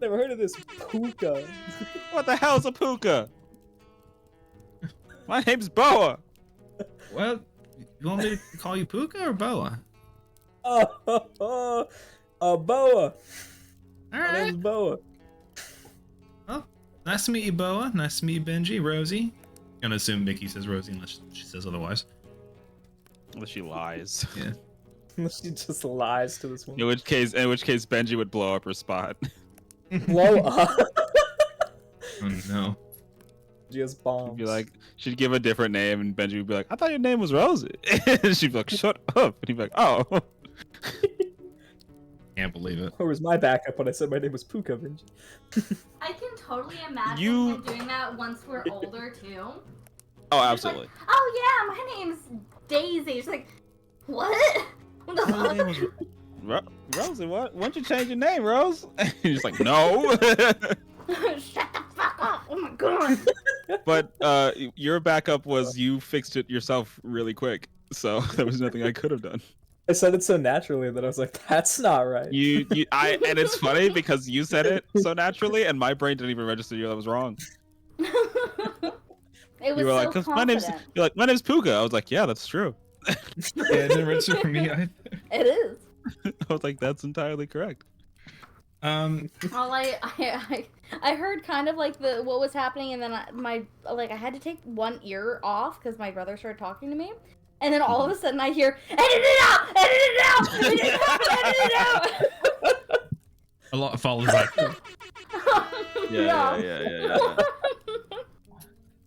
Never heard of this Puka. What the hell is a puka? My name's Boa. Well, you want me to call you Puka or Boa? Boa. All My right. name's Boa. Well, nice to meet you, Boa. Nice to meet you, Benji, Rosie. I'm gonna assume Mickey says Rosie unless she says otherwise. Unless she lies. Yeah. She just lies to this In woman. which case, Benji would blow up her spot. Blow up. Oh no. Just bombs. She'd be like, she'd give a different name, and Benji would be like, "I thought your name was Rosie." And she'd be like, "Shut up!" And he'd be like, "Oh." Can't believe it. Where was my backup when I said my name was Puka, Benji? I can totally imagine You- him doing that once we're older too. Oh, absolutely. Oh yeah, my name's Daisy. She's like, what? What the My name fuck? was Rosie. What? Why don't you change your name, Rose? And he's like, "No." Shut the fuck up! Oh my god! But your backup was you fixed it yourself really quick, so there was nothing I could have done. I said it so naturally that I was like, that's not right. And it's funny because you said it so naturally, and my brain didn't even register you that was wrong. It was You were so like, "'Cause confident. you're like, my name's Puka." I was like, "Yeah, that's true." Yeah, it didn't register for me either. It is. I was like, "That's entirely correct." Well, I heard kind of like what was happening, and then I had to take one ear off because my brother started talking to me, and then all of a sudden I hear, "Edit it out! Edit it out! Edit it out! Edit it out!" A lot follows that. Yeah.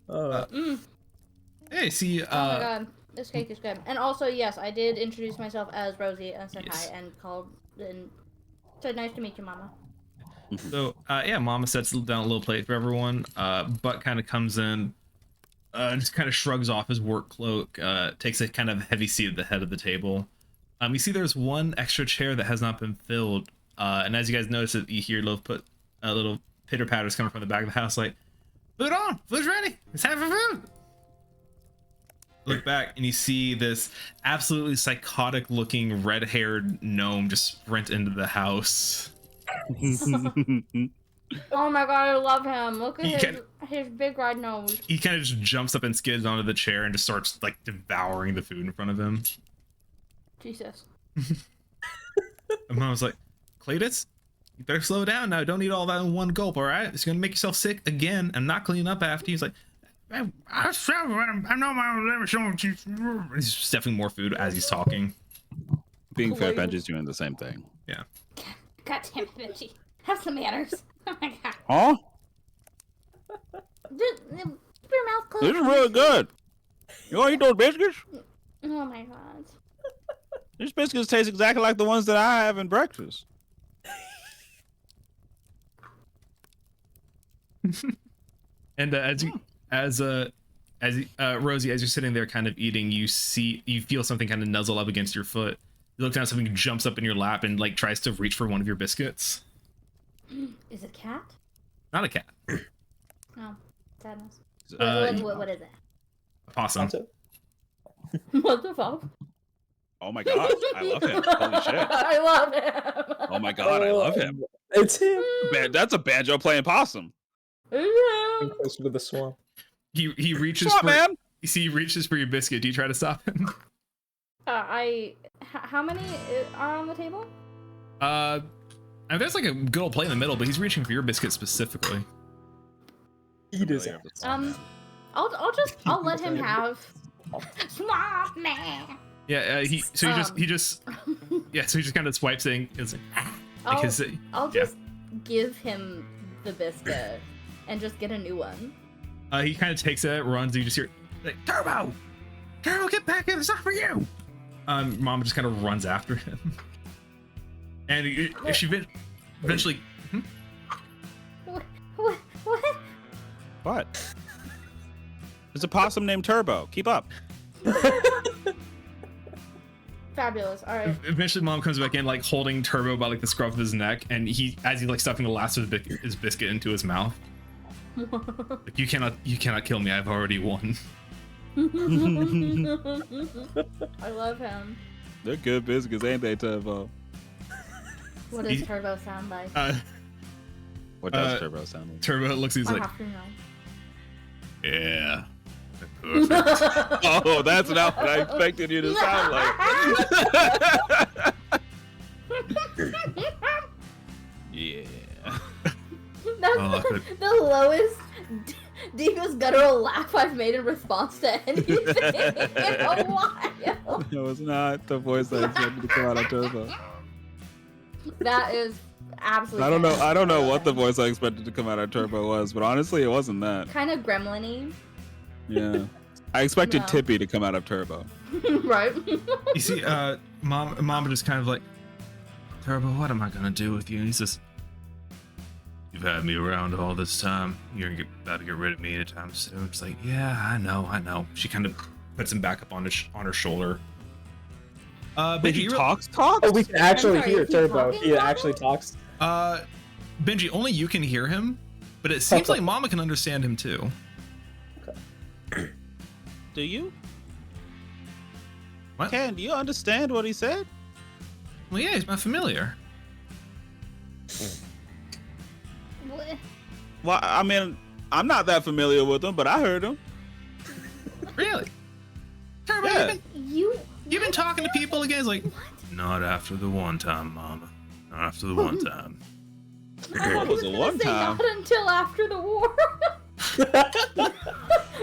Mm. Hey, see, Oh my god, this cake is good. And also, yes, I did introduce myself as Rosie and said Yes. hi and called and said nice to meet you, Mama. So, yeah, Mama sets down a little plate for everyone. Buck kind of comes in, just kind of shrugs off his work cloak, takes a kind of heavy seat at the head of the table. You see there's one extra chair that has not been filled. And as you guys notice it, you hear little pitter patters coming from the back of the house, like, food on, food's ready, it's time for food. Look back and you see this absolutely psychotic looking red-haired gnome just sprint into the house. Oh my god, I love him. Look at his big red nose. He kind of just jumps up and skids onto the chair and just starts like devouring the food in front of him. Jesus. And Mom was like, Cletus, you better slow down now. Don't eat all that in one gulp, all right? It's gonna make yourself sick again and not clean up after you. He's like, I know my. He's stuffing more food as he's talking. Being fair, Benji's doing the same thing. Yeah. God damn it, Benji. Have some manners. Oh my god. Huh? Just keep your mouth closed. This is really good. You want to eat those biscuits? Oh my god. These biscuits taste exactly like the ones that I have in breakfast. And Rosie, as you're sitting there kind of eating, you feel something kind of nuzzle up against your foot. You look down, something jumps up in your lap and like tries to reach for one of your biscuits. Is it a cat? Not a cat. No. Sadness. What is it? A possum. What the fuck? Oh my god, I love him. Holy shit. I love him. Oh my god, I love him. It's him. That's a banjo playing possum. I'm closer to the swamp. He reaches Stop, for man. You see, he reaches for your biscuit. Do you try to stop him? How many are on the table? And there's like a good old plate in the middle, but he's reaching for your biscuit specifically. Eat his I'll let him have swamp man. Yeah, he just kind of swipes in. It's like, I'll just give him the biscuit and just get a new one. He kind of takes it, runs, and you just hear like, Turbo, get back here! It's not for you. Mom just kind of runs after him, and she eventually. What? There's a possum named Turbo. Keep up. Fabulous. All right. Eventually, Mom comes back in, like holding Turbo by like the scruff of his neck, and as he's like stuffing the last of his biscuit into his mouth. Like, you cannot kill me. I've already won. I love him. They're good biscuits, ain't they, Turbo? What does Turbo sound like? What does Turbo sound like? Turbo looks, he's I like, have to know. yeah. Perfect. Oh, that's not what I expected you to sound like. Yeah. That's the lowest, deepest guttural laugh I've made in response to anything in a while. That was not the voice I expected to come out of Turbo. That is absolutely. I don't know what the voice I expected to come out of Turbo was, but honestly, it wasn't that. Kind of gremlin-y. Yeah. I expected No. Tippy to come out of Turbo. Right. You see, Mom just kind of like, Turbo, what am I gonna do with you? And he's just, you've had me around all this time. You're about to get rid of me anytime soon. It's like, yeah, I know. She kind of puts him back up on her shoulder. Benji talks? Oh, we can actually I'm sorry, hear is he Turbo. talking He about actually it? talks. Benji, only you can hear him, but it seems like Mama can understand him too. Do you? What? Ken, do you understand what he said? Well, yeah, he's my familiar. What? Well, I mean, I'm not that familiar with him, but I heard him. Really? Turbo, Yeah. you've been talking to people again? It's like, not after the one time, Mama. Not after the one time. What was the one time? Not until after the war.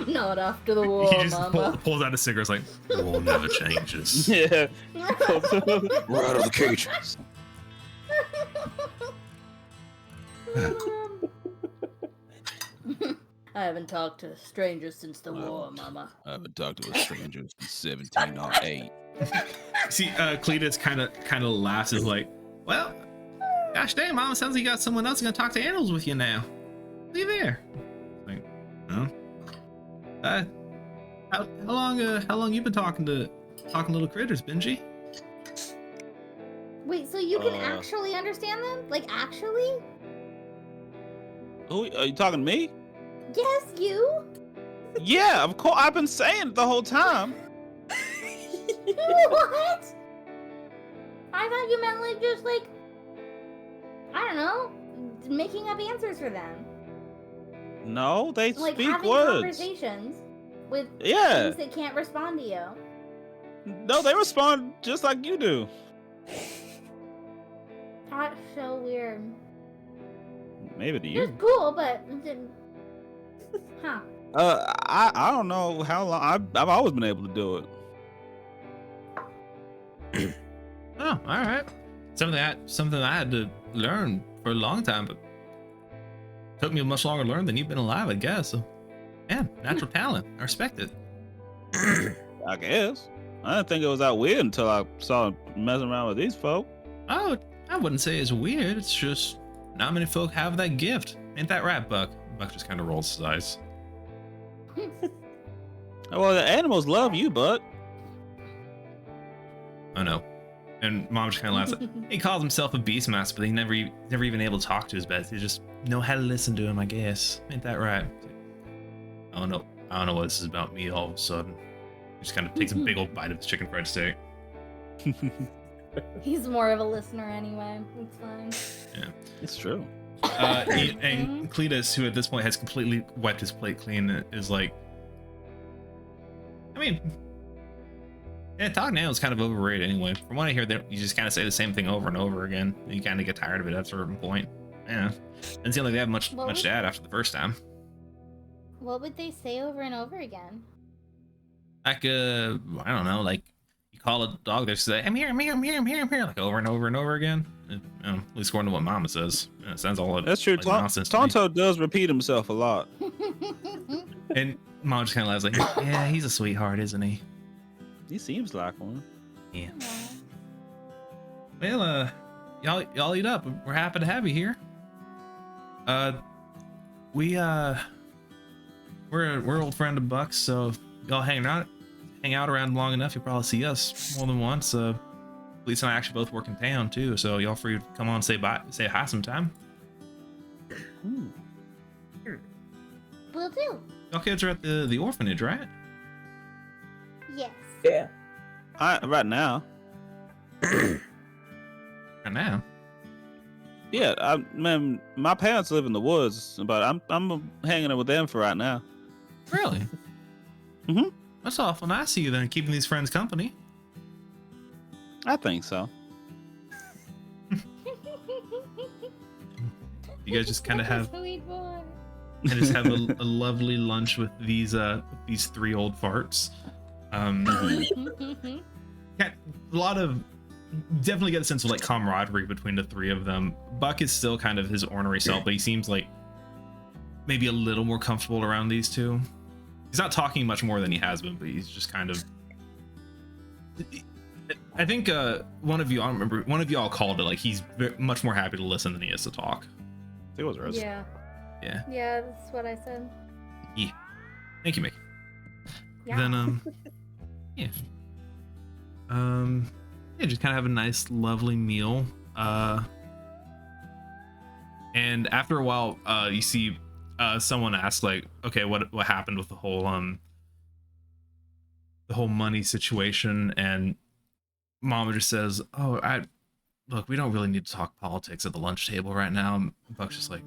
Not after the war, He just Mama. pulls out a cigarette. It's like, the war never changes. Yeah. We're out of the cages. I haven't talked to strangers since the war, Mama. I haven't talked to a stranger since 1708. See, Cletus kind of laughs. Is like, well, gosh dang, Mama, sounds like you got someone else gonna talk to animals with you now. Leave there. Like, huh? How long you been talking little critters, Benji? Wait, so you can actually understand them? Like, actually? Who are you talking to me? Yes, you? Yeah, of course. I've been saying it the whole time. What? I thought you meant, like, just, like, I don't know, making up answers for them. No, they Like, speak having words. conversations with Yeah. things that can't respond to you. No, they respond just like you do. That's so weird. Maybe to It's you. cool, but... Huh. I don't know how long. I've always been able to do it. Oh, all right. Something I had to learn for a long time, but took me much longer to learn than you've been alive, I guess. So, yeah, natural talent. I respect it. I guess. I didn't think it was that weird until I saw him messing around with these folk. Oh, I wouldn't say it's weird. It's just not many folk have that gift. Ain't that right, Buck? Buck just kind of rolls his eyes. Well, the animals love you, Buck. Oh no. And Mom just kind of laughs. He calls himself a beastmaster, but he never even able to talk to his best. He just know how to listen to him, I guess. Ain't that right? I don't know what this is about me all of a sudden. He just kind of takes a big old bite of his chicken fried steak. He's more of a listener anyway. It's fine. Yeah. It's true. And Cletus, who at this point has completely wiped his plate clean, is like, I mean, yeah, talking now is kind of overrated anyway. From what I hear, you just kind of say the same thing over and over again. And you kind of get tired of it at a certain point. Yeah, doesn't seem like they have much to add after the first time. What would they say over and over again? Like, I don't know, like you call a dog, they say, I'm here, I'm here, I'm here, I'm here, I'm here, like over and over and over again. At least according to what Mama says. It sounds all That's true. like nonsense to me. Tonto does repeat himself a lot. And Mom just kind of laughs like, yeah, he's a sweetheart, isn't he? He seems like one. Yeah. Well, y'all eat up. We're happy to have you here. We're old friend of Buck's, so if y'all hang out around long enough, you'll probably see us more than once. Lisa and I actually both work in town too, so y'all free to come on and say hi sometime. Will do. Y'all kids are at the orphanage, right? Yes. Yeah. Right now. Right now. Yeah, man, my parents live in the woods, but I'm hanging out with them for right now. Really? Mm-hmm. That's awful nice of you then, keeping these friends company. I think so. You guys just kind of have Sweet boy. and just have a lovely lunch with these three old farts. Yeah, a lot of definitely get a sense of like camaraderie between the three of them. Buck is still kind of his ornery self, but he seems like maybe a little more comfortable around these two. He's not talking much more than he has been, but he's just kind of. I think one of you, I don't remember, one of y'all called it like he's much more happy to listen than he is to talk. I think it was Rose. Yeah. Yeah. Yeah, that's what I said. Yeah. Thank you, Mickey. Yeah. Then yeah. Yeah, just kind of have a nice, lovely meal. And after a while, you see someone ask like, okay, what happened with the whole money situation? And Mama just says, oh, look, we don't really need to talk politics at the lunch table right now. And Buck's just like,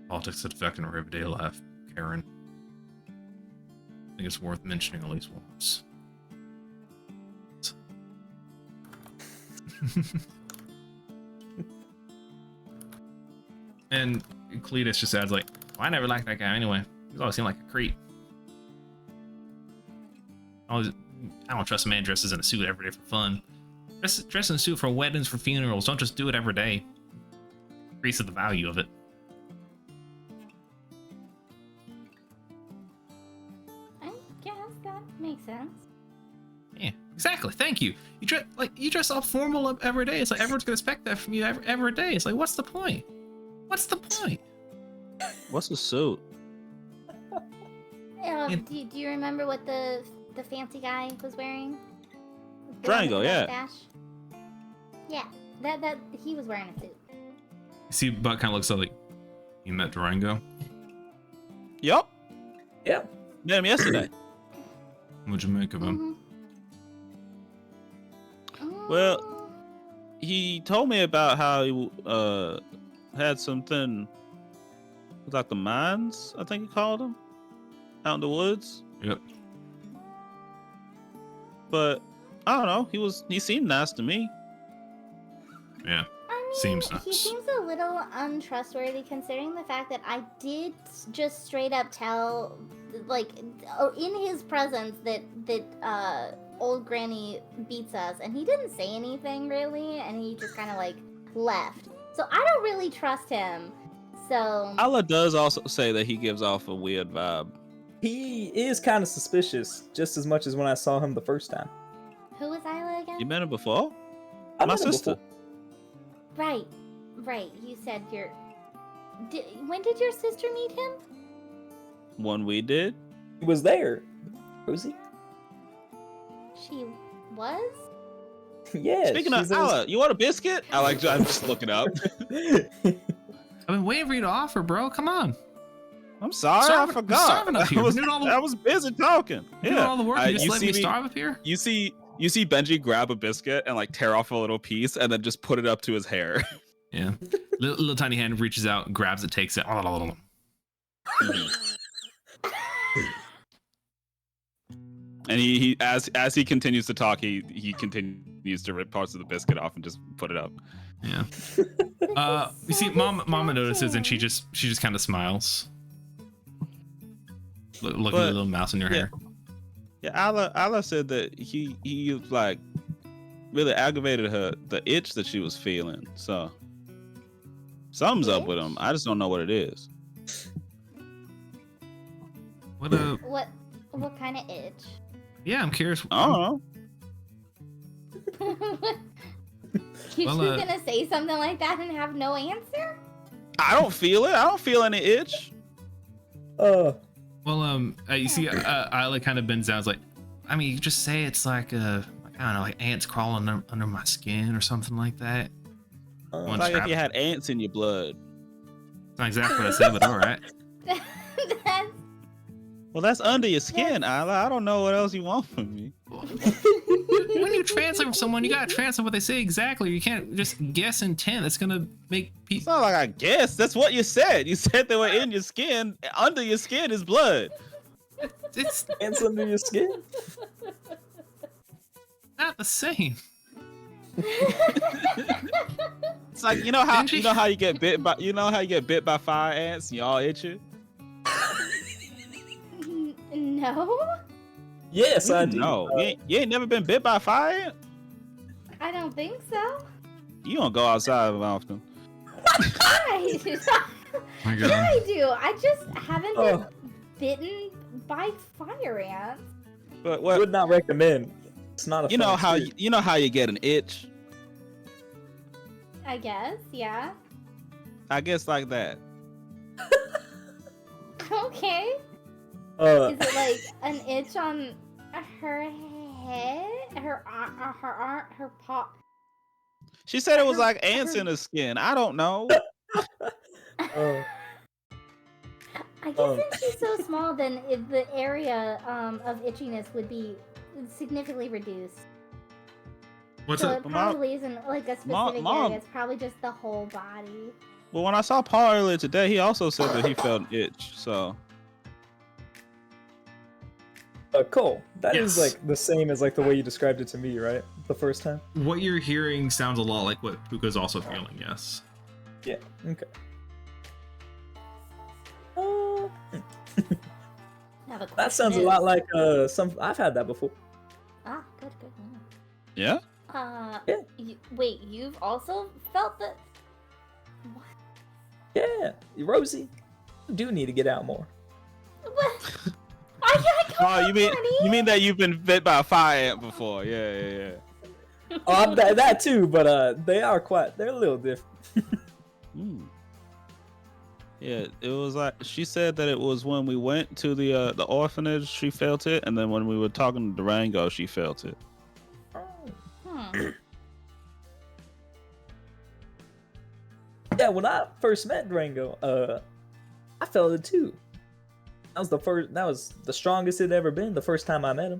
politics that affecting our everyday life, Karen. I think it's worth mentioning at least once. And Cletus just adds like, well, I never liked that guy anyway. He's always seemed like a creep. I don't trust a man dresses in a suit every day for fun. Dress in a suit for weddings, for funerals. Don't just do it every day. Increases the value of it. I guess that makes sense. Yeah, exactly. Thank you. You dress all formal up every day. It's like everyone's gonna expect that from you every day. It's like, what's the point? What's the point? What's the suit? Do you remember what the fancy guy was wearing? Triangle, yeah. Mustache? Yeah, that he was wearing a suit. See, Buck kind of looks like you met Durango. Yup. Yeah. Met him yesterday. What'd you make of him? Well, he told me about how he had something like the mines, I think he called them, out in the woods. Yep. But I don't know. He seemed nice to me. Yeah. I mean, Seems he nice. seems a little untrustworthy considering the fact that I did just straight up tell, like, in his presence that old Granny beats us, and he didn't say anything really, and he just kind of like left. So I don't really trust him. So Allah does also say that he gives off a weird vibe. He is kind of suspicious, just as much as when I saw him the first time. who was Isla again? You met him before? I My met him sister. before. Right. You said when did your sister meet him? One we did. He was there. Rosie? She was? Yeah. Speaking of she's in Allah, you want a biscuit? I'm just looking up. his- I've been waiting for you to offer, bro. Come on. I'm sorry, Starving- I forgot. starving up here. I was, We're doing all the- I was busy talking. You doing all the work. You just you let see me me- starve up here. You see Benji grab a biscuit and like tear off a little piece and then just put it up to his hair. Yeah. Little tiny hand reaches out, grabs it, takes it. And he as he continues to talk, he continues to rip parts of the biscuit off and just put it up. Yeah. You see, Mama notices and she just kind of smiles. Look at the But, little mouse in your hair. Yeah, Allah said that he like really aggravated her, the itch that she was feeling. So something's up with him. I just don't know what it is. What kind of itch? Yeah, I'm curious. I don't know. You Well, just gonna say something like that and have no answer? I don't feel it. I don't feel any itch. Well, you see, Isla kind of bends down. It's like, I mean, you just say it's like I don't know, like ants crawling under my skin or something like that. It's like if you had ants in your blood. It's not exactly what I said, but all right. That's Well, that's under your skin, Isla. I don't know what else you want from me. When you translate from someone, you gotta translate what they say exactly. You can't just guess intent. That's gonna make It's people. not like I guess. That's what you said. You said they were in your skin. Under your skin is blood. It's Ants under your skin? not the same. It's like you know how Benji? you get bit by fire ants and you all itchy. no. Yes, I do. No, you ain't never been bit by a fire ant. I don't think so. You don't go outside often. I My yeah, God. I do. I just haven't been Oh. bitten by fire ants. But I what would not recommend. It's not a you fun know how experience. you get an itch? I guess, yeah. I guess like that. Okay. Uh, Is it like an itch on her head? Her arm? Her paw? She said it was like ants in her skin. I don't know. uh, I guess since she's so small, then the area of itchiness would be significantly reduced. What's So up? it Mom- probably isn't like a specific Mom- area. It's probably just the whole body. Well, when I saw Paul earlier today, he also said that he felt an itch. So Cole, that is Yes. like the same as like the way you described it to me, right? The first time. What you're hearing sounds a lot like what Puka's also feeling. Yes. Yeah. Okay. Now the That sounds a question lot is- like some. I've had that before. Ah, good. yeah, Yeah. Wait, you've also felt that? What? Yeah, Rosie, you do need to get out more. What? I you mean that you've been bit by a fire ant before? Yeah. Oh, that too, but they're a little different. Hmm. Yeah, it was like she said that it was when we went to the orphanage she felt it, and then when we were talking to Durango she felt it. Hmm. Yeah, when I first met Durango, I felt it too. That was the first. That was the strongest it ever been. The first time I met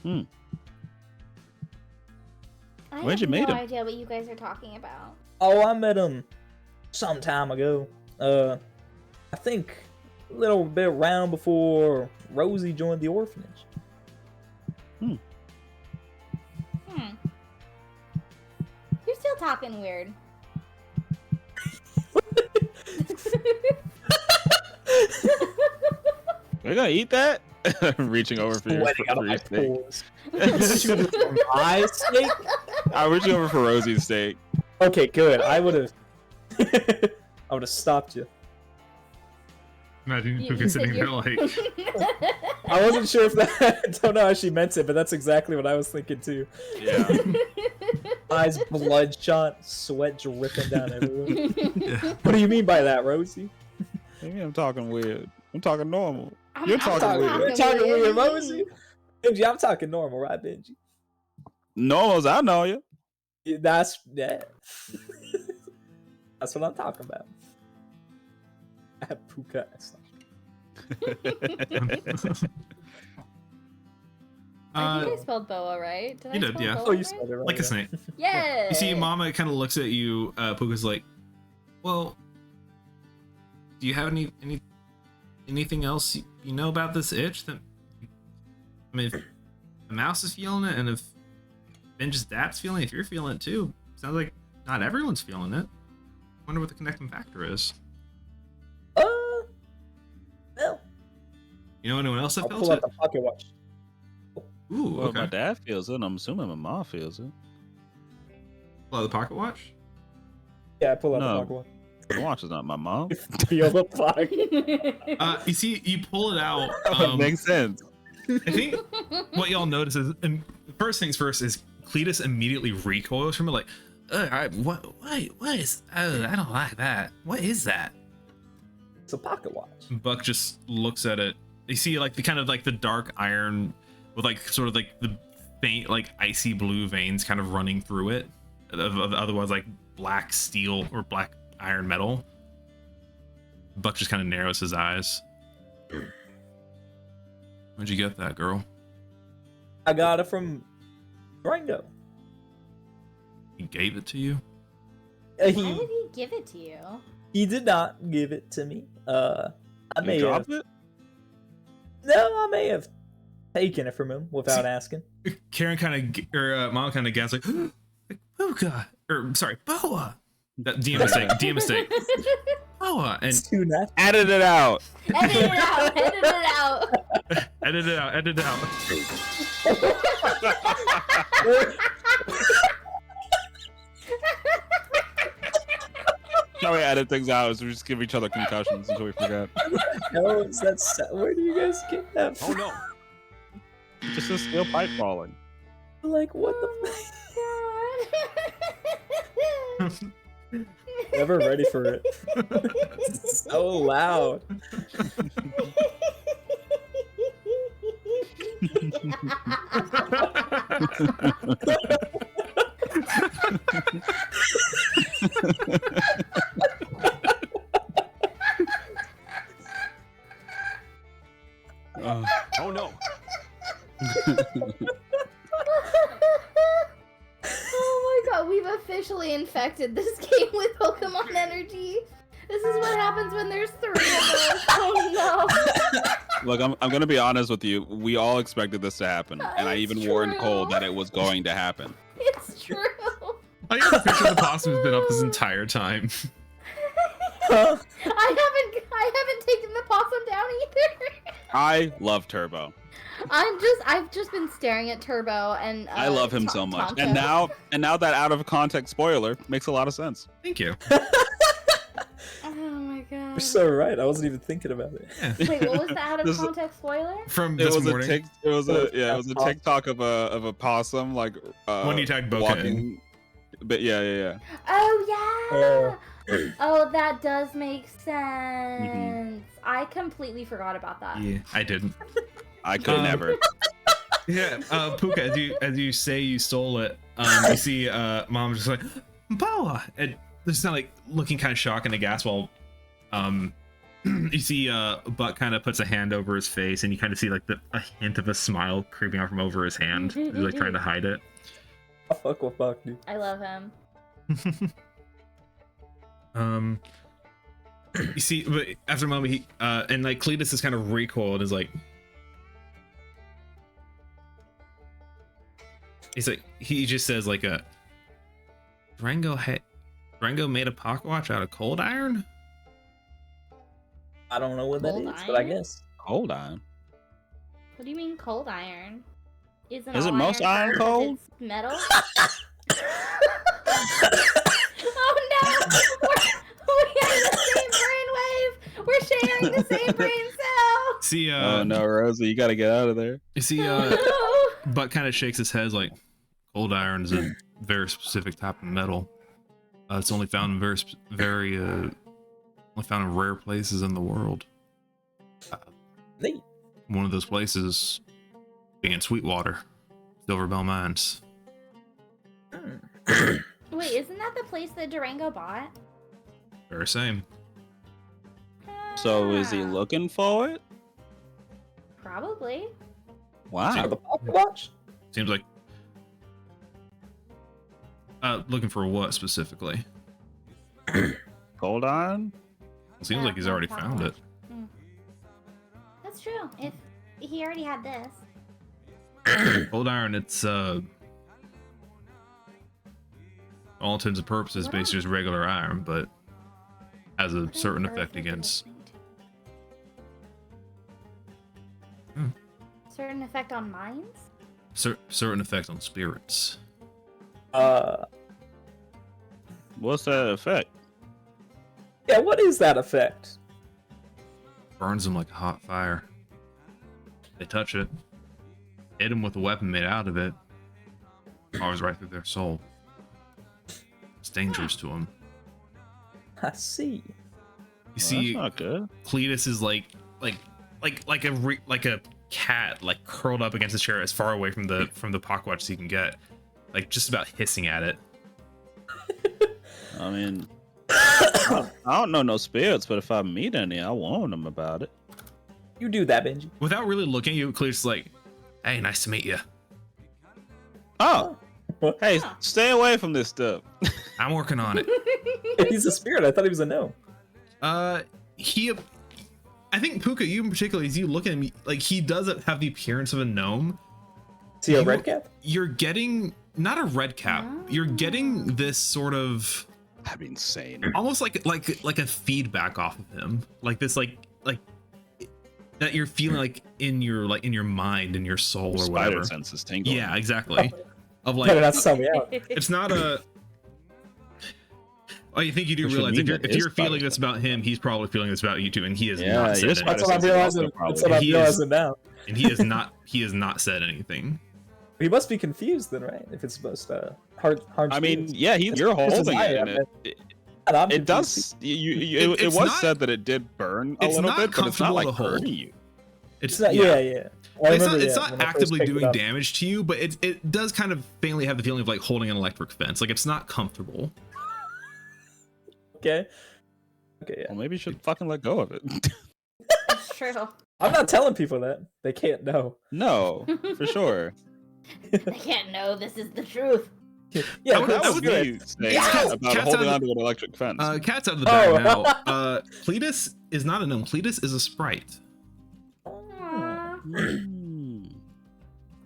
him. I When'd have you meet no him? idea what you guys are talking about. Oh, I met him some time ago. I think a little bit around before Rosie joined the orphanage. Hmm. You're still talking weird. We're gonna eat that. Reaching over for your, Sweating out for of your my steak. pores. My steak? I'm reaching over for Rosie's steak. Okay, good. I would have. I would have stopped you. Imagine You Puka said sitting there you're- like, I wasn't sure if that. I don't know how she meant it, but that's exactly what I was thinking too. Yeah. Eyes bloodshot, sweat dripping down everywhere. yeah. What do you mean by that, Rosie? Maybe I'm talking weird. I'm talking normal. I'm- You're I'm talking weird. You're talking weird, Rosie. Benji, I'm talking normal, right, Benji? Normal as I know you. Yeah, that's that's what I'm talking about. Puka. I think I spelled boa right. Did you I did, spell yeah. boa Oh, you right? spelled it right. Like a snake. Yeah. You see, Mama kind of looks at you. Puka's like, "Well, do you have anything else you know about this itch? That I mean, if the mouse is feeling it, and if Ben's dad's feeling it, if you're feeling it too, sounds like not everyone's feeling it. Wonder what the connecting factor is. No. You know anyone else that I'll feels pull out it? the pocket watch. Ooh, Well, okay. my dad feels it. I'm assuming my mom feels it. Well, the pocket watch. Yeah, I pull out No. the pocket watch. The watch is not my mom. Feel the pocket. You see, you pull it out. Makes sense. I think what y'all notice is, and first things first, is Cletus immediately recoils from it, like, what is? Oh, I don't like that. What is that? It's a pocket watch. Buck just looks at it. You see, like the kind of like the dark iron with like sort of like the faint, like icy blue veins kind of running through it. Otherwise, like black steel or black iron metal. Buck just kind of narrows his eyes. Where'd you get that, girl? I got it from Durango. He gave it to you? Why did he give it to you? He did not give it to me. I You may have. dropped it? No, I may have taken it from him without asking. Karen kind of, or Mom kind of gasps like, Puka, or sorry, Boa. That DM mistake. Boa, and It's too natural. Edit it out. Edit it out. Edit it out. edit it out. How we edit things out is we just give each other concussions until we forget. No, is that where do you guys get that from? no. Just a steel pipe falling. Like, what the God. f- Never ready for it. It's so loud. Oh no. Oh my god, we've officially infected this game with Pokemon energy. This is what happens when there's 3 of us. Oh no. Look, I'm gonna be honest with you. We all expected this to happen, and I It's even warned Cole true. that it was going to happen. It's true. I got the picture of the possum's been up this entire time. I haven't taken the possum down either. I love Turbo. I've just been staring at Turbo and I love him so much, Tonto. and now that out of context spoiler makes a lot of sense. Thank you. Oh my god. You're so right. I wasn't even thinking about it. Yeah. Wait, what was the out of This is- context spoiler? From It this was morning, it was a TikTok of a possum like when you tagged Boca in. walking. But yeah. Oh yeah. Oh, that does make sense. Mm-hmm. I completely forgot about that. Yeah, I didn't. I could never. Yeah, Puka, as you say you stole it, you see Mom just like, Boa, and just kind of like looking kind of shocked and aghast while you see Buck kind of puts a hand over his face, and you kind of see like a hint of a smile creeping out from over his hand. He's like trying to hide it. I fuck with Buck, dude. I love him. You see, but after a moment, he and like Cletus is kind of recoiled and is like, he just says like Durango made a pocket watch out of cold iron. I don't know what that Cold is, but I iron? guess. Hold on. What do you mean cold iron? Isn't Isn't all most iron hard if cold? It's metal. Oh no! We have the same brainwave. We're sharing the same brain cell. See, Oh no, Rosa, you gotta get out of there. you see, Oh, no. Buck kind of shakes his head like, cold iron is a very specific type of metal. It's only found in only found in rare places in the world. Neat. One of those places being in Sweetwater, Silver Bell Mines. Wait, isn't that the place that Durango bought? Very same. So is he Ah, looking for it? Probably. Wow. The pocket watch? Seems like. Looking for what specifically? Cold iron? Seems Yeah, like he's already pocket found it. watch. That's true. If he already had this. Cold iron, it's all intents and purposes What basically on- just regular iron, but has a What on certain earth effect is it against. listening to? Certain effect on minds? Certain effect on spirits. What's that effect? Yeah, what is that effect? Burns them like a hot fire. They touch it, hit them with a weapon made out of it, powers right through their soul. It's dangerous to them. I see. You Well, see, that's not good. Cletus is like a cat, like curled up against the chair as far away from the pocket watch as he can get, like just about hissing at it. I mean, I don't know no spirits, but if I meet any, I'll warn them about it. You do that, Benji. Without really looking at you, Cletus is like, "Hey, nice to meet you. Oh, What? hey, Huh. stay away from this stuff. I'm working on it." He's a spirit. I thought he was a gnome. I think Puka, you in particular, as you look at him, like he doesn't have the appearance of a gnome. Is he a You- red cap? You're getting not a red cap. You're getting this sort of That'd be insane. almost like a feedback off of him, like this like that you're feeling like in your mind and your soul or Spider whatever. sense is tingling. Yeah, exactly. Of Better like not sell me out. it's not a. Oh, you think you do Which would realize mean if that you're his feeling spider this about him, he's probably feeling this about you too, and he has Yeah, not said your anything. That's what I'm sense is realizing. also probably- That's what I'm He is- realizing now. And he has not said anything. He must be confused then, right? If it's supposed to harm. I mean, spirits. yeah, It's- you're it's his holding eye, it, I and bet. it And I'm it confused. does. It It's was not- said that it did burn a it's little not bit, but it's not comfortable like to hold. hurting you. It's Yeah. Well, I It's remember, not, it's yeah, not when I first actively picked it doing up. damage to you, but it does kind of faintly have the feeling of like holding an electric fence. Like it's not comfortable. Okay. Okay, yeah. Well, maybe you should fucking let go of it. It's true. I'm not telling people that. They can't know. No, for sure. They can't know this is the truth. Yeah, I would- That I was would- me saying Cats- about cats holding out of- onto an electric fence. Cat's out of the bag Oh. now. Cletus is not a gnome. Cletus is a sprite. Aw. Hmm.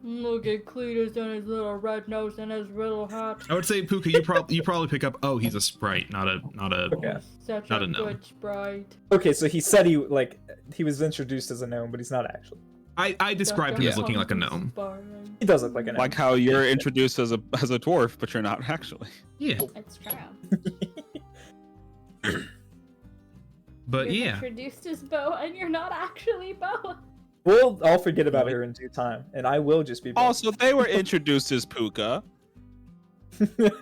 Look at Cletus and his little red nose and his little hat. I would say Puka, you probably pick up. Oh, he's a sprite, not a. Okay. Such Not a a gnome. good sprite. Okay, so he said he was introduced as a gnome, but he's not actually. I described him as looking like a gnome. He does look like a gnome. Like how you're introduced as a dwarf, but you're not actually. Yeah, It's true. but You're yeah, introduced as Bo and you're not actually Bo. We'll all forget about her in due time, and I will just be. Also, they were introduced as Puka.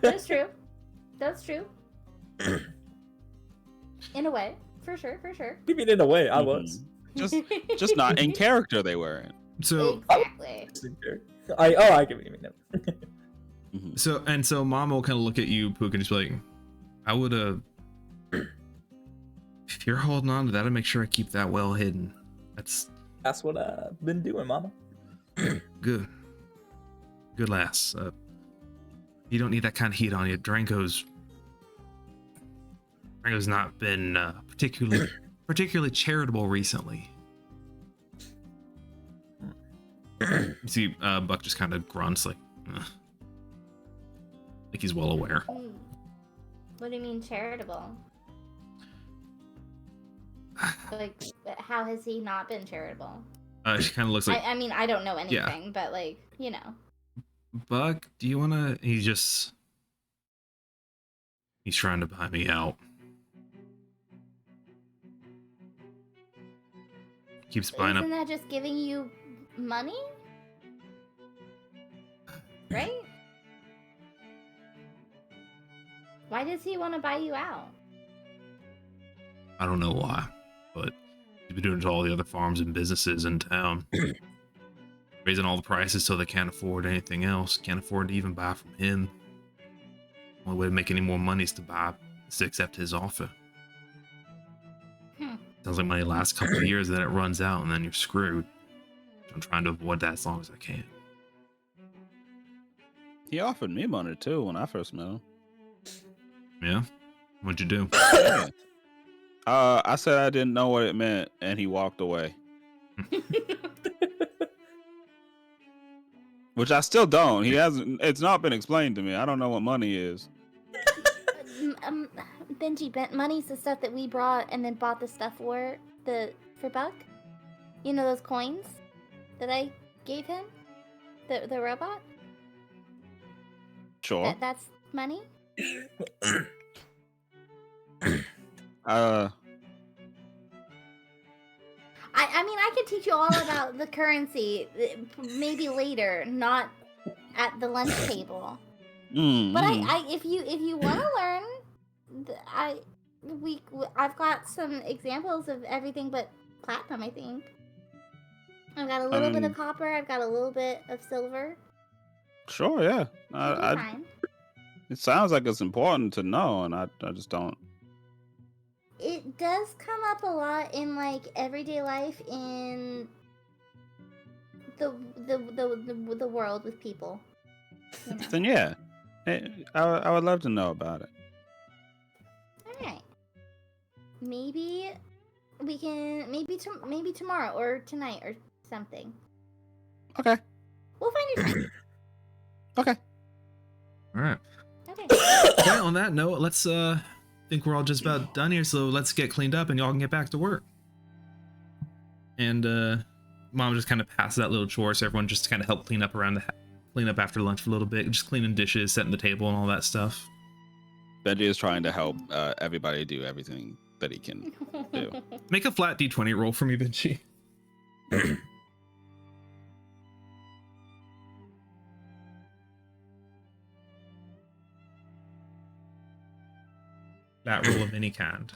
That's true. That's true. In a way. For sure, for sure. You mean in a way, I was. Just not in character. They weren't. so Exactly. I get what you mean. Mhm. so Mom will kind of look at you, Puka, and just be like, I would if you're holding on to that, I'd make sure I keep that well hidden. That's what I've been doing, Mama. good. Good lass. You don't need that kind of heat on you. Dranko's not been particularly charitable recently. You see, Buck just kind of grunts like he's well aware. What do you mean charitable? Like, how has he not been charitable? She kind of looks like. I mean, I don't know anything, but like, you know. Buck, do you wanna? He's trying to buy me out. Keeps buying Isn't up. that just giving you money? Right? Why does he want to buy you out? I don't know why, but he's been doing it to all the other farms and businesses in town. Raising all the prices so they can't afford anything else. Can't afford to even buy from him. Only way to make any more money is to accept his offer. Sounds like money lasts a couple of years, then it runs out, and then you're screwed. I'm trying to avoid that as long as I can. He offered me money too when I first met him. Yeah? What'd you do? Yeah. I said I didn't know what it meant, and he walked away. Which I still don't. He hasn't. It's not been explained to me. I don't know what money is. Benji, money's the stuff that we brought and then bought the stuff for Buck. You know those coins that I gave him, the robot. Sure. That's money. I mean, I could teach you all about the currency, maybe later, not at the lunch table. But if you want to learn, I've got some examples of everything but platinum. I think I've got a little bit of copper. I've got a little bit of silver. Sure, yeah. It sounds like it's important to know, and I just don't. It does come up a lot in like everyday life in the world with people. You know? Then yeah, I would love to know about it. All right. Maybe we can maybe tomorrow or tonight or something. Okay. We'll find your time. Okay. All right. Okay. Okay, on that note, let's think we're all just about done here, so let's get cleaned up and y'all can get back to work. And Mom just kind of passes that little chore, so everyone just kind of help clean up clean up after lunch for a little bit, just cleaning dishes, setting the table, and all that stuff. Benji is trying to help everybody do everything that he can do. Make a flat D20 roll for me, Benji. That roll of any kind.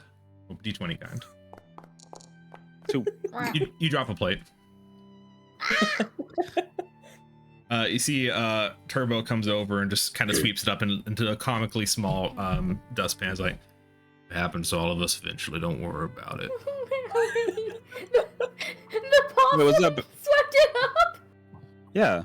D20 kind. 2. You drop a plate. You see Turbo comes over and just kind of sweeps it up into a comically small dustpan. It's like, it happens to all of us eventually, don't worry about it. The possum What's up? swept it up. Yeah.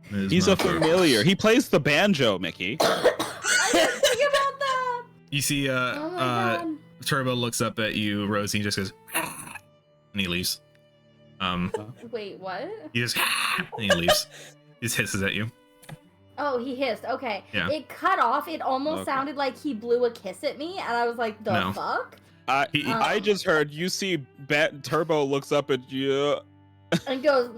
He's a not fair. familiar. He plays the banjo, Mickey. I didn't think about that. You see Oh my God. Turbo looks up at you, Rosie, and just goes, and he leaves. Wait, what? He just, and he leaves. He just hisses at you. Oh, he hissed. Okay. Yeah. It cut off. It almost sounded like he blew a kiss at me, and I was like, the No. fuck? I just heard you see Turbo looks up at you, And goes,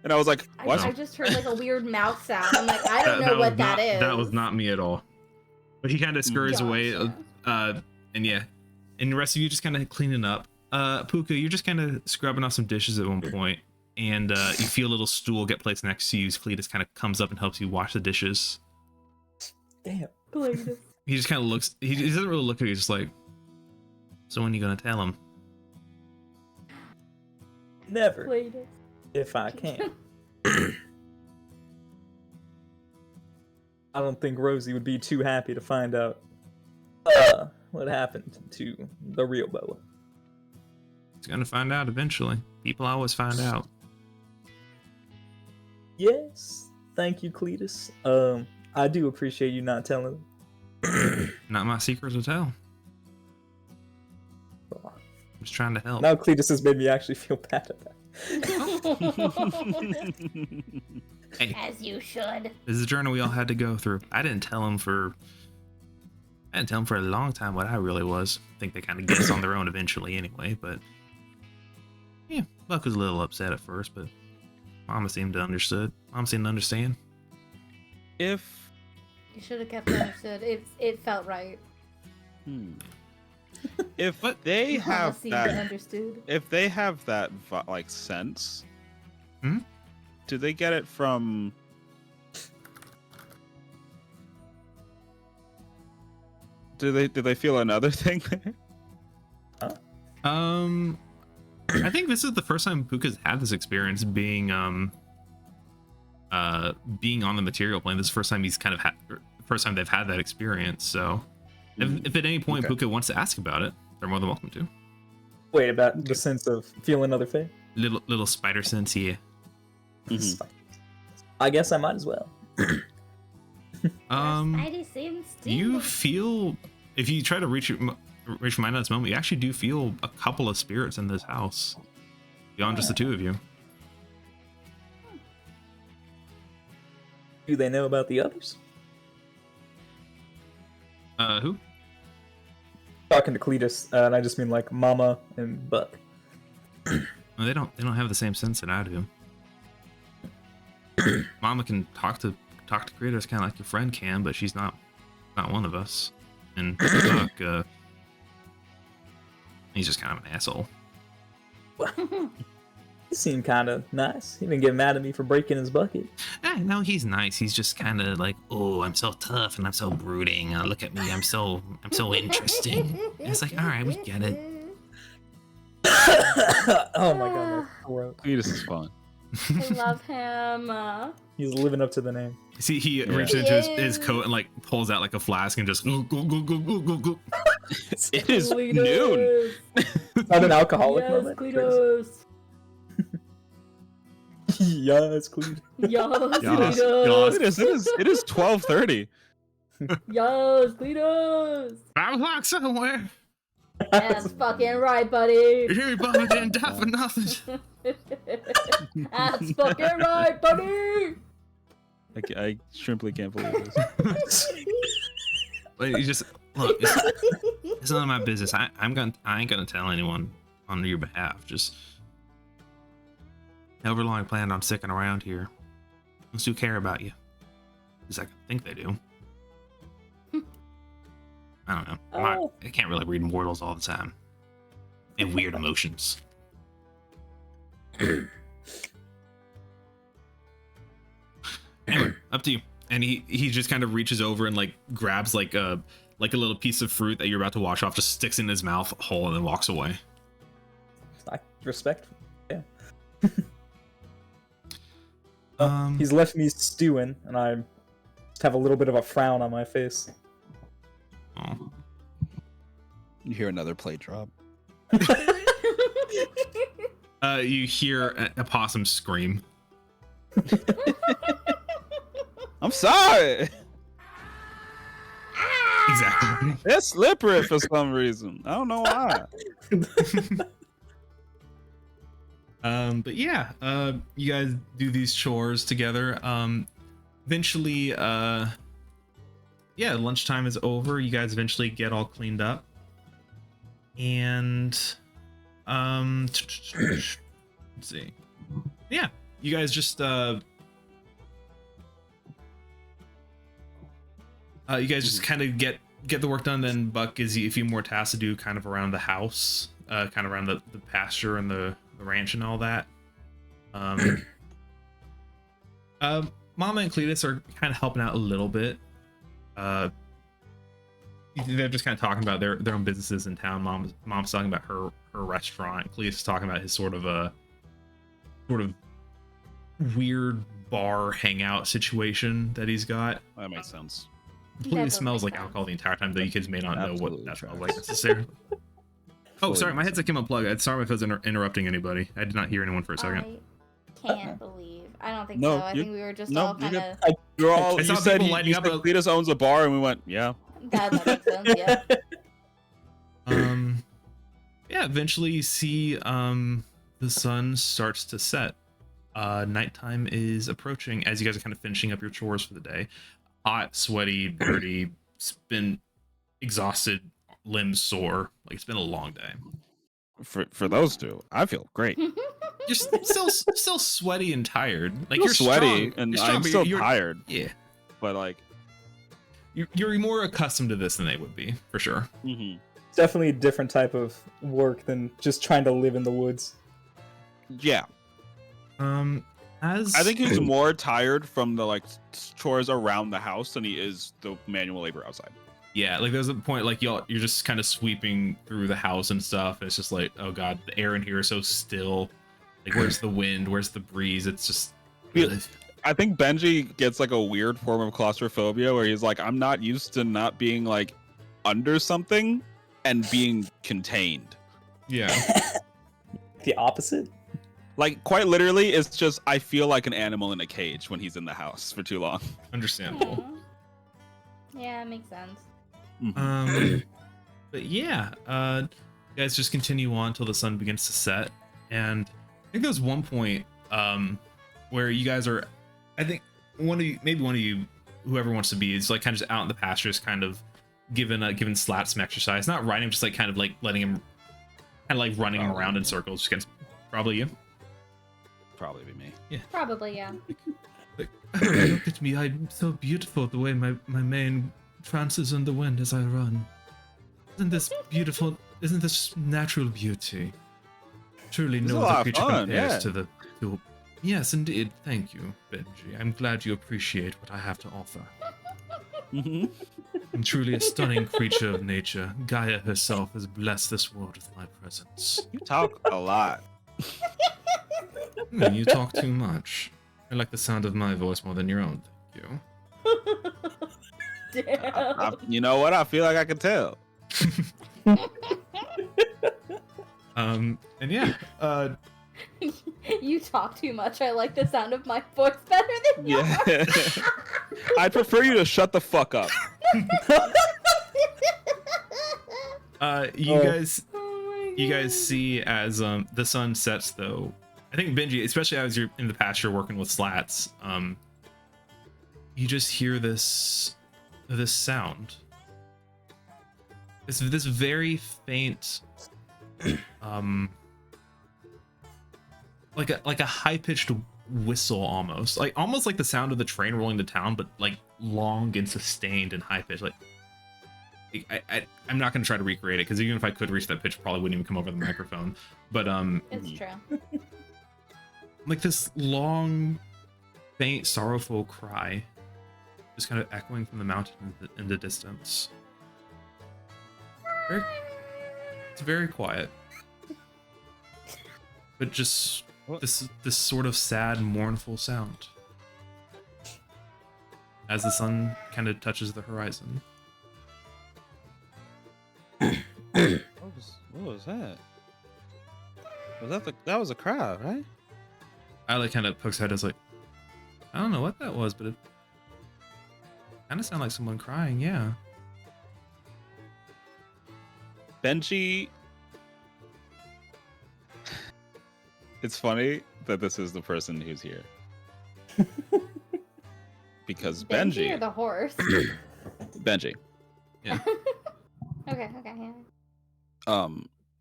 and I was like, what? I just heard like a weird mouth sound. I'm like, I don't know That what was that is. That was not me at all. But he kind of scurries away. Gotcha. And yeah. And the rest of you just kind of cleaning up. Puka, you're just kind of scrubbing off some dishes at one point, and you feel a little stool get placed next to you. Cletus kind of comes up and helps you wash the dishes. Damn. He just kind of looks. He doesn't really look at you. He's just like, so when are you gonna tell him? Never. Cletus. If I can. I don't think Rosie would be too happy to find out What happened to the real Boa? He's gonna find out eventually. People always find out. Yes, thank you, Cletus. I do appreciate you not telling them. Not my secret to tell. I'm just trying to help. Now Cletus has made me actually feel bad about Hey, As you should. this is a journey we all had to go through. I didn't tell him for a long time what I really was. I think they kind of guessed on their own eventually anyway, but yeah, Buck was a little upset at first, but Mama seemed to understood. Mom seemed to understand. If You should have kept it understood. It felt right. if What? they Mama have seemed that, understood. if they have that like sense, Hmm? do they get it from? Do they feel another thing there? I think this is the first time Puka's had this experience being being on the material plane. This is the first time he's kind of first time they've had that experience. So if at any point Okay. Puka wants to ask about it, they're more than welcome to. Wait, about the sense of feeling other fate? Little spider sense, yeah. I guess I might as well. Spidey seems You feel, if you try to reach your mind at this moment, you actually do feel a couple of spirits in this house beyond just the two of you. Do they know about the others? Who? Talking to Cletus, and I just mean like Mama and Buck. Well, they don't have the same sense that I do. Mama can talk to creators kind of like your friend can, but she's not one of us. And Buck, he's just kind of an asshole. He seemed kind of nice. He didn't get mad at me for breaking his bucket. No, he's nice. He's just kind of like, oh, I'm so tough and I'm so brooding. Look at me, I'm so interesting. And it's like, all right, we get it. Oh my god, that's gross. Cletus is fun. I love him. He's living up to the name. See, he reaches into his coat and like pulls out like a flask and just go. It is noon. Not an alcoholic Yes, moment. Cletus. Yes, Cletus. Yes, Yes, Cletus. It is 12:30. Yes, Cletus. 5 o'clock somewhere. That's fucking right, buddy. Here, Bubba didn't die for nothing. That's fucking right, buddy. I simply can't believe this. But you just look. It's none of my business. I ain't gonna tell anyone on your behalf. Just however long I planned on sticking around here. I do care about you. At least I think they do. I don't know. I can't really read mortals all the time. And weird emotions. Anyway, up to you. And he just kind of reaches over and like grabs like a little piece of fruit that you're about to wash off, just sticks in his mouth hole and then walks away. I respect. Yeah. Um, He's left me stewing, and I just have a little bit of a frown on my face. oh. You hear another plate drop. You hear a possum scream. I'm sorry. Exactly. It's slippery for some reason. I don't know why. But yeah, you guys do these chores together. Eventually, yeah, lunchtime is over. You guys eventually get all cleaned up, and let's see. Yeah, you guys just kind of get the work done. Then Buck gives you a few more tasks to do, kind of around the house, kind of around the pasture and the ranch and all that. Mama and Cletus are kind of helping out a little bit. They're just kind of talking about their own businesses in town. Mom's talking about her restaurant. Cletus is talking about his sort of weird bar hangout situation that he's got. That makes sense. completely does smells make like sense. alcohol the entire time, though you kids may not know what Absolutely that smells tracks. like necessarily. Oh, Fully sorry, my makes headset came unplugged. Sorry if I was interrupting anybody. I did not hear anyone for a second. I can't believe. I don't think No, so. I you- think we were just no, all you're kind good. of. You're all. I You saw said people he, lighting you up said a- Cletus owns a bar, and we went, yeah. That makes sense. Yeah. Yeah, eventually you see the sun starts to set. Nighttime is approaching as you guys are kind of finishing up your chores for the day. Hot, sweaty, dirty, been exhausted, limbs sore. Like it's been a long day. For those two, I feel great. You're still sweaty and tired. Like Feel you're sweaty, strong, and you're strong, I'm but still you're, tired. Yeah, But like, you're more accustomed to this than they would be for sure. mhm. It's definitely a different type of work than just trying to live in the woods. Yeah. As I think he's more tired from the like chores around the house than he is the manual labor outside. yeah, like there's a point like you're just kind of sweeping through the house and stuff. And it's just like, oh god, the air in here is so still. Like where's the wind? Where's the breeze? It's just. Yeah. I think Benji gets like a weird form of claustrophobia where he's like, I'm not used to not being like under something and being contained. Yeah. The opposite? Like quite literally, it's just I feel like an animal in a cage when he's in the house for too long. Understandable. Yeah, it makes sense. But yeah, you guys just continue on till the sun begins to set, and I think there's one point where you guys are, I think maybe one of you, whoever wants to be, is like kind of just out in the pastures, kind of giving Slat some exercise, not riding him, just like kind of like letting him, kind of like running him around in circles. Just probably you. Probably be me. Probably, yeah. Like, look at me, I'm so beautiful the way my mane trances in the wind as I run. Isn't this beautiful? Isn't this natural beauty? Truly This is no a lot other of creature fun, compares yeah. to the... Yes, indeed. Thank you, Benji. I'm glad you appreciate what I have to offer. Mm-hmm. I'm truly a stunning creature of nature. Gaia herself has blessed this world with my presence. You talk a lot. You talk too much. I like the sound of my voice more than your own. Thank you. Damn. You know what? I feel like I can tell. And yeah, You talk too much. I like the sound of my voice better than yours. Yeah. I prefer you to shut the fuck up. you Oh. guys Oh my you guys God. see as the sun sets though. I think Benji, especially as you're in the pasture working with Slats, you just hear this sound. This very faint like a high-pitched whistle almost like the sound of the train rolling to town, but like long and sustained and high-pitched. Like I'm not going to try to recreate it because even if I could reach that pitch, it probably wouldn't even come over the microphone. But It's true. like this long, faint, sorrowful cry, just kind of echoing from the mountain in the distance. It's very quiet, but just this sort of sad, mournful sound as the sun kind of touches the horizon. What was that? That was a crowd, right? Alec kind of pokes her head as like, I don't know what that was, but it kind of sounded like someone crying. Yeah. Benji. It's funny that this is the person who's here. Because Or Benji. the horse. Benji. Okay, yeah.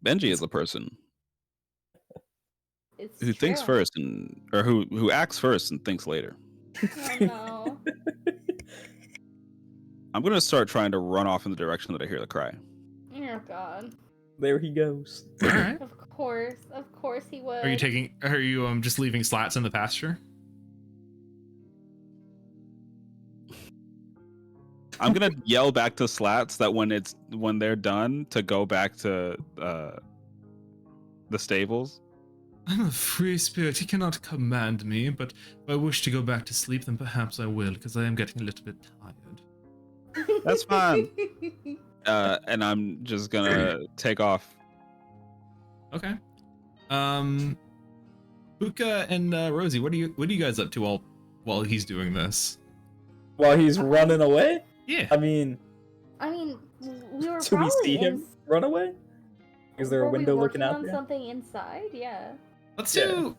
Benji is the person It's who thinks true. first or who acts first and thinks later. Oh, no. I'm gonna start trying to run off in the direction that I hear the cry. Oh god. There he goes. All right. Of course he would. Are you just leaving Slats in the pasture? I'm gonna yell back to Slats that when they're done to go back to the stables. I'm a free spirit. He cannot command me, but if I wish to go back to sleep, then perhaps I will, because I am getting a little bit tired. That's fine. And I'm just gonna take off. Okay. Puka and Rosie, what are you guys up to while he's doing this? While he's running away? Yeah. I mean, we were do we see him run away? Is there a window looking out on there? something inside? Yeah. Let's do.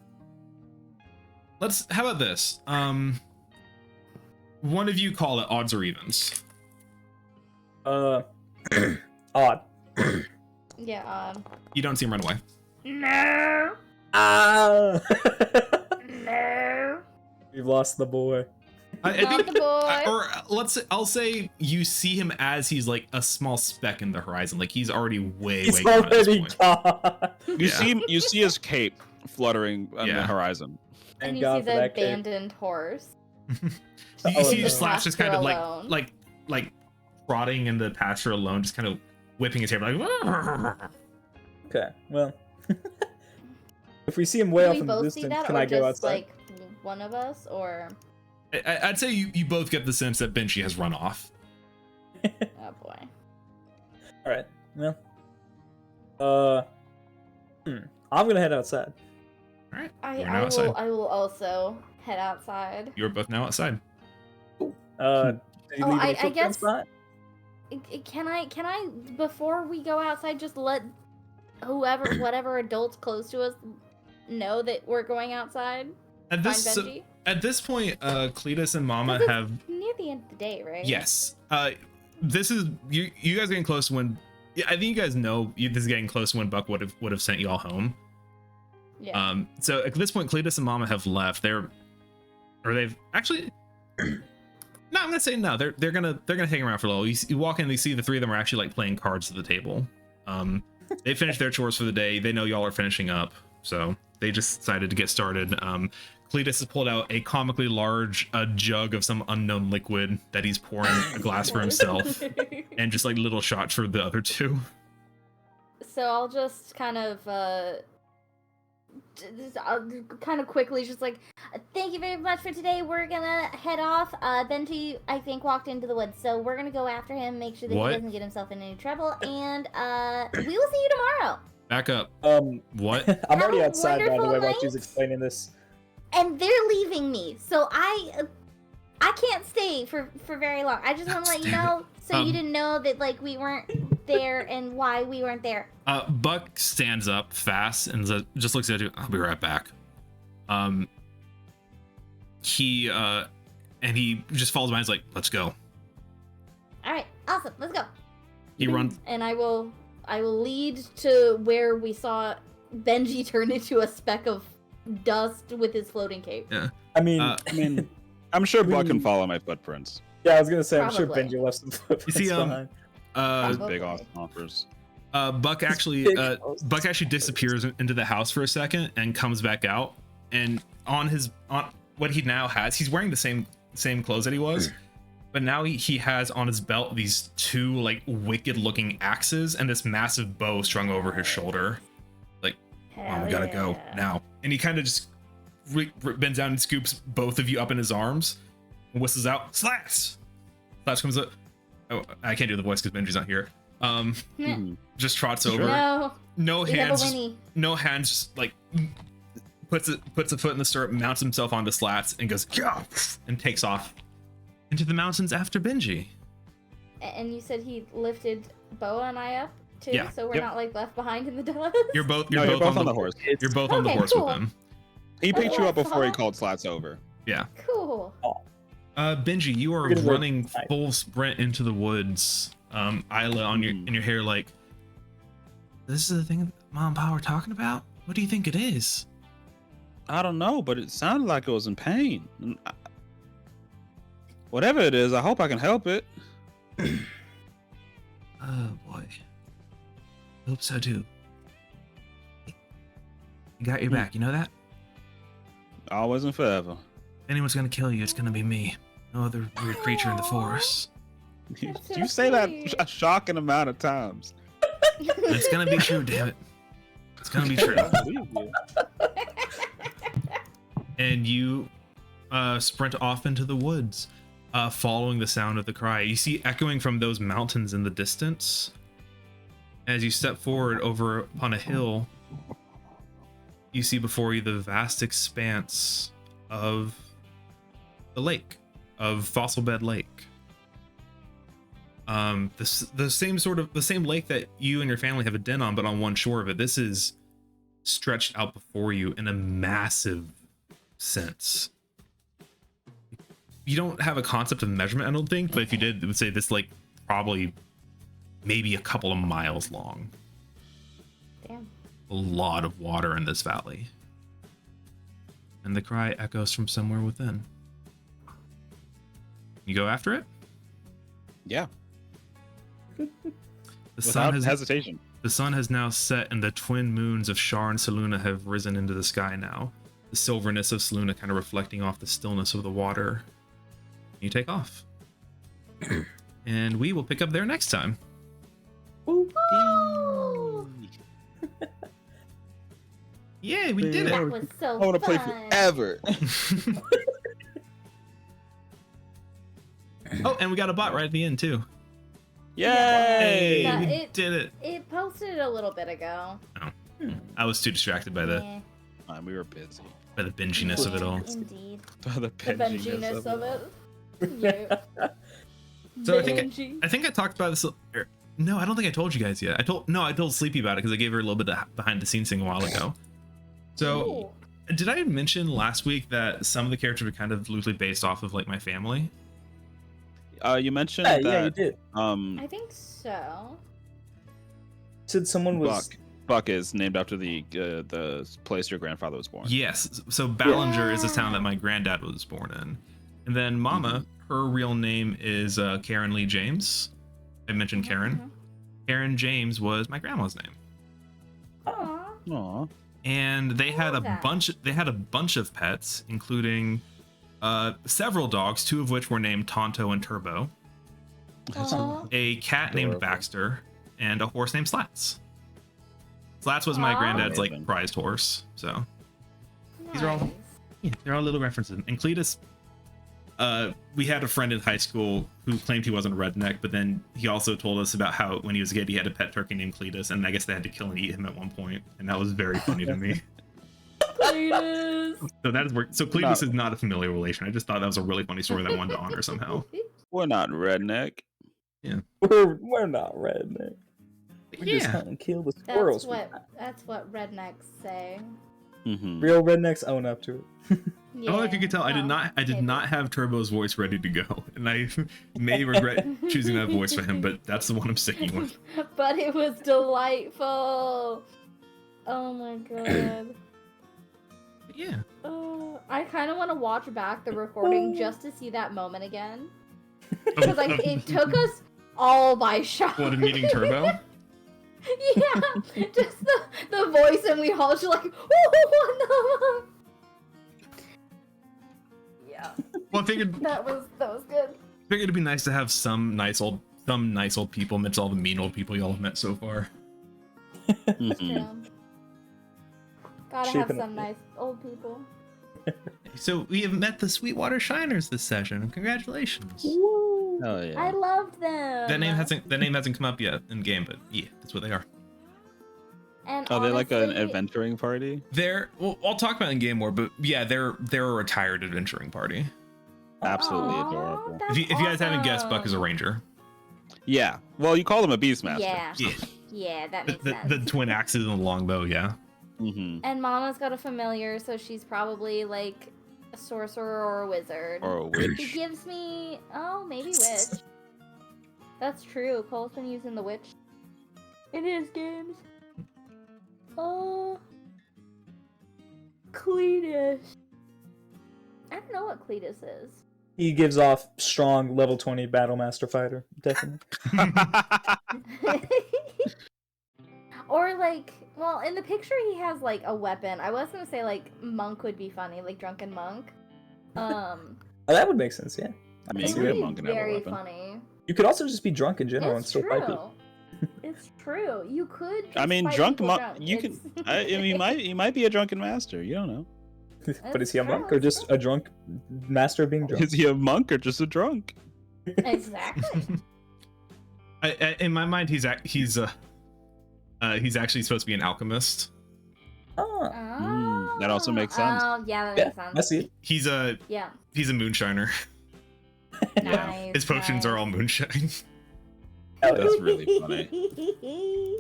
How about this? One of you call it odds or evens. Odd. Yeah, odd. You don't see him run away. No. Ah! No. We've lost the boy. I Not think, the boy. I'll say you see him as he's like a small speck in the horizon. Like he's already way He's gone at this already point. gone. You see his cape fluttering on the horizon. And Thank you God see for the that cape. abandoned horse. You see no. Slash just kind of Alone. like trotting in the pasture alone, just kind of whipping his hair like. Okay, well. If we see him way Do off we in the both see distance, that, can or I go just outside? like one of us, or? I'd say you both get the sense that Benji has run off. Oh boy. Alright, well. I'm gonna head outside. All right. I You're now outside. will also head outside. You're both now outside. Did he leave any I footprints guess- behind? Can I before we go outside just let whatever adults close to us know that we're going outside? At Find this Benji? at this point, Cletus and Mama This is have near the end of the day, right? yes. This is you guys getting close to when. Yeah, I think you guys know this is getting close to when Buck would have sent you all home. Yeah. So at this point, Cletus and Mama have left. They've actually. No, I'm gonna say no. They're gonna hang around for a little. You walk in, they see the three of them are actually like playing cards at the table. They finished their chores for the day. They know y'all are finishing up, so they just decided to get started. Cletus has pulled out a comically large jug of some unknown liquid that he's pouring a glass for himself, and just like little shots for the other two. So I'll just kind of quickly just like, thank you very much for today. We're gonna head off. Benji, I think, walked into the woods, so we're gonna go after him, make sure that What? he doesn't get himself in any trouble, and we will see you tomorrow. Back up. What? I'm already Have a outside, by the wonderful way, while night. she's explaining this. And they're leaving me, so I can't stay for very long. I just want to let you Damn it. know, so you Um, didn't know that like we weren't there and why we weren't there. Buck stands up fast and just looks at you. I'll be right back. He just follows behind. He's like, let's go. All right, awesome, let's go. He runs. And I will lead to where we saw Benji turn into a speck of dust with his floating cape. Yeah. I mean, I mean, I'm sure Buck can We- folue my footprints. yeah, I was gonna say, I'm sure Probably. Benji left some footprints see, behind. Those Probably. big offers. Buck actually disappears into the house for a second and comes back out. And on what he now has, he's wearing the same clothes that he was, but now he has on his belt these two like wicked looking axes and this massive bow strung over his shoulder. Like, oh, we gotta go now. And he kind of just bends down and scoops both of you up in his arms and whistles out, Slash! Slash comes up. Oh, I can't do the voice because Benji's not here. Just trots over. No, No we have a hands. Winnie. No hands. Just like puts a foot in the stirrup, mounts himself onto Slats, and goes "Yeah," and takes off into the mountains after Benji. And you said he lifted Boa and I up too, Yeah, so we're yep. not like left behind in the dust. You're both You're both on the horse. You're both on the Okay, horse cool. with them. He picked you up Oh, before he fuck. called Slats over. Yeah. Cool. Benji, you are We're gonna go running inside. full sprint into the woods. Isla on your in your hair, like, this is the thing that Mom and Pa were talking about. What do you think it is? I don't know, but it sounded like it was in pain. And whatever it is, I hope I can help it. Oh boy. Hope so too. You got your back, you know that? Always and forever. If anyone's gonna kill you, it's gonna be me. No other weird creature in the forest. That's so You say that sweet. a shocking amount of times. It's gonna be true, damn it. It's gonna be true. I believe you. And you sprint off into the woods. following the sound of the cry. You see echoing from those mountains in the distance. As you step forward over upon a hill, you see before you the vast expanse of the lake, of Fossil Bed Lake. The same lake that you and your family have a den on, but on one shore of it. This is stretched out before you in a massive sense. You don't have a concept of measurement, I don't think, but if you did, it would say this lake probably maybe a couple of miles long. Damn. A lot of water in this valley. And the cry echoes from somewhere within. You go after it? Yeah. Without hesitation. The sun has now set, and the twin moons of Shar and Selûne have risen into the sky now. The silverness of Selûne kind of reflecting off the stillness of the water. You take off. And we will pick up there next time. Woo! Yeah, we did That it. was so I want to play fun. forever. Oh, and we got a bot right at the end, too. Yay! Yeah, we it- did it. It posted a little bit ago. I was too distracted by the Yeah, We were busy. binginess of it all. indeed. The The benginess of it. Yeah. So I think Benji. I think I talked about this. No, I don't think I told you guys yet. I told Sleepy about it because I gave her a little bit of behind the scenes thing a while ago. So, did I mention last week that some of the characters are kind of loosely based off of like my family? You mentioned Yeah, that. yeah, you did. I think so. Said someone was. Buck is named after the place your grandfather was born. Yes. So Ballinger is the town that my granddad was born in, and then Mama, her real name is Karen Lee James. I mentioned Karen. Karen James was my grandma's name. Aw. Aw. And they had a love that. bunch. They had a bunch of pets, including several dogs, two of which were named Tonto and Turbo, Aw. a cat named Adorable. Baxter, and a horse named Slats. Slats was my Aw. granddad's like Amazing. prized horse. So These are all- Nice. yeah, they're all little references. And Cletus, we had a friend in high school who claimed he wasn't a redneck, but then he also told us about how when he was a kid he had a pet turkey named Cletus, and I guess they had to kill and eat him at one point, and that was very funny to me. Cletus. So that is where. So Cletus is not a familial relation. I just thought that was a really funny story that I wanted to honor somehow. We're not redneck. We're not redneck. We just Yeah. hunt and kill the squirrels. That's what rednecks say. Mm-hmm. Real rednecks own up to it. I don't know if you could tell. I did not have Turbo's voice ready to go, and I may regret choosing that voice for him, but that's the one I'm sticking with. But it was delightful. Oh my god. But yeah. I kind of want to watch back the recording just to see that moment again. Because like it took us all by shock. What, in meeting Turbo? Yeah, just the voice, and we all just like, oh, yeah, Well, I figured that was good. it'd be nice to have some nice old people amidst all the mean old people y'all have met so far. Mm-hmm. Yeah. Gotta have Shaping some up. nice old people. So we have met the Sweetwater Shiners this session. Congratulations. Oh yeah. I loved them. That name hasn't come up yet in game, but yeah, that's what they are. And Are they like an honestly, adventuring party? Well, I'll talk about it in game more, but yeah, they're a retired adventuring party. Absolutely Aw, adorable. that's If you guys haven't guessed, Buck is a awesome. ranger. Yeah. Well, you call them a beastmaster. Yeah, Yeah, yeah, that the, makes the, sense. the twin axes and the longbow. Yeah. Mm-hmm. And Mama's got a familiar, so she's probably like a sorcerer or a wizard. Or a He witch. gives me, maybe witch. That's true. Cole's been using the witch in his games. Cletus. I don't know what Cletus is. He gives off strong level 20 Battlemaster fighter, definitely. Or like, well, in the picture he has like a weapon. I was gonna say like monk would be funny, like drunken monk. Oh, that would make sense, yeah. I mean, it you would could be have monk and have a very weapon. funny. You could also just be drunk in general and It's still fight people. true. It's true. You could. I just mean, fight drunk people monk. drunk. You can. It's- He might be a drunken master. You don't know. But is he a That's monk true, or just a drunk master of being drunk? Is he a monk or just a drunk? Exactly. In my mind, he's actually supposed to be an alchemist. Oh, That also makes sense. Oh, yeah, that yeah, makes sense. I see it. He's a moonshiner. Nice, His potions are nice. all moonshine. Hell yeah. That's really funny.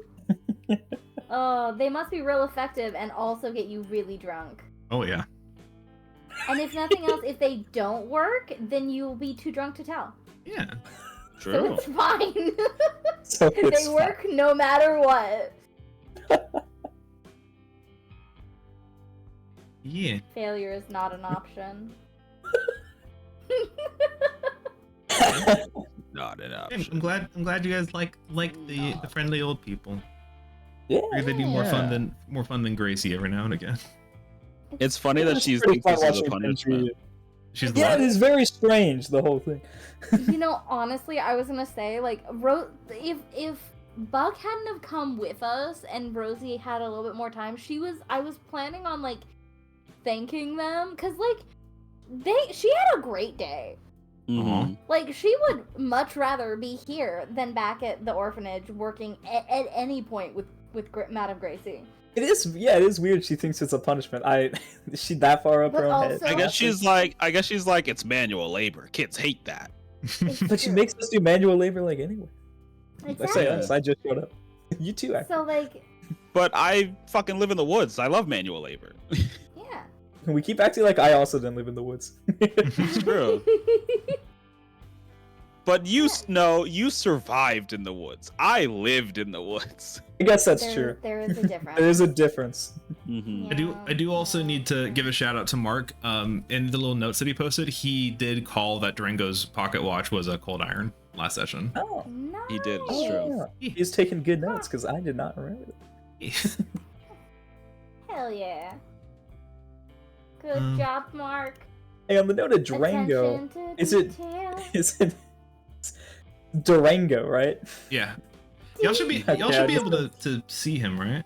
Oh, they must be real effective and also get you really drunk. Oh yeah. And if nothing else, if they don't work, then you'll be too drunk to tell. Yeah. So True. it's fine. So it's They work no matter what. Yeah. Failure is not an option. Not an I'm option. glad you guys like the friendly old people. Yeah. Figured they'd be more Yeah. fun than Gracie every now and again. It's funny that It's she pretty thinks this fun is a watching punishment. Benji. She's the Yeah, it one. is very strange, the whole thing. You know, honestly, I was gonna say, like, if Buck hadn't have come with us and Rosie had a little bit more time, I was planning on, like, thanking them, because, like, she had a great day. Mhm. Like, she would much rather be here than back at the orphanage working at any point with Madame Gracie. It is, yeah, it is weird. She thinks it's a punishment. Is she that far up But her own head? also- I guess she's like, it's manual labor. Kids hate that. It's But she true. makes us do manual labor like anyway. I Exactly. say us. I just showed up. You too, actually. So, like, But I fucking live in the woods. I love manual labor. yeah. We keep acting like I also didn't live in the woods. It's true. But you know, you survived in the woods. I lived in the woods. I guess that's true. There is a difference. There is a difference. Mm-hmm. I do also need to give a shout out to Mark. In the little notes that he posted, he did call that Durango's pocket watch was a cold iron last session. Oh, Nice. He did, it's true. yeah. He's taking good notes because I did not remember that. Hell yeah. Good Um, job, Mark. Hey, on the note of Durango, Attention to is it- detail. is it Durango, right? Yeah. Y'all should be Okay, I able just- to see him, right?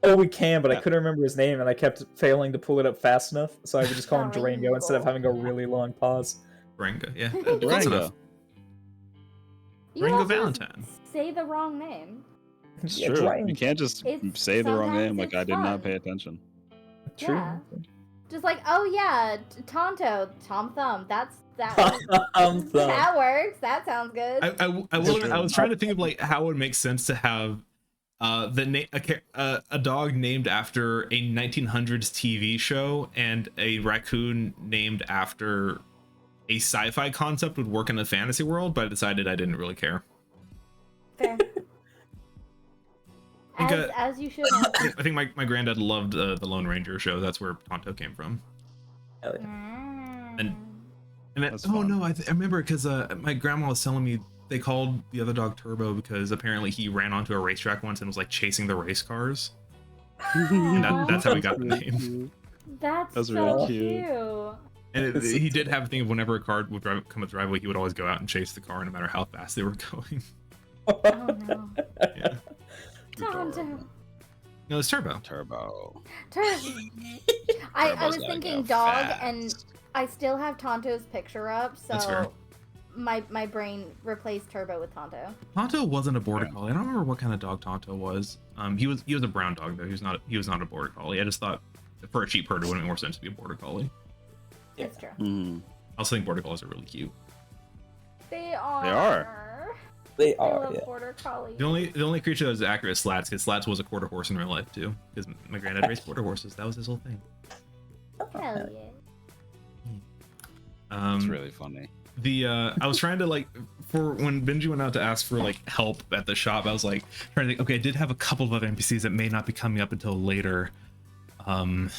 Oh, we can, but I Yeah. couldn't remember his name, and I kept failing to pull it up fast enough, so I would just call him Durango instead of having a really long pause. Durango, yeah. Durango. Close enough. You Durango also Valentine. Say the wrong name. It's Yeah, true. Durango. You can't just It's- say the wrong sometimes name like it's I did not fun. pay attention. True. Yeah. Just like, oh yeah, Tonto, Tom Thumb. That that works. That sounds good. I was trying to think of like how it would make sense to have a dog named after a 1900s TV show and a raccoon named after a sci-fi concept would work in the fantasy world, but I decided I didn't really care. Fair. think, As you should. I think my granddad loved the Lone Ranger show. That's where Tonto came from. Hell yeah. And then, That's oh fun. no, I remember because my grandma was telling me they called the other dog Turbo because apparently he ran onto a racetrack once and was like chasing the race cars. And that's how we got the name. That's That's so really cute. cute. And he did have a thing of whenever a car would come up the driveway, he would always go out and chase the car no matter how fast they were going. Oh no. Yeah. Tonto. No, it's Turbo. Turbo. I Turbo's was gotta thinking go dog, fast. and I still have Tonto's picture up, That's fair. so my brain replaced Turbo with Tonto. Tonto wasn't a border Yeah. collie. I don't remember what kind of dog Tonto was. He was a brown dog though. He was not a border collie. I just thought for a sheep herd it would make more sense to be a border collie. It's true. Mm-hmm. I also think border collies are really cute. They are. They I are, love yeah. border collies. The only creature that was accurate is Slats, because Slats was a quarter horse in real life too. Because my granddad raced quarter horses. That was his whole thing. Hell yeah. It's really funny. I was trying to like for when Benji went out to ask for like help at the shop, I was like trying to think, okay, I did have a couple of other NPCs that may not be coming up until later. And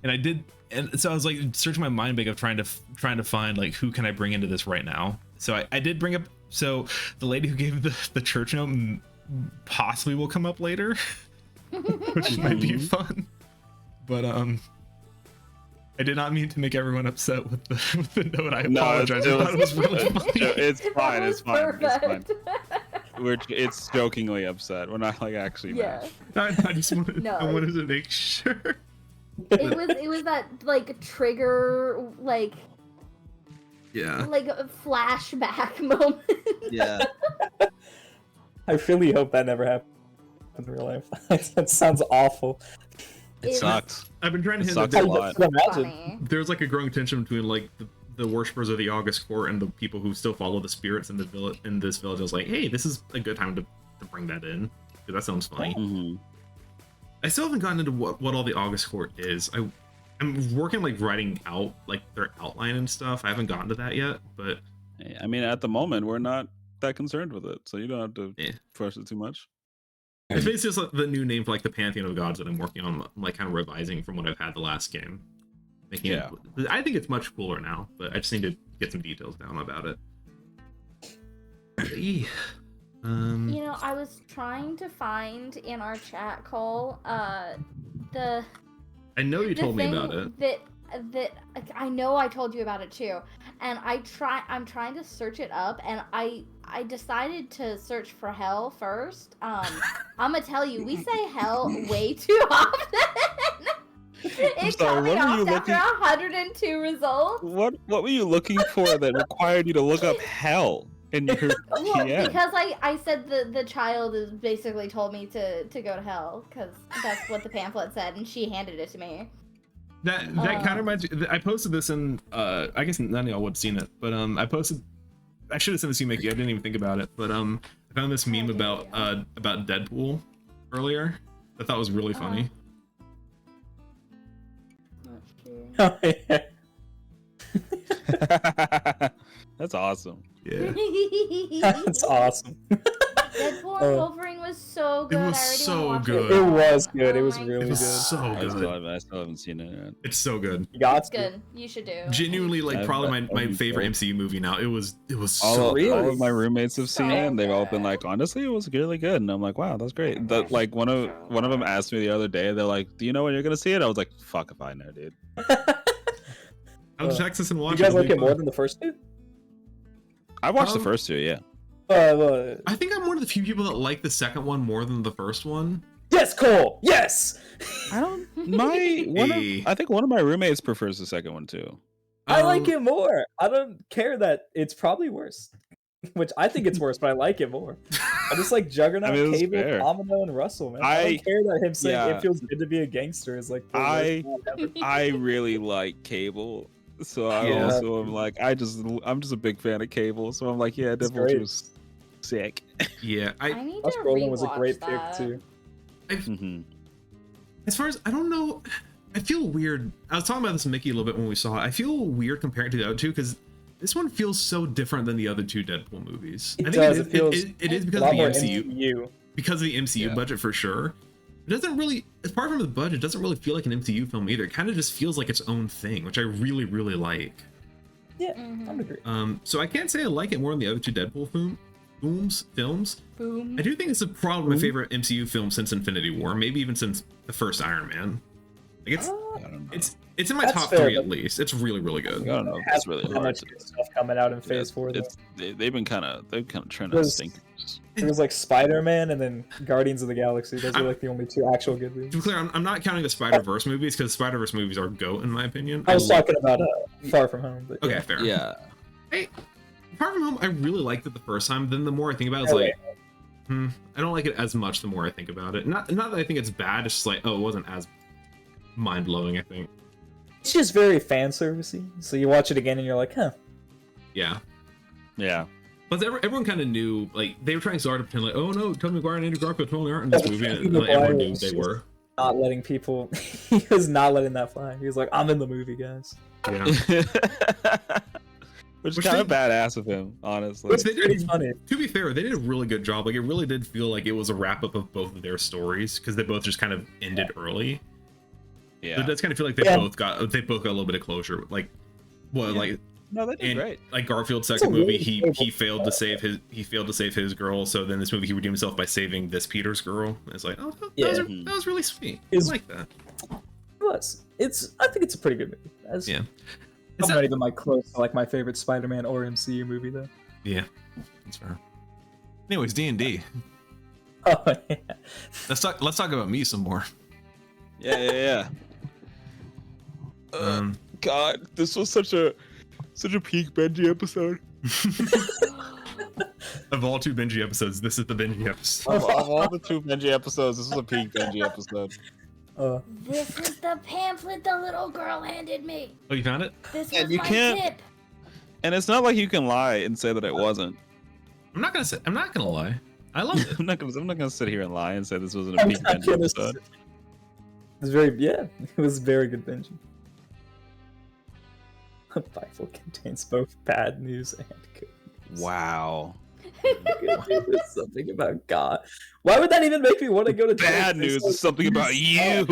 I did, and so I was like searching my mind bank of trying to find like who can I bring into this right now. So I did bring up, so the lady who gave the church note possibly will come up later, which might be fun. But I did not mean to make everyone upset with the note. I apologize. I thought it was really funny. It's fine. That It's was fine. It's fine. perfect. It's jokingly upset. We're not like actually Yeah. mad. I just wanted, No. I wanted to make sure. It was that like trigger like Yeah. a flashback moment. Yeah. I really hope that never happened in real life. That sounds awful. It sucks. I've been trying to It hint sucks that a lot. Funny. there's like a growing tension between like the worshippers of the August Court and the people who still follow the spirits in the village. In this village, I was like, hey, this is a good time to bring that in because that sounds funny. Mm-hmm. I still haven't gotten into what all the August Court is. I'm working like writing out like their outline and stuff. I haven't gotten to that yet, but I mean, at the moment, we're not that concerned with it, so you don't have to force it too much. it's basically just like the new name for like the Pantheon of Gods that I'm working on, like kind of revising from what I've had the last game. Making it, I think it's much cooler now, but I just need to get some details down about it. You know, I was trying to find in our chat call the I know you told me about it. That I know I told you about it too, and I'm trying to search it up, and I decided to search for hell first. I'm gonna tell you, we say hell way too often. It cut me off after 102 results. What were you looking for that required you to look up hell in your Well, PM? because I said the child is basically told me to go to hell, because that's what the pamphlet said, and she handed it to me. That kind of reminds me. I posted this in. I guess none of y'all would have seen it, but I should have sent this to you, Mickey. I didn't even think about it, but I found this meme about Deadpool earlier. I thought was really funny. Oh, yeah. That's awesome. Yeah. That's awesome. Deadpool and Wolverine was so good. It was I already so watched good. It was good. Oh It was my really It was good. so I good. still haven't seen it yet. It's so good. You got It's to. good. You should do. Genuinely, like probably my favorite MCU movie now. It was so Really? All of my roommates have seen it, and they've all been good. like, honestly, it was really good. And I'm like, wow, that's great. That like one of them asked me the other day, they're like, do you know when you're gonna see it? I was like, fuck if I know, dude. I'll Texas and watch You guys It'll like be it more fun. than the first two? I watched the first two, yeah. I think I'm one of the few people that like the second one more than the first one. Yes, Cole. Yes. I don't. I think one of my roommates prefers the second one too. I like it more. I don't care that it's probably worse. Which I think it's worse, but I like it more. I just like Juggernaut, I mean, it was Cable, fair. Amino, and Russell, man. I don't care that him saying it feels good to be a gangster is like the worst one ever. I really like Cable, so I Yeah. also am like, I'm just a big fan of Cable, so I'm like, yeah, It's Deadpool great. was sick. Yeah, I need Josh to Brolin was a rewatch great that. pick too. Mhm. as far as I don't know, I feel weird. I was talking about this with Mickey a little bit when we saw it. I feel weird comparing it to the other two because this one feels so different than the other two Deadpool movies. It I think does, it it feels is A because of lot the more MCU. MCU. Because of the MCU Yeah. budget for sure. It doesn't really, apart from the budget, it doesn't really feel like an MCU film either. It kind of just feels like its own thing, which I really, really like. Yeah, Mhm. I would agree. So I can't say I like it more than the other two Deadpool films. Boom. I do think it's probably my favorite MCU film since Infinity War, maybe even since the first Iron Man. Like I don't know. it's in my That's top fair, three but- at least. It's really, really I good. don't know. That's really How hard. much good stuff coming out in Phase 4 though. They've kind of trying to There's- stink. It was like Spider-Man and then Guardians of the Galaxy. Those are like the only two actual good To be movies. clear, I'm not counting the Spider-Verse movies because Spider-Verse movies are GOAT in my opinion. I was love- talking about Far From Home. But Okay, yeah. fair. Yeah. Hey, Far From Home, I really liked it the first time. Then the more I think about it, it's Oh, like, I don't like it as much the more I think about it. Not that I think it's bad. It's just like, oh, it wasn't as mind blowing. I think. It's just very fan servicey. So you watch it again and you're like, huh. Yeah. Yeah. But everyone kind of knew, like, they were trying so hard to pretend like, oh no, Tobey Maguire and Andrew Garfield totally aren't in this movie, and Tobey like, everyone Maguire knew was they just- were. Not letting people. He was not letting that fly. He was like, I'm in the movie, guys. Yeah. Which is Which kind of they- badass of him, honestly. It's they did- pretty funny. To be fair, they did a really good job. Like, it really did feel like it was a wrap up of both of their stories because they both just kind of ended early. Yeah. But it does kind of feel like they both got a little bit of closure. Like, well, like. No, they did And great. like Garfield's It's second a movie, really he failed to save his girl. So then this movie, he redeemed himself by saving this Peter's girl. And it's like, oh, that was really sweet. I like that. It was. I think it's a pretty good movie. Yeah. It's not even like close to like my favorite Spider-Man or MCU movie though. Yeah, that's fair. Anyways, D&D. Oh yeah. Let's talk about me some more. Yeah. God, this was such a peak Benji episode. Of all 2 Benji episodes, this is the Benji episode. Of all the 2 Benji episodes, this was a peak Benji episode. This is the pamphlet the little girl handed me. Oh, you found it? This And was you my can't- tip. And it's not like you can lie and say that it wasn't. I'm not gonna lie. I loved it. I'm not gonna sit here and lie and say this wasn't a peak Benji episode. It was it was very good Benji. The Bible contains both bad news and good news. Wow. Good news is something about God. Why would that even make me want to go to Bad church? news is something about you.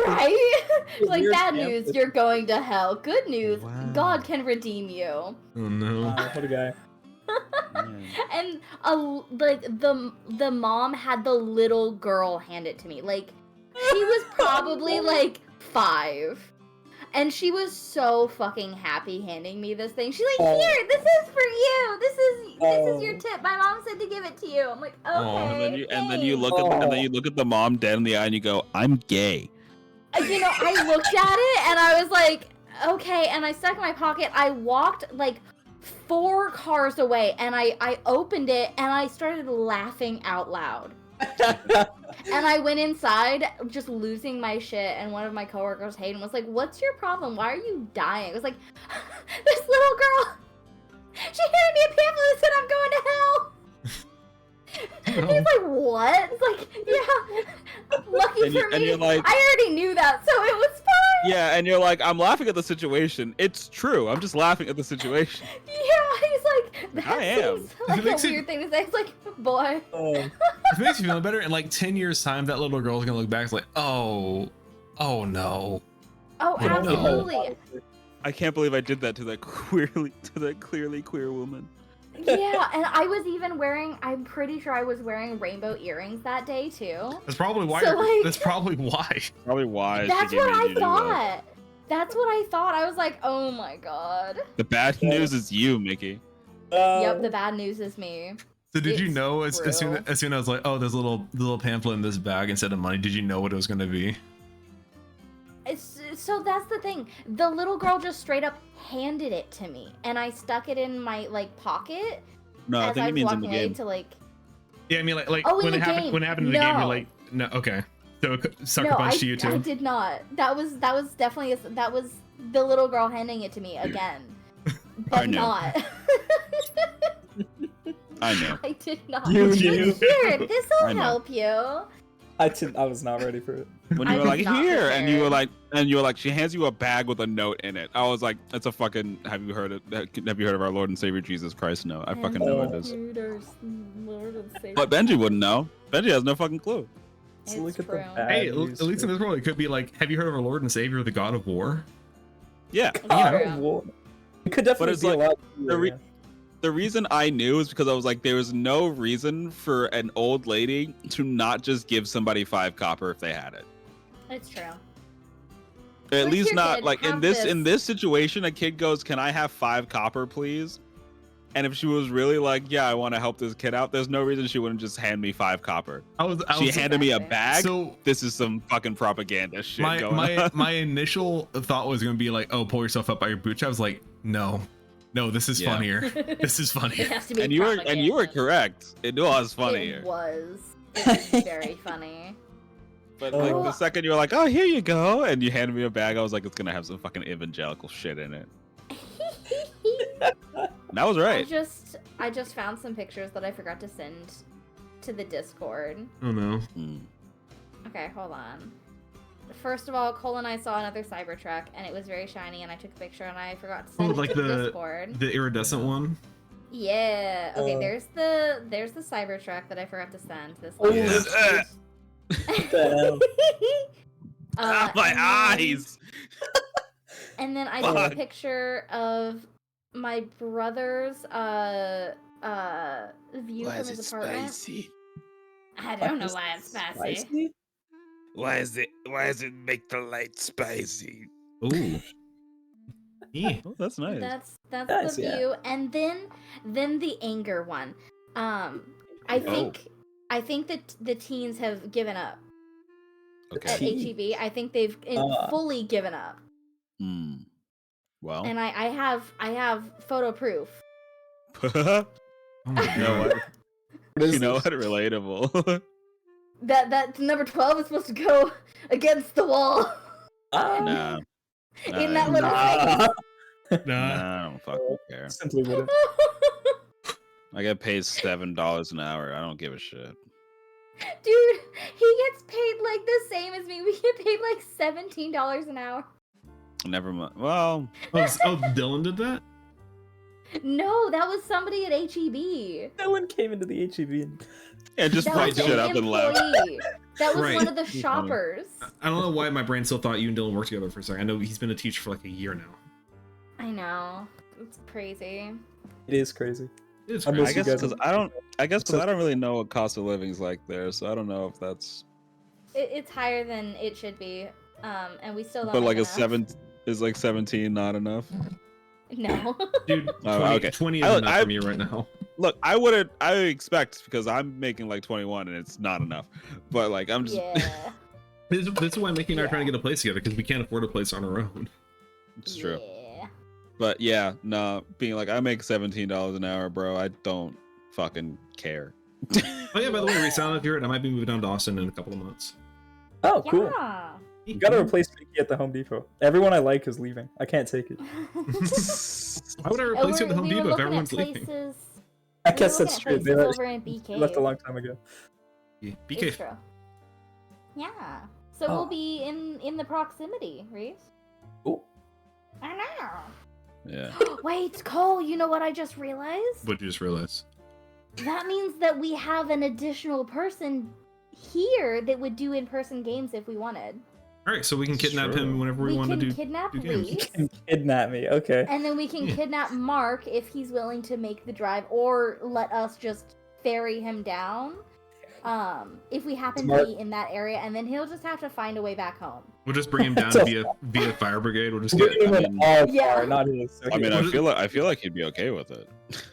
Right? Like Weird bad pamphlet. news, you're going to hell. Good news, Wow. God can redeem you. Oh no. What a guy. And like the mom had the little girl hand it to me. Like she was probably like 5. And she was so fucking happy handing me this thing. She's like, "Here, this is for you. This is your tip. My mom said to give it to you." I'm like, "Okay." And then you look at the mom dead in the eye and you go, "I'm gay." You know, I looked at it and I was like, "Okay." And I stuck it in my pocket. I walked like 4 cars away and I opened it and I started laughing out loud. And I went inside just losing my shit, and one of my coworkers, Hayden, was like, "What's your problem? Why are you dying?" I was like, "This little girl, she handed me a pamphlet that said I'm going to hell." And he's like, "What?" It's like, "Yeah, lucky And you- for and me, you're like- I already knew that, so it was fine." Yeah, and you're like, "I'm laughing at the situation. It's true. I'm just laughing at the situation." Yeah, he's like, "That I am. seems like It makes a it- weird thing to say." It's like, "Boy." If it makes you feel better, in like 10 years' time, that little girl's gonna look back and like, oh no. Oh, I don't know. absolutely. I can't believe I did that to that clearly queer woman. Yeah, and I was even wearing, I'm pretty sure I was wearing rainbow earrings that day too. That's probably why. So, like- That's probably why. Probably why. That's she what gave I you thought. That's what I thought. I was like, "Oh my god." The bad news is you, Mickey. Yep, the bad news is me. So did you It's know as soon real. as soon as I was like, oh, there's a little pamphlet in this bag instead of money? Did you know what it was gonna be? So that's the thing. The little girl just straight up handed it to me, and I stuck it in my like pocket No, I as think I it was means in walking the away game. to like. Yeah, I mean like Oh, in when the it happened game. when it happened in the game, you're No. like, no, okay. So sucker No, punch I, to you I too. did not. That was definitely that was the little girl handing it to me again, I but know. not. I know. I did not. You Like, knew. Here, this I will know. help you. I was not ready for it. When I you were was like, not "Here," and you were prepared. like, she hands you a bag with a note in it. I was like, "That's a fucking. Have you heard of our Lord and Savior Jesus Christ?" No, I fucking know it is. But Benji wouldn't know. Benji has no fucking clue. It's Look at the true. bad Hey, news at least in for this world, it could be like, have you heard of our Lord and Savior, the God of War? Yeah. God true. of War. It could definitely it's be like- a lot. the re- The reason I knew is because I was like, there was no reason for an old lady to not just give somebody 5 copper if they had it. It's true. At Where's least your not kid? like in Have this situation, a kid goes, "Can I have 5 copper, please?" And if she was really like, "Yeah, I want to help this kid out," there's no reason she wouldn't just hand me 5 copper. She was- handed me a Exactly. bag. So This is some fucking propaganda shit my going on. my initial thought was gonna be like, oh, pull yourself up by your bootstraps. I was like, no, this is Yeah. funnier. This is It funnier. has to be. And you were propaganda. correct. It was It funnier. was. It was very funny. But like Oh. the second you were like, "Oh, here you go," and you handed me a bag, I was like, "It's gonna have some fucking evangelical shit in it." And that was right. I just found some pictures that I forgot to send to the Discord. Oh no. Okay, hold on. First of all, Cole and I saw another Cybertruck, and it was very shiny, and I took a picture, and I forgot to Oh, send like it to the the Discord. the iridescent one. Yeah. Okay, Oh. there's the Cybertruck that I forgot to send. This Oh, last the Uh, My and then- eyes. And then I took Fuck. a picture of my brother's view from his apartment. I don't know why it's spicy. Why is it make the light spicy? Ooh. Yeah. Oh, that's nice. That's Nice, the yeah. view, and then the anger one. I think that the teens have given up Okay. at HEB. I think they've fully given up. Hmm. Well, And I have photo proof. Oh my You know god. what? What is You know this? what? Relatable. That number 12 is supposed to go against the wall nah. in that little Nah. face. Nah. I don't fucking care. Simply wouldn't. I get paid $7 an hour. I don't give a shit. Dude, he gets paid like the same as me. We get paid like $17 an hour. Never mind. Well, Oh, Dylan did that? No, that was somebody at HEB. No one came into the HEB. And... Yeah, just That fucked was shit an up and left. employee. That was Right. one of the shoppers. I don't know why my brain still thought you and Dylan worked together for a second. I know he's been a teacher for like a year now. I know. It's crazy. It is crazy. It's I crazy. miss I you guess guys. because I don't really know what cost of living's like there, so I don't know if that's. It's higher than it should be. And we still don't. But like have a enough. is like 17 not enough? No. Dude, 20, Oh, okay. 20 is I- enough I- for me right now. Look, I expect because I'm making like 21 and it's not enough. But like I'm just Yeah. This is why Mickey and I are Yeah. trying to get a place together, because we can't afford a place on our own. it's true. Yeah. But yeah, no, being like I make $17 an hour, bro. I don't fucking care. Oh yeah, by the way, Reese, I don't know if you heard, I might be moving down to Austin in a couple of months. Oh, cool. Yeah. You gotta replace Mickey at the Home Depot. Everyone I like is leaving. I can't take it. Why would I replace you at the Home Depot if everyone's leaving? I guess that's true. They left, over in BK. left a long time ago. Yeah, It's BK. true. Yeah. So Oh. we'll be in the proximity, Reese. Cool. I know. Yeah. Wait, Cole, you know what I just realized? What'd you just realize? That means that we have an additional person here that would do in-person games if we wanted. Alright, so we can It's kidnap true. him whenever we want to can do. kidnap do games. You Reese, can kidnap me. Okay. and then we can Yeah. kidnap Mark if he's willing to make the drive, or let us just ferry him down. If we happen Smart. to be in that area, and then he'll just have to find a way back home. We'll just bring him down So- via fire brigade. We'll just We're get getting I an mean- all Yeah. car, not his. So I mean, What is- I feel like he'd be okay with it.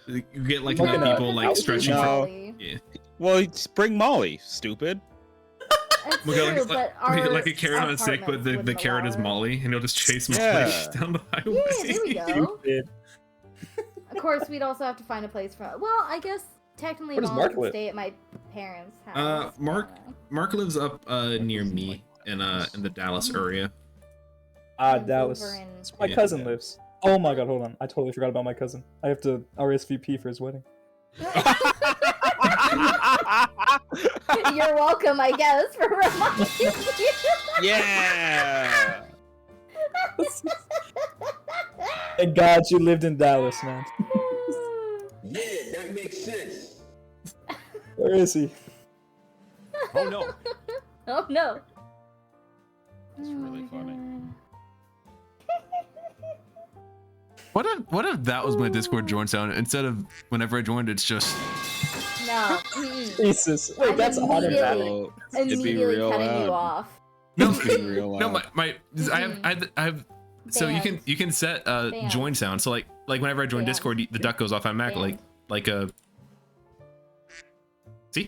you get like Look enough at people that. like stretching. No. Molly. Yeah. Well, just bring Molly, stupid. That's We'll get true, like, but we get our like a carrot on a stick, but apartments the wouldn't carrot is allow it. Molly, and he'll just chase Molly Yeah. down the highway. Yeah, there we go. Stupid. Of course, we'd also have to find a place for. Well, I guess technically Where does Molly Mark can live? stay at my parents' house. Mark- Mark lives up near me in the Dallas area. Ah, Lives Dallas. over in- That's where my Yeah. cousin lives. Oh my god, hold on. I totally forgot about my cousin. I have to RSVP for his wedding. You're welcome, I guess, for reminding you. Yeah. Thank God you lived in Dallas, man. Yeah, that makes sense. Where is he? Oh no. Oh no. It's really funny. What if that was my Discord join sound? Instead of whenever I joined, it's just No. Mm-mm. Jesus. Wait, I'm that's hotter than that. immediately- Well, it'd be Immediately real cutting you loud. off. no, It'd be real no. loud. I have. So Banned. you can set Banned. join sound. So like whenever I join Banned. Discord, the duck goes off on Mac Banned. like a.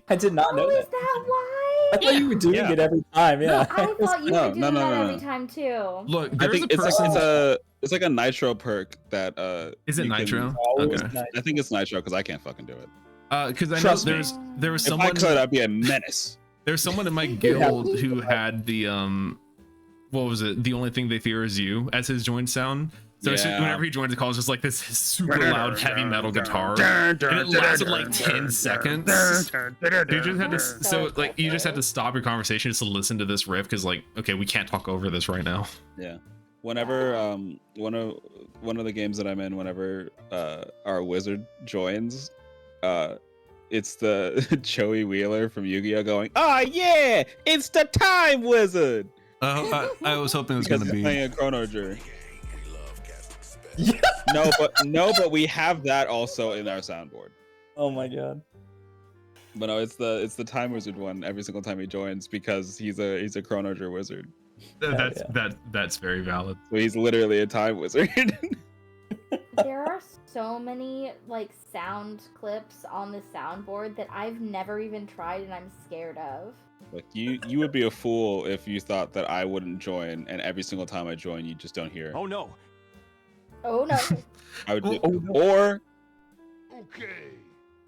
I did not know Oh, is that. that why? I thought you were doing Yeah. it every time, yeah. I thought you No, were doing no, no, that no, every no. time too. Look, I there's think a it's person. it's like a nitro perk that Is it you can- Nitro? Always Okay. nice. I think it's nitro because I can't fucking do it. Because I know Trust me. there was If I someone could, I'd be a menace. there's someone in my guild who had the what was it? The only thing they fear is you as his join sound. So it's just- Yeah. whenever he joins the call, it's just like this super loud heavy metal guitar, and it lasted like 10 seconds. You just had to, so like you just had to stop your conversation just to listen to this riff because like okay, we can't talk over this right now. Yeah. Whenever one of the games that I'm in, whenever our wizard joins, it's the Joey Wheeler from Yu-Gi-Oh going, "Oh yeah, it's the time wizard." I was hoping it was Because gonna he's be. playing a Chrono Trigger. No, but we have that also in our soundboard. Oh my god. But no, it's the time wizard one every single time he joins because he's a Chrono Trigger wizard. That's very valid. So he's literally a time wizard. There are so many like sound clips on the soundboard that I've never even tried and I'm scared of. Like you would be a fool if you thought that I wouldn't join, and every single time I join, you just don't hear. Oh no. Oh no. I would do, Oh, no. or Okay.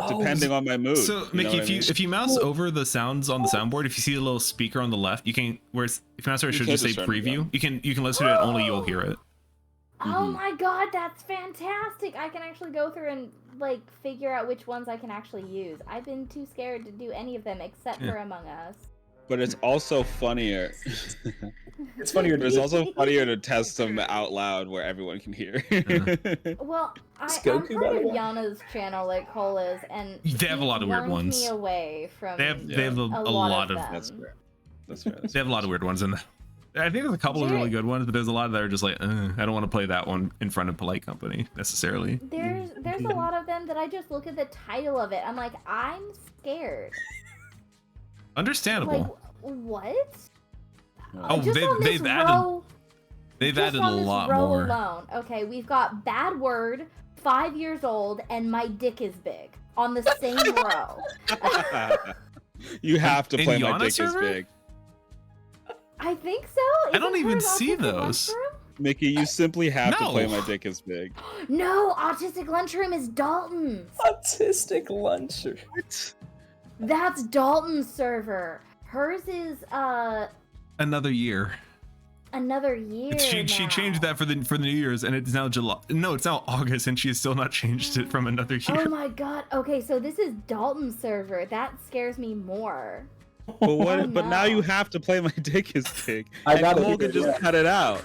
depending on my mood. So you know Mickey, what I if you mean? if you mouse over the sounds on the soundboard, if you see a little speaker on the left, you can if you mouse over, it You should can just say just turn it preview. down. You can listen to it and only you'll hear it. Oh Mhm. my god, that's fantastic! I can actually go through and like figure out which ones I can actually use. I've been too scared to do any of them except Yeah. for Among Us. But it's also funnier. It's funnier But to it's also funnier to test them out loud where everyone can hear. Well, It's I'm Goku, by part the of way. Yana's channel, like Cole is, and They have a he lot of weird warned ones. me away from They have a lot of them. That's fair. That's fair. they have a lot of weird ones in there. I think there's a couple of really good ones, but there's a lot that are just like, I don't want to play that one in front of polite company necessarily. There's a lot of them that I just look at the title of it. I'm like, I'm scared. Understandable. Like, what? Oh, Just on this they've added row, they've just added a on this lot row more. alone. Okay, we've got bad word, 5 years old, and my dick is big on the same row. You have to In play My Yana Dick server? Is Big. I think so. I don't Isn't even hers see Autistic those. Lunchroom? Mickey, you simply have to No. play My Dick Is Big. No, Autistic Lunchroom is Dalton's. autistic lunch. That's Dalton's server. Hers is Another year. another year. She now. changed that for the New Year's, and it's now July. No, it's now August, and she has still not changed it from another year. Oh my god. Okay, so this is Dalton's server. That scares me more. But what? Oh, But now no. you have to play My Dick Is Big. I And gotta Cole hear can it, just yeah. cut it out.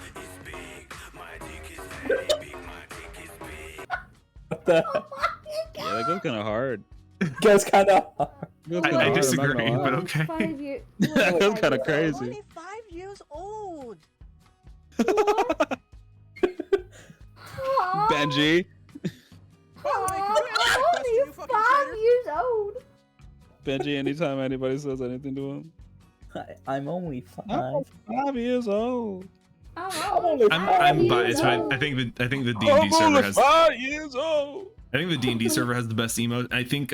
What the? Yeah, that goes kind of hard. Goes kind of. That goes I kinda hard, I'm not disagree, gonna but lie. okay. 5 years. That was kinda crazy. Only 5 years old. Benji. I'm only 5 years old. Benji, anytime anybody says anything to him. I'm only 5. I'm 5 years old. I'm biased, but I think the D&D I'm server only has 5 years old. I think the D&D server has the best emote. I think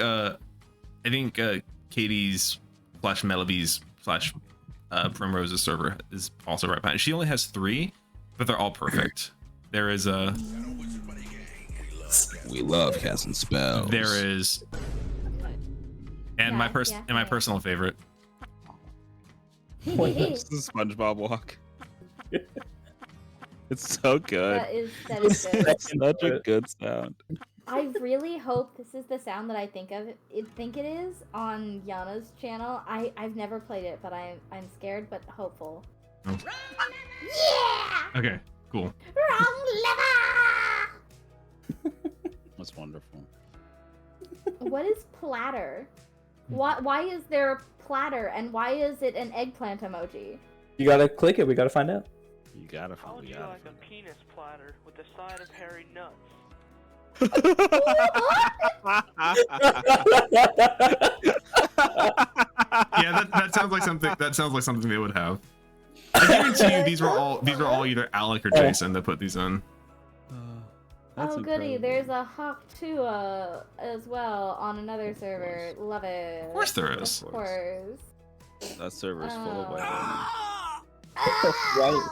Katie's / Mellaby's / Primrose's server is also right behind. She only has 3, but they're all perfect. There is a We love casting spells. there is and my Yeah, personal favorite. This is SpongeBob walk. It's so good. that is good. Such a good sound. I really hope this is the sound that I think it is on Yana's channel. I've never played it, but I'm scared but hopeful. Oh. Yeah! Okay, cool. Wrong lever! That's wonderful. What is platter? Why is there a platter and why is it an eggplant emoji? You gotta click it. We gotta find out. You gotta How find would you like a penis platter with a side of hairy nuts? Yeah, that sounds like something they would have. I guarantee you these were all either Alec or Jason that put these in. That's Oh goody, incredible. there's a Hawk2 as well on another server. Love it. Of course there is. Of course. That server is full of white Right.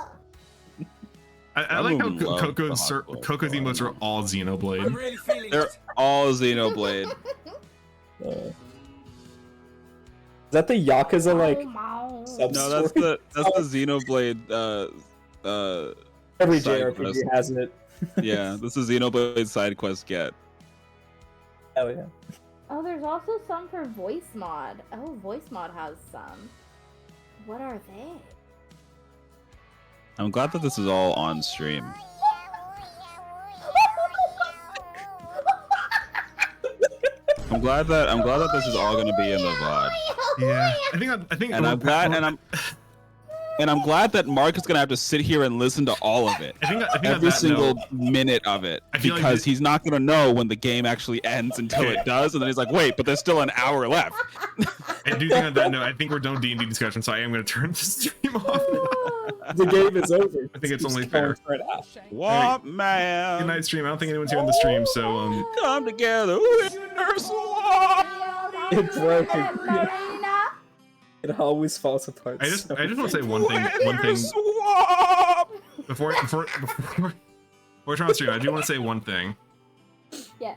I like how would love the Coco's emotes are all Xenoblade. Really feeling They're all Xenoblade. Is that the Yakuza like Mow. sub No, that's the Xenoblade. every side JRPG quest. has it. Yeah, this is Xenoblade side quest get. Hell yeah. Oh, there's also some for voice mod. Oh, voice mod has some. What are they? I'm glad that this is all on stream. I'm glad that this is all gonna be in the VOD. Yeah, I think. And I'm glad that Mark is gonna have to sit here and listen to all of it. I think on Every that single note, minute of it, I feel like because it- he's not gonna know when the game actually ends until it does, and then he's like, "Wait, but there's still an hour left." I do think on that note, I think we're done with D&D discussion, so I am going to turn the stream off. The game is over. I think it's only Just going fair. for it out. What Good man? night, stream. I don't think anyone's here on the stream, so Come together, universal law. It broke. It always falls apart. I just so want to say one thing Swap. before We're trying to stream. I do want to say one thing. Yeah.